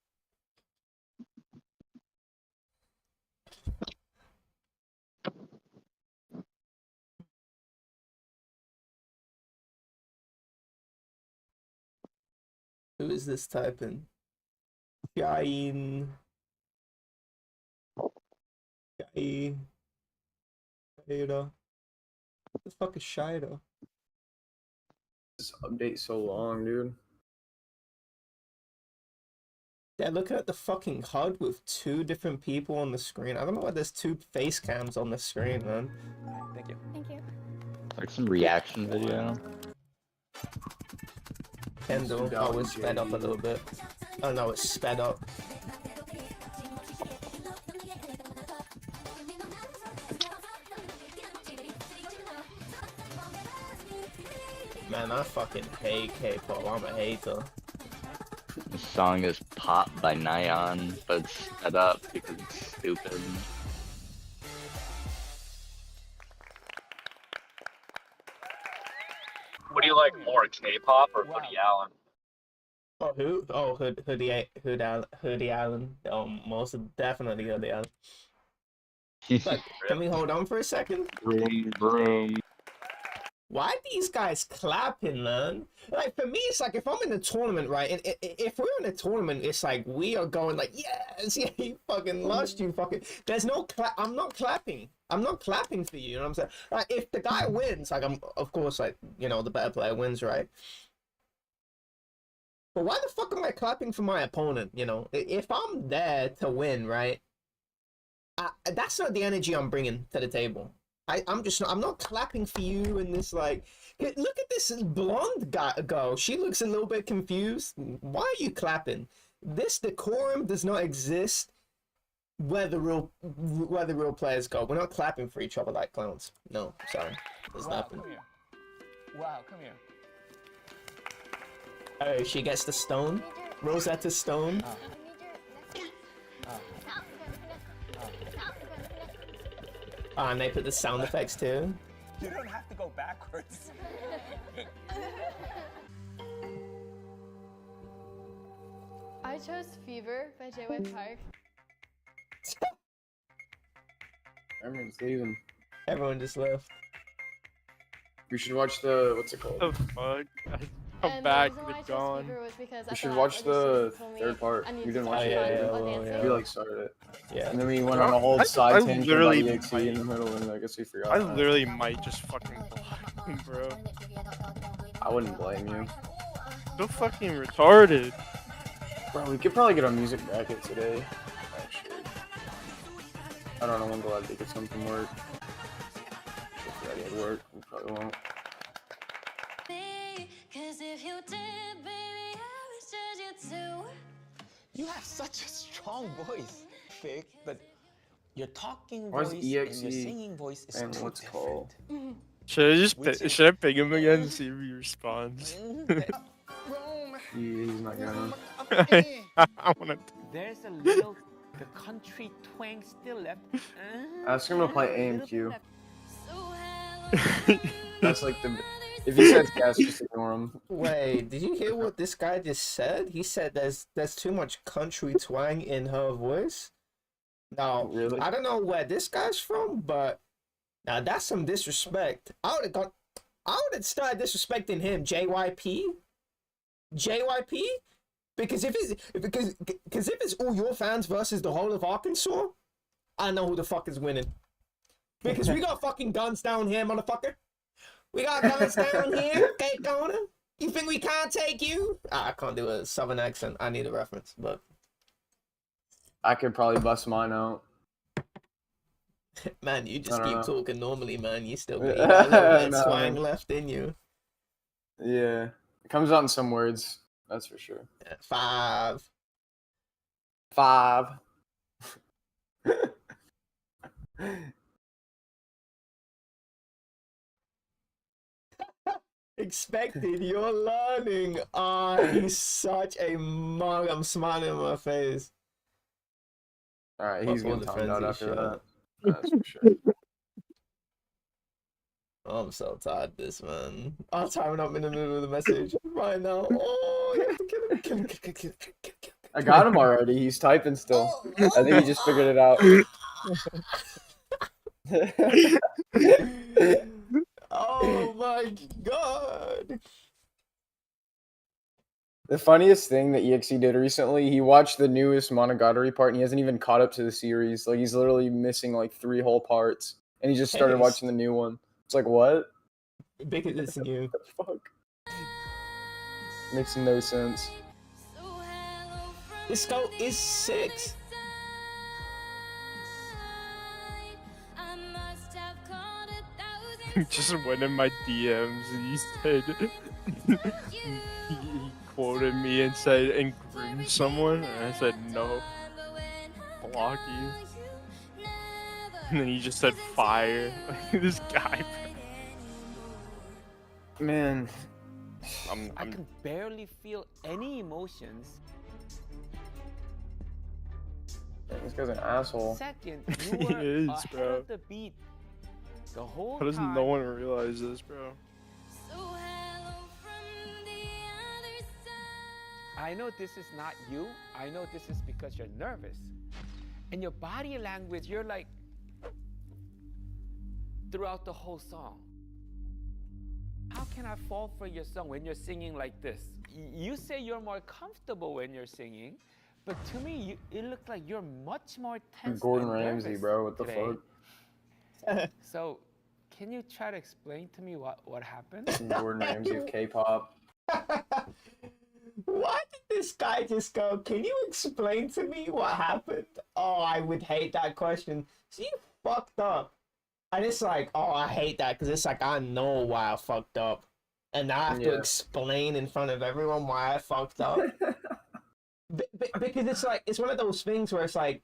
Who is this typing? Shine. Shine. Shader. What the fuck is Shader? This update so long, dude. Yeah, looking at the fucking HUD with 2 different people on the screen. I don't know why there's 2 face cams on the screen, man. Thank you. Thank you. Like some reaction video. Kendall. Oh, it's sped up a little bit. Oh no, it's sped up. Man, I fucking hate K-pop. I'm a hater. The song is Pop by Nyan, but it's sped up because it's stupid. What do you like more, K-pop or Woody Allen? Oh, who? Oh, Hoodie Allen. Most definitely Hoodie Allen. But can we hold on for a second? Vroom, vroom. Why are these guys clapping, man? Like, for me, it's like, if I'm in a tournament, right, and if we're in a tournament, it's like, we are going like, yes, yeah, you fucking lost, you fucking, there's no clap, I'm not clapping. I'm not clapping for you, you know what I'm saying? Like, if the guy wins, like, I'm, of course, like, you know, the better player wins, right? But why the fuck am I clapping for my opponent, you know? If I'm there to win, right, that's not the energy I'm bringing to the table. I'm not clapping for you in this, like, look at this blonde guy go. She looks a little bit confused. Why are you clapping? This decorum does not exist where the real players go. We're not clapping for each other like clowns. No, sorry. There's nothing. Come here. Wow, come here. Oh, she gets the stone. Rosetta Stone. Oh, and they put the sound effects too. You don't have to go backwards. I chose Fever by J.Y. Park. Everyone's leaving. Everyone just left. We should watch the, what's it called? What the fuck? Come And back, the reason why I they're chose gone. Fever was because I We should thought watch the Odysseus told me third part. I We needed didn't to watch find it. yeah, fun yeah, while well, dancing. yeah. We like started it. Yeah. And then we went on a whole I side tangent about literally EXE in the middle, and I guess we forgot. I that. literally might just fucking block him, bro. I wouldn't blame you. So fucking retarded. Bro, we could probably get our music bracket today, actually. I don't know when the lab gets home from work. If we're ready at work, we probably won't. You have such a strong voice, Vic, but your talking Why is voice and your EXE singing voice is and too what's different. called? Should I ping him again and see if he responds? He's not gonna. I wanna. There's a little the country twang still left. Ask him to play AMQ. So That's like the. If he says yes, just ignore him. Wait, did you hear what this guy just said? He said there's too much country twang in her voice. Now, Really? I don't know where this guy's from, but now that's some disrespect. I would have started disrespecting him, JYP. JYP? Because if it's all your fans versus the whole of Arkansas, I know who the fuck is winning. Because we got fucking guns down here, motherfucker. We got guns down here, Cape Corner. You think we can't take you? I can't do a southern accent. I need a reference, but I could probably bust mine out. man, you just I don't keep know. talking normally, man. You still got a little bit No, swang man. left in you. Yeah, it comes out in some words. That's for sure. 5. 5. Expected, you're learning. Ah, he's such a mug. I'm smiling in my face. All right, Fuck he's all getting the timed out frenzy after shit. that. That's for sure. I'm so tired of this, man. I'm timing up in the middle of the message right now. Oh, you have to kill him. Kill him. I got him already. He's typing still. Oh, I think he just figured it out. oh my god. The funniest thing that EXE did recently, he watched the newest Monogatari part and he hasn't even caught up to the series. Like he's literally missing like 3 whole parts, and he just started watching the new one. It's like what? Because it's new. What the fuck? Makes no sense. This girl is 6. Just went in my DMs and he said he quoted me and said and groomed someone, and I said no, block you. And then he just said fire. This guy. Man, I can barely feel any emotions. this guy's an asshole. Second, He you were is, ahead bro. of the beat the whole How does time. no one realize this, bro? I know this is not you. I know this is because you're nervous. And your body language, you're like, throughout the whole song. How can I fall for your song when you're singing like this? You say you're more comfortable when you're singing, but to me, it looked like you're much more tense. Gordon and Ramsay, nervous bro. What the today. fuck? So, can you try to explain to me what happened? Gordon Ramsay of K-pop. Why did this guy just go, can you explain to me what happened? Oh, I would hate that question. So you fucked up. And it's like, oh, I hate that because it's like, I know why I fucked up. And now I have to explain in front of everyone why I fucked up. Because it's like, it's one of those things where it's like,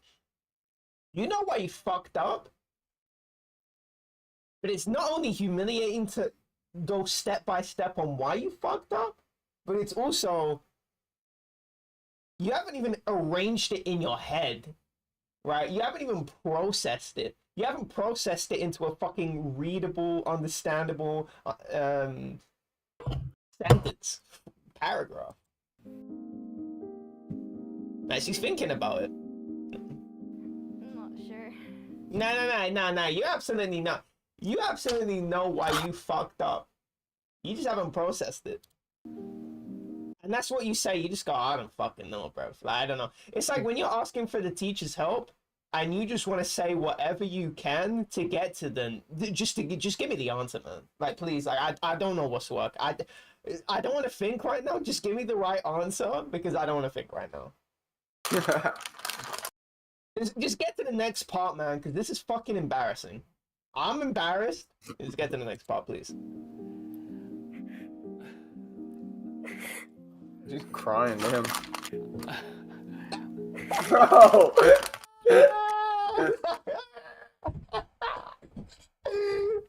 you know why you fucked up? But it's not only humiliating to go step by step on why you fucked up, but it's also, you haven't even arranged it in your head, right? You haven't even processed it. You haven't processed it into a fucking readable, understandable sentence, paragraph. Now she's thinking about it. I'm not sure. No. You absolutely not. You absolutely know why you fucked up. You just haven't processed it. And that's what you say. You just go, I don't fucking know, bro. Like, I don't know. It's like when you're asking for the teacher's help and you just want to say whatever you can to get to them. Just give me the answer, man. Like, please. Like, I don't know what's work. I don't want to think right now. Just give me the right answer because I don't want to think right now. Just get to the next part, man, because this is fucking embarrassing. I'm embarrassed. Just get to the next part, please. Just crying, man. Bro!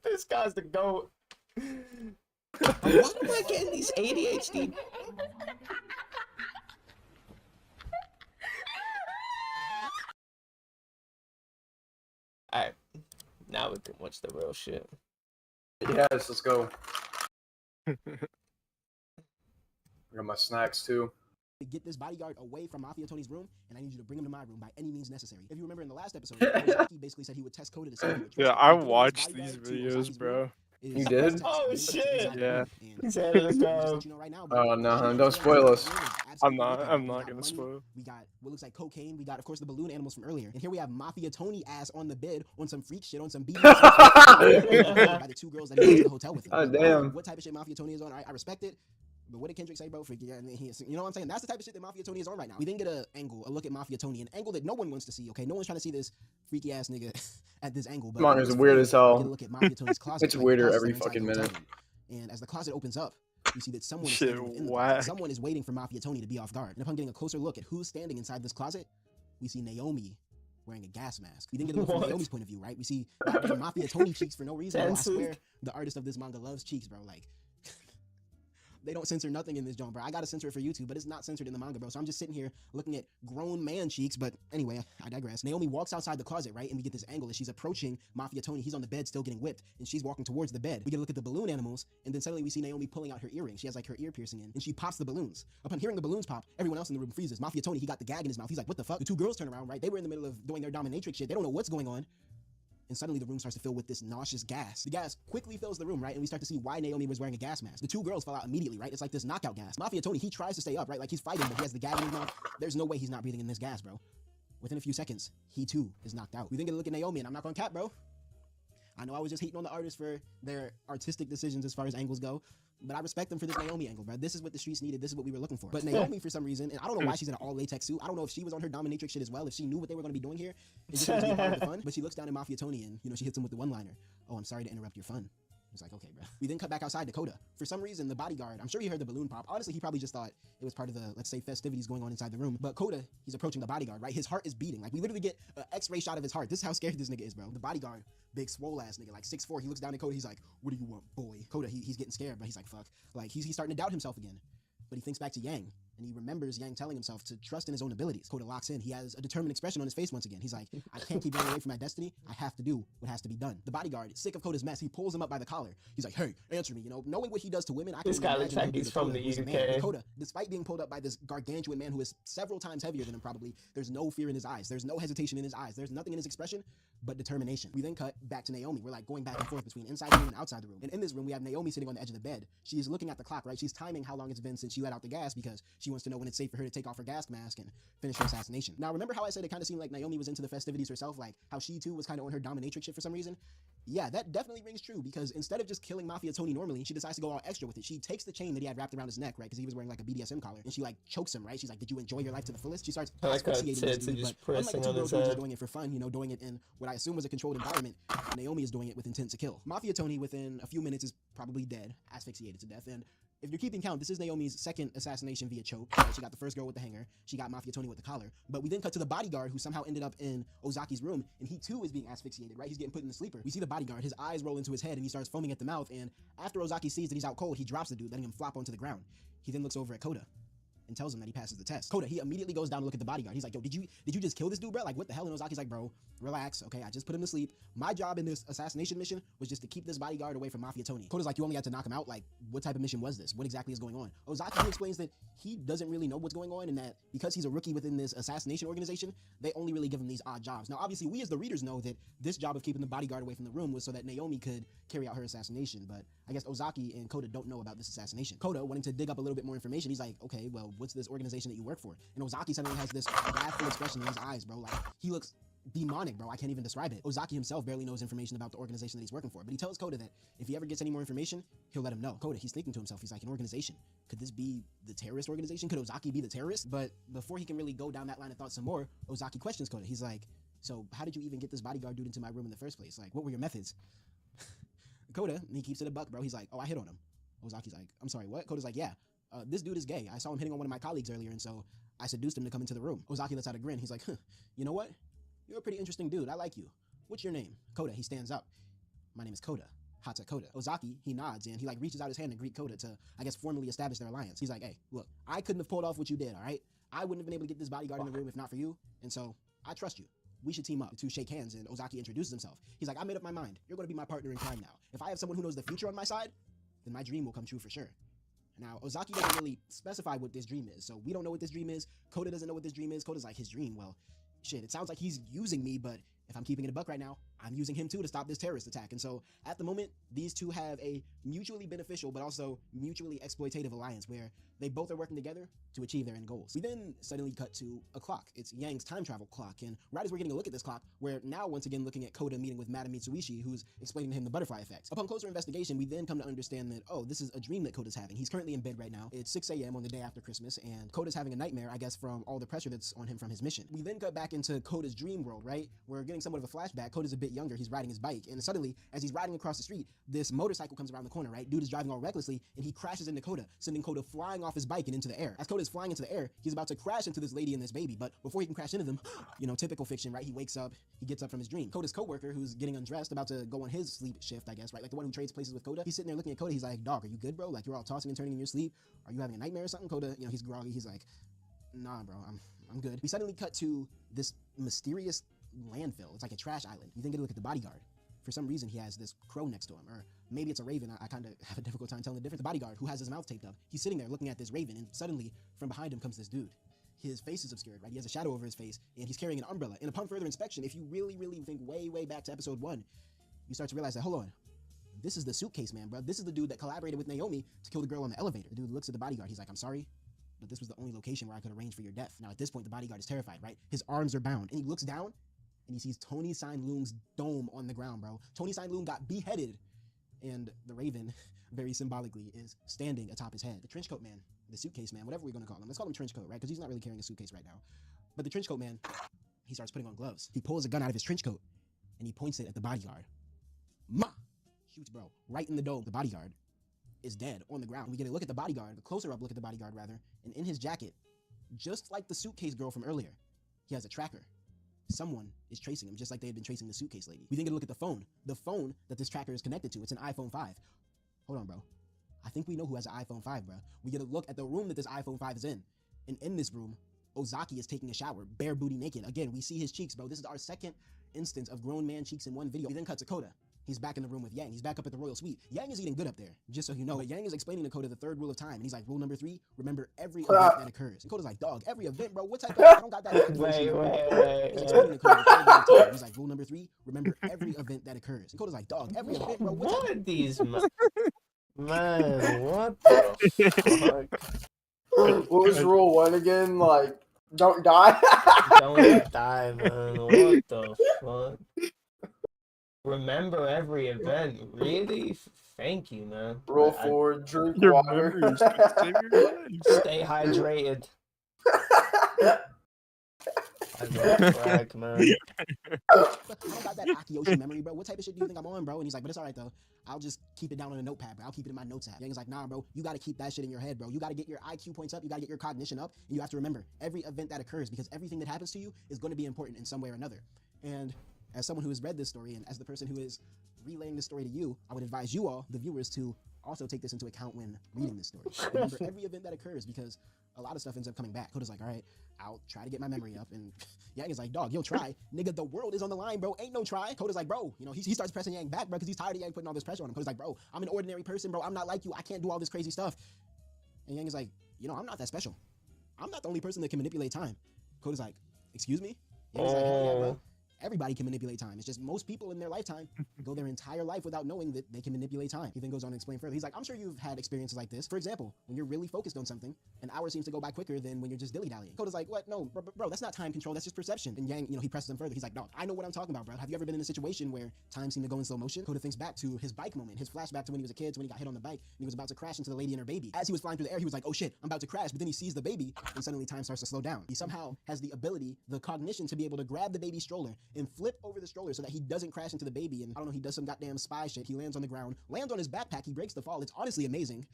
This guy's the GOAT. Why am I getting these ADHD? Alright, now we can watch the real shit. Yes, let's go. I got my snacks too. Get this bodyguard away from Mafia Tony's room, and I need you to bring him to my room by any means necessary. If you remember in the last episode, he basically said he would test code it to see if he would trust Yeah, him. I Getting this watched bodyguard these to videos, Osaki's bro. room is You did? Oh, shit. Yeah. He said, let's go. Oh no, don't spoil us. I'm not gonna spoil. We got what looks like cocaine. We got, of course, the balloon animals from earlier. And here we have Mafia Tony ass on the bed on some freak shit, on some BS. By the 2 girls that he went to the hotel with him. Oh, damn. What type of shit Mafia Tony is on? I respect it. But what did Kendrick say, bro? You know what I'm saying? That's the type of shit that Mafia Tony is on right now. We then get a look at Mafia Tony, an angle that no one wants to see, okay? No one's trying to see this freaky ass nigga at this angle. But Manga's weird as hell. We get a look at Mafia Tony's closet. It's weirder every fucking minute. And as the closet opens up, you see that someone is Shit, standing within the whack. closet. Someone is waiting for Mafia Tony to be off guard. And upon getting a closer look at who's standing inside this closet, we see Naomi wearing a gas mask. We then get a look from Naomi's point of view, right? We see Mafia Tony cheeks for no reason. Bro, I swear, the artist of this manga loves cheeks, bro. Like, they don't censor nothing in this joint, bro. I gotta censor it for YouTube, but it's not censored in the manga, bro. So I'm just sitting here looking at grown man cheeks, but anyway, I digress. Naomi walks outside the closet, right? And we get this angle as she's approaching Mafia Tony. He's on the bed still getting whipped, and she's walking towards the bed. We get a look at the balloon animals, and then suddenly we see Naomi pulling out her earring. She has like her ear piercing in, and she pops the balloons. Upon hearing the balloons pop, everyone else in the room freezes. Mafia Tony, he got the gag in his mouth. He's like, what the fuck? The 2 girls turn around, right? They were in the middle of doing their dominatrix shit. They don't know what's going on. and suddenly the room starts to fill with this nauseous gas. The gas quickly fills the room, right? And we start to see why Naomi was wearing a gas mask. The two girls fall out immediately, right? It's like this knockout gas. Mafia Tony, he tries to stay up, right? Like he's fighting, but he has the gas in his mouth. There's no way he's not breathing in this gas, bro. Within a few seconds, he too is knocked out. We then get a look at Naomi, and I'm not gonna cap, bro. I know I was just hating on the artists for their artistic decisions as far as angles go, but I respect them for this Naomi angle, bro. This is what the streets needed. This is what we were looking for. But Naomi, for some reason, and I don't know why she's in an all latex suit. I don't know if she was on her dominatrix shit as well, if she knew what they were going to be doing here. It just was to be part of the fun. But she looks down at Mafia Tony and, she hits him with the one-liner. Oh, I'm sorry to interrupt your fun. It's like, okay, bro. We then cut back outside to Coda. For some reason, the bodyguard, I'm sure he heard the balloon pop. Honestly, he probably just thought it was part of the, let's say, festivities going on inside the room. But Coda, he's approaching the bodyguard, right? His heart is beating. Like, we literally get an x-ray shot of his heart. This is how scared this nigga is, bro. The bodyguard, big swole ass nigga, like 6'4". He looks down at Coda. He's like, what do you want, boy? Coda, he's getting scared, but he's like, fuck. Like, he's starting to doubt himself again. But he thinks back to Yang, and he remembers Yang telling himself to trust in his own abilities. Coda locks in. He has a determined expression on his face once again. He's like, I can't keep running away from my destiny. I have to do what has to be done. The bodyguard, sick of Coda's mess, he pulls him up by the collar. He's like, hey, answer me. Knowing what he does to women, I can This guy looks like he's from the UK. Coda, despite being pulled up by this gargantuan man who is several times heavier than him probably, there's no fear in his eyes. There's no hesitation in his eyes. There's nothing in his expression but determination. We then cut back to Naomi. We're like going back and forth between inside the room and outside the room. And in this room, we have Naomi sitting on the edge of the bed. She's looking at the clock, right? She's timing how long it's been since she let out the gas because she wants to know when it's safe for her to take off her gas mask and finish her assassination. Now, remember how I said it kind of seemed like Naomi was into the festivities herself, like how she too was kind of on her dominatrix shit for some reason? Yeah, that definitely rings true because instead of just killing Mafia Tony normally, she decides to go all extra with it. She takes the chain that he had wrapped around his neck, right? Because he was wearing like a BDSM collar, and she like chokes him, right? She's like, did you enjoy your life to the fullest? She starts asphyxiating this dude, but unlike the two girls who were just doing it for fun, doing it in what I assume was a controlled environment, Naomi is doing it with intent to kill. Mafia Tony, within a few minutes, is probably dead, asphyxiated to death, and if you're keeping count, this is Naomi's second assassination via choke. Right? She got the first girl with the hanger. She got Mafia Tony with the collar. But we then cut to the bodyguard who somehow ended up in Ozaki's room, and he too is being asphyxiated, right? He's getting put in the sleeper. We see the bodyguard, his eyes roll into his head, and he starts foaming at the mouth, and after Ozaki sees that he's out cold, he drops the dude, letting him flop onto the ground. He then looks over at Coda and tells him that he passes the test. Coda, he immediately goes down to look at the bodyguard. He's like, yo, did you just kill this dude, bro? Like, what the hell? And Ozaki's like, bro, relax, okay? I just put him to sleep. My job in this assassination mission was just to keep this bodyguard away from Mafia Tony. Coda's like, you only had to knock him out? Like, what type of mission was this? What exactly is going on? Ozaki explains that he doesn't really know what's going on and that because he's a rookie within this assassination organization, they only really give him these odd jobs. Now, obviously, we as the readers know that this job of keeping the bodyguard away from the room was so that Naomi could carry out her assassination, but I guess Ozaki and Coda don't know about this assassination. Coda, wanting to dig up a little bit more information, he's like, okay, well, what's this organization that you work for? And Ozaki suddenly has this wrathful expression in his eyes, bro. Like, he looks demonic, bro. I can't even describe it. Ozaki himself barely knows information about the organization that he's working for, but he tells Coda that if he ever gets any more information, he'll let him know. Coda, he's thinking to himself, he's like, an organization? Could this be the terrorist organization? Could Ozaki be the terrorist? But before he can really go down that line of thought some more, Ozaki questions Coda. He's like, so how did you even get this bodyguard dude into my room in the first place? Like, what were your methods? Coda, he keeps it a buck, bro. He's like, oh, I hit on him. Ozaki's like, I'm sorry, what? Coda's like, yeah, this dude is gay. I saw him hitting on one of my colleagues earlier, and so I seduced him to come into the room. Ozaki lets out a grin. He's like, huh, you know what? You're a pretty interesting dude. I like you. What's your name? Coda, he stands up. My name is Coda. Hata Coda. Ozaki, he nods, and he like reaches out his hand to greet Coda to, I guess, formally establish their alliance. He's like, hey, look, I couldn't have pulled off what you did, all right? I wouldn't have been able to get this bodyguard in the room if not for you, and so I trust you. We should team up. The two shake hands, and Ozaki introduces himself. He's like, I made up my mind. You're going to be my partner in crime now. If I have someone who knows the future on my side, then my dream will come true for sure. Now, Ozaki doesn't really specify what this dream is, so we don't know what this dream is. Coda doesn't know what this dream is. Coda's like, his dream? Well, shit, it sounds like he's using me, but if I'm keeping it a buck right now, I'm using him too to stop this terrorist attack. And so at the moment, these two have a mutually beneficial but also mutually exploitative alliance where they both are working together to achieve their end goals. We then suddenly cut to a clock. It's Yang's time travel clock. And right as we're getting a look at this clock, we're now once again looking at Coda meeting with Madame Mitsuishi, who's explaining to him the butterfly effect. Upon closer investigation, we then come to understand that, oh, this is a dream that Coda's having. He's currently in bed right now. It's 6 a.m. on the day after Christmas, and Coda's having a nightmare, I guess, from all the pressure that's on him from his mission. We then cut back into Coda's dream world, right? We're getting somewhat of a flashback. Coda's a bit younger. He's riding his bike, and suddenly, as he's riding across the street, this motorcycle comes around the corner, right? Dude is driving all recklessly, and he crashes into Coda, sending Coda flying off his bike and into the air. As Coda is flying into the air, he's about to crash into this lady and this baby, but before he can crash into them, typical fiction, right? He wakes up, he gets up from his dream. Coda's coworker, who's getting undressed, about to go on his sleep shift, I guess, right? Like the one who trades places with Coda. He's sitting there looking at Coda. He's like, dog, are you good, bro? Like, you're all tossing and turning in your sleep. Are you having a nightmare or something? Coda, he's groggy. He's like, nah, bro, I'm good. We suddenly cut to this mysterious landfill. It's like a trash island. You then get a look at the bodyguard. For some reason, he has this crow next to him, or maybe it's a raven. I kind of have a difficult time telling the difference. The bodyguard, who has his mouth taped up, he's sitting there looking at this raven, and suddenly, from behind him comes this dude. his face is obscured, right? He has a shadow over his face, and he's carrying an umbrella. And upon further inspection, if you really, really think way back to episode 1, you start to realize that, hold on, this is the suitcase man, bro. This is the dude that collaborated with Naomi to kill the girl on the elevator. The dude looks at the bodyguard. He's like, I'm sorry, but this was the only location where I could arrange for your death. Now, at this point, the bodyguard is terrified, right? His arms are bound, and he looks down, and he sees Tony Sign-Loong's dome on the ground, bro. Tony Sign-Loong got beheaded, and the Raven, very symbolically, is standing atop his head. The trenchcoat man, the suitcase man, whatever we're gonna call him. Let's call him trenchcoat, right? Because he's not really carrying a suitcase right now. But the trenchcoat man, he starts putting on gloves. He pulls a gun out of his trenchcoat, and he points it at the bodyguard. Ma! Shoots, bro, right in the dome. The bodyguard is dead on the ground. We get a look at the bodyguard, a closer up look at the bodyguard, rather, and in his jacket, just like the suitcase girl from earlier, he has a tracker. Someone is tracing him, just like they had been tracing the suitcase lady. We then get a look at the phone that this tracker is connected to. It's an iPhone 5. Hold on, bro. I think we know who has an iPhone 5, bro. We get a look at the room that this iPhone 5 is in. And in this room, Ozaki is taking a shower, bare booty naked. Again, we see his cheeks, bro. This is our second instance of grown man cheeks in one video. We then cut to Koda. He's back in the room with Yang. He's back up at the royal suite. Yang is eating good up there, just so you know. But Yang is explaining to Koda the third rule of time. And he's like, rule number 3, remember every event that occurs. And Koda's like, dog, every event, bro. What type of, I don't got that. Wait. He's explaining to Koda the third rule of time. He's like, rule number 3, remember every event that occurs. And Koda's like, dog, every event, bro. What are these, man, what the fuck? What was rule 1 again? Like, don't die? Don't die, man. What the fuck? Remember every event. Really? Thank you, man. Rule 4, drink Your water. memories can save your life. Stay hydrated. I love crack, man. I don't got that Akiyoshi memory, bro. What type of shit do you think I'm on, bro? And he's like, but it's all right, though. I'll just keep it down on a notepad, bro. I'll keep it in my notes app. Yang is like, nah, bro. You got to keep that shit in your head, bro. You got to get your IQ points up. You got to get your cognition up. And you have to remember every event that occurs, because everything that happens to you is going to be important in some way or another. And as someone who has read this story, and as the person who is relaying this story to you, I would advise you all, the viewers, to also take this into account when reading this story. Remember every event that occurs, because a lot of stuff ends up coming back. Koda's like, all right, I'll try to get my memory up. And Yang is like, dog, you'll try. Nigga, the world is on the line, bro. Ain't no try. Koda's like, bro, you know, he starts pressing Yang back, bro, because he's tired of Yang putting all this pressure on him. Koda's like, bro, I'm an ordinary person, bro. I'm not like you. I can't do all this crazy stuff. And Yang is like, you know, I'm not that special. I'm not the only person that can manipulate time. Koda's like, excuse me? Yang's like, hell yeah, bro. Everybody can manipulate time. It's just most people in their lifetime go their entire life without knowing that they can manipulate time. He then goes on to explain further. He's like, I'm sure you've had experiences like this. For example, when you're really focused on something, an hour seems to go by quicker than when you're just dilly-dallying. Koda's like, what? No, bro, that's not time control. That's just perception. And Yang, you know, he presses him further. He's like, no, I know what I'm talking about, bro. Have you ever been in a situation where time seemed to go in slow motion? Koda thinks back to his bike moment, his flashback to when he was a kid, to when he got hit on the bike, and he was about to crash into the lady and her baby. As he was flying through the air, he was like, oh shit, I'm about to crash. But then he sees the baby, and suddenly time starts to slow down. He somehow has the ability, the cognition, to be able to grab the baby stroller and flip over the stroller so that he doesn't crash into the baby. And I don't know, he does some goddamn spy shit. He lands on the ground, lands on his backpack, he breaks the fall. It's honestly amazing.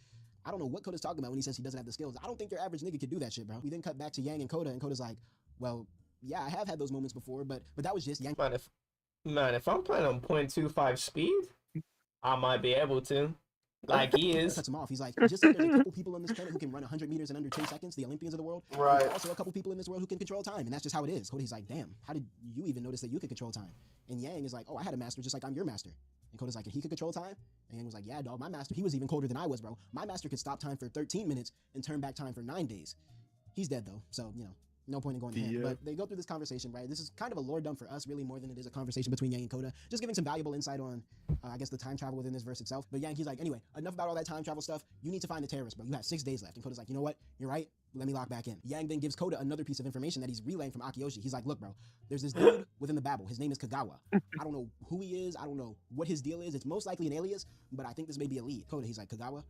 I don't know what Koda's talking about when he says he doesn't have the skills. I don't think your average nigga could do that shit, bro. We then cut back to Yang and Koda's like, well, yeah, I have had those moments before, but that was just Yang. Man, if I'm playing on 0.25 speed, I might be able to. Like he is. Cuts him off. He's like, just like there's a couple people on this planet who can run 100 meters in under 10 seconds, the Olympians of the world. Right. There's also a couple people in this world who can control time, and that's just how it is. Koda's like, damn, how did you even notice that you could control time? And Yang is like, oh, I had a master just like I'm your master. And Koda's like, and he could control time? And Yang was like, yeah, dog, my master, he was even colder than I was, bro. My master could stop time for 13 minutes and turn back time for 9 days. He's dead, though, so, you know, no point in going to him. But they go through this conversation, right? This is kind of a lore dump for us, really, more than it is a conversation between Yang and Koda. Just giving some valuable insight on, I guess, the time travel within this verse itself. But Yang, he's like, anyway, enough about all that time travel stuff. You need to find the terrorist, bro. You have 6 days left. And Koda's like, you know what? You're right. Let me lock back in. Yang then gives Koda another piece of information that he's relaying from Akiyoshi. He's like, look, bro, there's this dude within the Babel. His name is Kagawa. I don't know who he is. I don't know what his deal is. It's most likely an alias, but I think this may be a lead. Koda, he's like, Kagawa?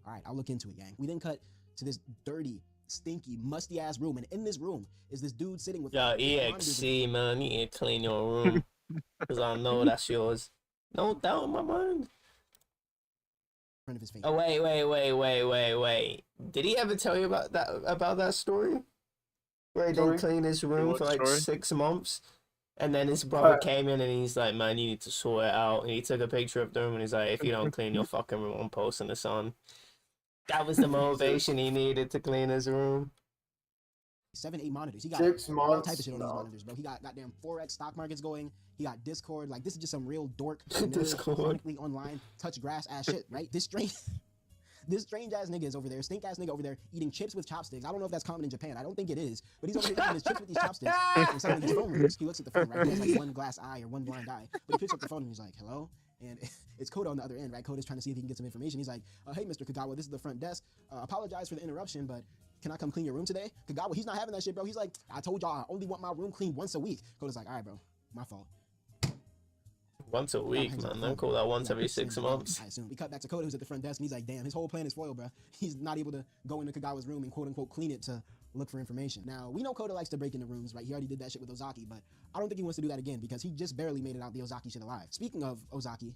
All right, I'll look into it, Yang. We then cut to this dirty, stinky, musty ass room, and in this room is this dude sitting with EXC, man, you need to clean your room because I know that's yours. No doubt in my mind. Of his face. Oh wait. Did he ever tell you about that story? Where he didn't clean his room for like 6 months, and then his brother came in and he's like, man, you need to sort it out. And he took a picture of the room and he's like, if you don't clean your fucking room, I'm posting this on. That was the motivation he needed to clean his room. 7, 8 monitors. He got 6 months. all type of shit on these monitors, bro. He got goddamn Forex stock markets going. He got Discord. Like, this is just some real dork, chronically online, touch grass ass shit, right? This This strange ass nigga is over there, stink ass nigga over there eating chips with chopsticks. I don't know if that's common in Japan. I don't think it is, but he's over here eating his chips with these chopsticks. And suddenly his phone rings. He looks at the phone, right? He has like one glass eye or one blind eye, but he picks up the phone and he's like, "Hello." And it's Koda on the other end, right? Koda's trying to see if he can get some information. He's like, "Hey, Mr. Kagawa, this is the front desk. Apologize for the interruption, but can I come clean your room today?" Kagawa, he's not having that shit, bro. He's like, "I told y'all I only want my room cleaned once a week." Koda's like, "All right, bro, my fault." Once a week, man. Don't call that once every 6 months. I assume. We cut back to Koda, who's at the front desk, and he's like, damn, his whole plan is foiled, bro. He's not able to go into Kagawa's room and quote-unquote clean it to look for information. Now, we know Koda likes to break into rooms, right? He already did that shit with Ozaki, but I don't think he wants to do that again because he just barely made it out the Ozaki shit alive. Speaking of Ozaki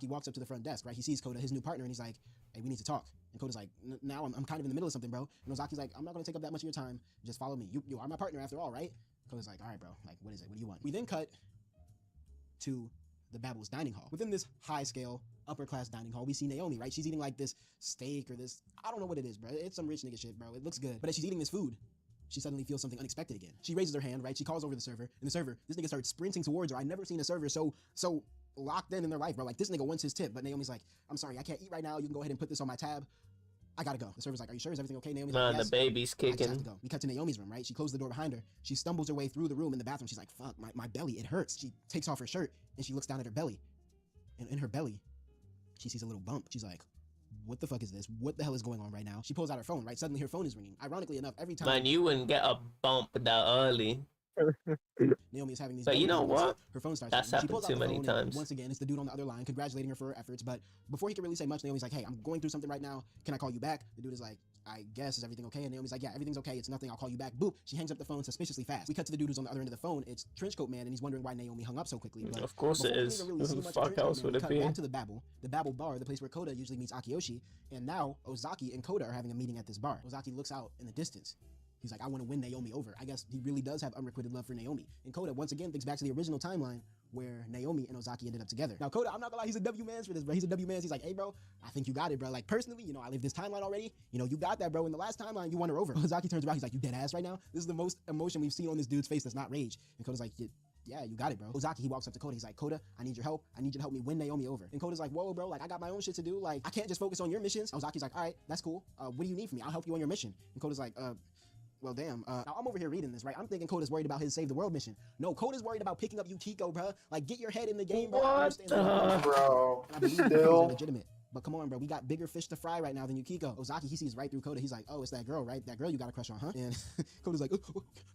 walks up to the front desk, right? He sees Koda, his new partner, and he's like, "Hey, we need to talk." And Koda's like, "Now I'm kind of in the middle of something, bro." And Ozaki's like, "I'm not going to take up that much of your time. Just follow me. You are my partner after all, right?" Koda's like, "All right, bro. Like, what is it? What do you want?" We then cut to the Babel's dining hall. Within this high-scale, upper-class dining hall, we see Naomi, right? She's eating like this steak or this, I don't know what it is, bro. It's some rich nigga shit, bro. It looks good. But as she's eating this food, she suddenly feels something unexpected again. She raises her hand, right? She calls over the server, and the server, this nigga starts sprinting towards her. I've never seen a server so locked in their life, bro. Like, this nigga wants his tip, but Naomi's like, "I'm sorry, I can't eat right now. You can go ahead and put this on my tab. I gotta go." The server's like, "Are you sure? Is everything okay?" Naomi's like, Man, "Yes, the baby's I just have to kicking. go." We cut to Naomi's room, right? She closed the door behind her. She stumbles her way through the room in the bathroom. She's like, "Fuck, my belly, it hurts." She takes off her shirt, and she looks down at her belly. And in her belly, she sees a little bump. She's like, "What the fuck is this? What the hell is going on right now?" She pulls out her phone, right? Suddenly her phone is ringing. Ironically enough, every time Man, you wouldn't get a bump that early. Naomi is having these But you know belly pains, what? her phone starts That's ringing. She happened pulls out too the many phone, and times. once again, it's the dude on the other line congratulating her for her efforts. But before he can really say much, Naomi's like, "Hey, I'm going through something right now. Can I call you back?" The dude is like, "I guess, is everything okay?" And Naomi's like, "Yeah, everything's okay. It's nothing. I'll call you back." Boop. She hangs up the phone suspiciously fast. We cut to the dude who's on the other end of the phone. It's Trenchcoat Man, and he's wondering why Naomi hung up so quickly. But Of course it before we is. even really see Who the much of fuck Trenchcoat else Man, would we it cut be? back to the Babel bar, the place where Koda usually meets Akiyoshi. And now Ozaki and Koda are having a meeting at this bar. Ozaki looks out in the distance. He's like, "I want to win Naomi over." I guess he really does have unrequited love for Naomi. And Koda once again thinks back to the original timeline where Naomi and Ozaki ended up together. Now Koda, I'm not gonna lie, he's a W-mans for this, bro. He's a W-mans. He's like, "Hey, bro, I think you got it, bro. Like, personally, I live this timeline already. You got that, bro. In the last timeline, you won her over." Ozaki turns around. He's like, "You dead ass right now?" This is the most emotion we've seen on this dude's face that's not rage. And Koda's like, "Yeah, you got it, bro." Ozaki, he walks up to Koda. He's like, "Koda, I need your help. I need you to help me win Naomi over." And Koda's like, "Whoa, bro. Like, I got my own shit to do. Like, I can't just focus on your missions." Ozaki's like, "All right, that's cool. What do you need from me? I'll help you on your mission." And Koda's like, well, damn. Now I'm over here reading this, right? I'm thinking Koda's worried about his save the world mission. No, Koda's worried about picking up Yukiko, bro. Like, get your head in the game, bro. I understand that. Bro, And I believe Yukiko's still. legitimate. But come on, bro. We got bigger fish to fry right now than Yukiko. Ozaki, he sees right through Koda. He's like, "Oh, it's that girl, right? That girl you got a crush on, huh?" And Koda's like,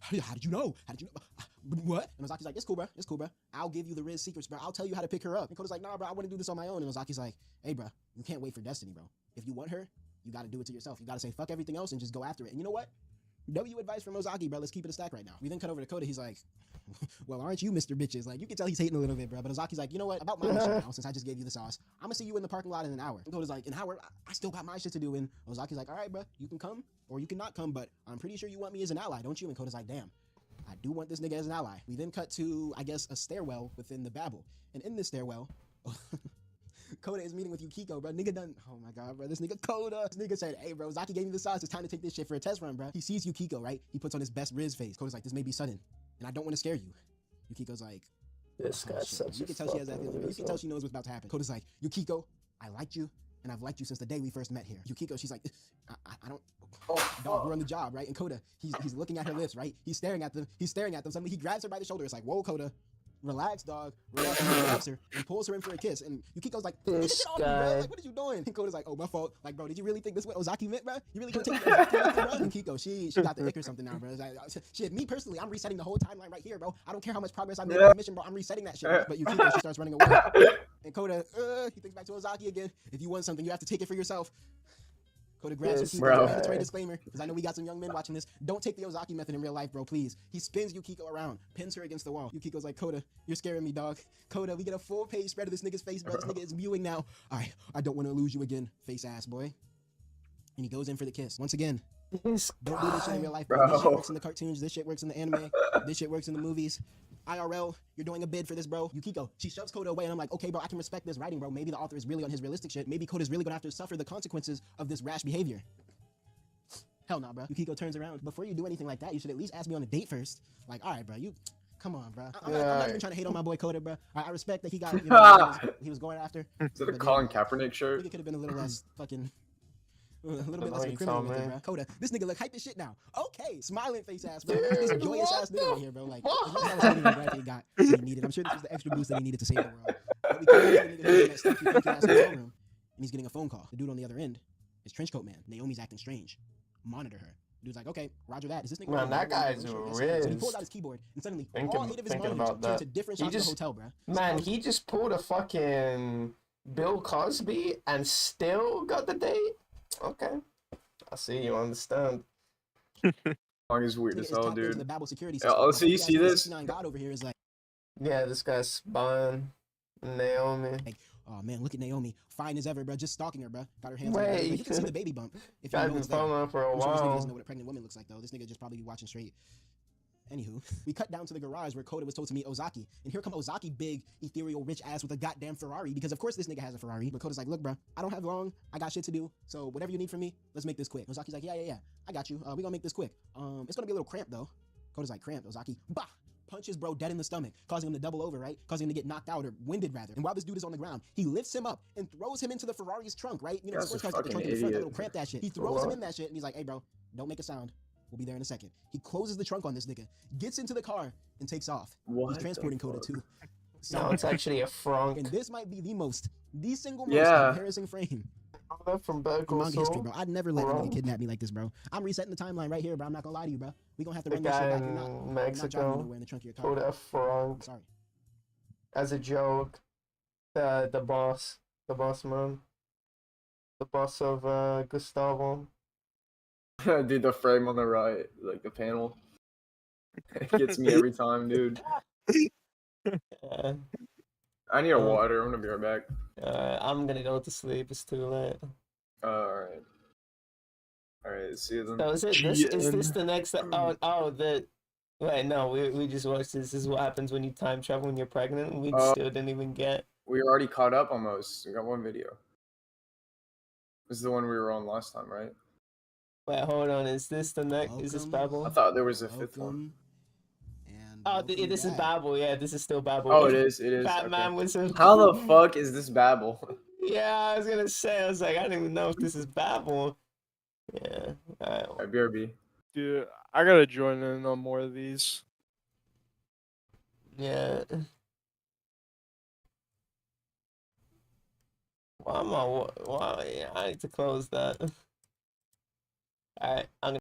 how did you know? How did you know? What?" And Ozaki's like, It's cool, bro. It's cool, bro. I'll give you the Riz secrets, bro. I'll tell you how to pick her up." And Koda's like, "Nah, bro. I want to do this on my own." And Ozaki's like, "Hey, bro. You can't wait for destiny, bro. If you want her, you got to do it to yourself. You got to say fuck everything else and just go after it." And you know what? W advice from Ozaki, bro. Let's keep it a stack right now. We then cut over to Koda. He's like, "Well, aren't you Mr. Bitches?" Like, you can tell he's hating a little bit, bro. But Ozaki's like, "You know what? About my mission now, since I just gave you the sauce, I'm gonna see you in the parking lot in an hour." And Koda's like, "An hour? I still got my shit to do." And Ozaki's like, "All right, bro. You can come or you can not come, but I'm pretty sure you want me as an ally, don't you?" And Koda's like, "Damn, I do want this nigga as an ally." We then cut to, I guess, a stairwell within the Babel. And in this stairwell, Koda is meeting with Yukiko, bro. Nigga done. Oh my god, bro. This nigga Koda. This nigga said, "Hey, bro, Zaki gave me the sauce. It's time to take this shit for a test run, bro." He sees Yukiko, right? He puts on his best Riz face. Koda's like, "This may be sudden, and I don't want to scare you." Yukiko's like, This "Oh, guy's shit." such You a can tell she has that fucking feeling. You can tell loser. she knows what's about to happen. Koda's like, "Yukiko, I liked you, and I've liked you since the day we first met here." Yukiko, she's like, I don't. Dog, we're on the job, right?" And Koda, he's looking at her lips, right? He's staring at them. He's staring at them. Suddenly, he grabs her by the shoulder. It's like, "Whoa, Koda. Relax, dog." Relax. And he grabs her and pulls her in for a kiss. And Yukiko's like, "Get This this off me, bro. guy. Like, what are you doing?" And Koda's like, "Oh, my fault. Like, bro, did you really think this is what Ozaki meant, bro? You really gonna take Ozaki like that, bro?" And Yukiko, she got the ick or something now, bro. It's like, shit, me personally, I'm resetting the whole timeline right here, bro. I don't care how much progress I made on the mission, bro. I'm resetting that shit, bro. But Yukiko, she starts running away. And Koda, he thinks back to Ozaki again. "If you want something, you have to take it for yourself." Koda grabs Yes, Yukiko. bro. Mandatory disclaimer, because I know we got some young men watching this. Don't take the Ozaki method in real life, bro, please. He spins Yukiko around, pins her against the wall. Yukiko's like, "Koda, you're scaring me, dog. Koda, we get a full page spread of this nigga's face, bro. This nigga is viewing now. I don't want to lose you again, face ass boy." And he goes in for the kiss. Once again, This don't do this shit in guy. real life, bro. This shit Bro. works in the cartoons. This shit works in the anime. This shit works in the movies. IRL, you're doing a bid for this, bro. Yukiko, she shoves Koda away, and I'm like, "Okay, bro, I can respect this writing, bro. Maybe the author is really on his realistic shit. Maybe Koda's really gonna have to suffer the consequences of this rash behavior." Hell no, bro. Yukiko turns around. "Before you do anything like that, you should at least ask me on a date first." Like, all right, bro, come on, bro. I'm not even trying to hate on my boy Koda, bro. I respect that he got, he was going after. Is it a But Colin damn, Kaepernick I shirt? think it could have been a little less fucking A little bit know less of you incriminating told with it, me. bro. Coda, this nigga look hype as shit now. Okay, smiling face ass, bro. Look at this Dude, joyous ass what nigga right the here, bro. Like, fuck? as much as I was feeling the gratitude he got, what he needed. I'm sure this was the extra boost that he needed to save the world. But we come back to the nigga who's in that stinky, funky ass hotel room, and he's getting a phone call. The dude on the other end is Trenchcoat Man. Naomi's acting strange. Monitor her. Dude's like, okay, roger that. Is this nigga? Man, that guy's Yes, So he pulls out his keyboard, and suddenly all 8 of his thinking monitors about turn that. to different He shots of just- the hotel, bro. Man, he just pulled a fucking Bill Cosby and still got the date? Okay. I see, you understand. Song is weird This as nigga is hell, tapped into dude. the Babel security Yeah, system. oh, My so you freaky see ass this? 69 God over here is like, Yeah, this guy's spying Naomi. oh man, look at Naomi, fine as ever, bro. Just stalking her, bro. Got her hands on her. Wait. You can see the baby bump if you Guy's know been it's there. following her for a I'm sure this nigga doesn't know while. what a pregnant woman looks like though. This nigga just probably be watching straight. Anywho, we cut down to the garage where Coda was told to meet Ozaki, and here come Ozaki, big, ethereal, rich ass with a goddamn Ferrari, because of course this nigga has a Ferrari. But Coda's like, look, bro, I don't have long. I got shit to do. So whatever you need from me, let's make this quick. Ozaki's like, yeah, I got you. We gonna make this quick. It's gonna be a little cramped though. Coda's like, cramped. Ozaki, bah. Punches bro dead in the stomach, causing him to double over, right? Causing him to get knocked out or winded rather. And while this dude is on the ground, he lifts him up and throws him into the Ferrari's trunk, right? You know, the That's a sports car's got the trunk in the fucking front, that idiot. little cramp that shit. He throws him in that shit and he's like, hey bro, don't make a sound. We'll be there in a second. He closes the trunk on this nigga, gets into the car, and takes off. What He's transporting the Coda fuck? too. No, it's actually a frunk. And this might be the single most Yeah. embarrassing frame From Better in Call manga history, Saul. bro. I'd never let a Wrong. nigga kidnap me like this, bro. I'm resetting the timeline right here, bro. I'm not gonna lie to you, bro. We gonna have to The run this shit guy back. in You're not driving Mexico nowhere in the trunk of your car. pulled a I'm frunk sorry. as a joke. The boss man, the boss of Gustavo. Dude, the frame on the right, like the panel. It gets me every time, dude. Yeah. I need a water. I'm gonna be right back. I'm gonna go to sleep. It's too late. Alright. Alright, see you then. So is this the next? Wait, no, we just watched this. This is what happens when you time travel when you're pregnant. And we still didn't even get. We already caught up almost. We got one video. This is the one we were on last time, right? Wait, hold on. Is this the next? Is this Babel? I thought there was a fifth one. Oh, this is Babel. Yeah, this is still Babel. Oh, it is. It is. Batman okay. was a. How the fuck is this Babel? Yeah, I was gonna say. I was like, I don't even know if this is Babel. Yeah. Alright, BRB. Dude, I gotta join in on more of these. Yeah. Why am I? Why? Yeah, I need to close that. Alright, I'm gonna.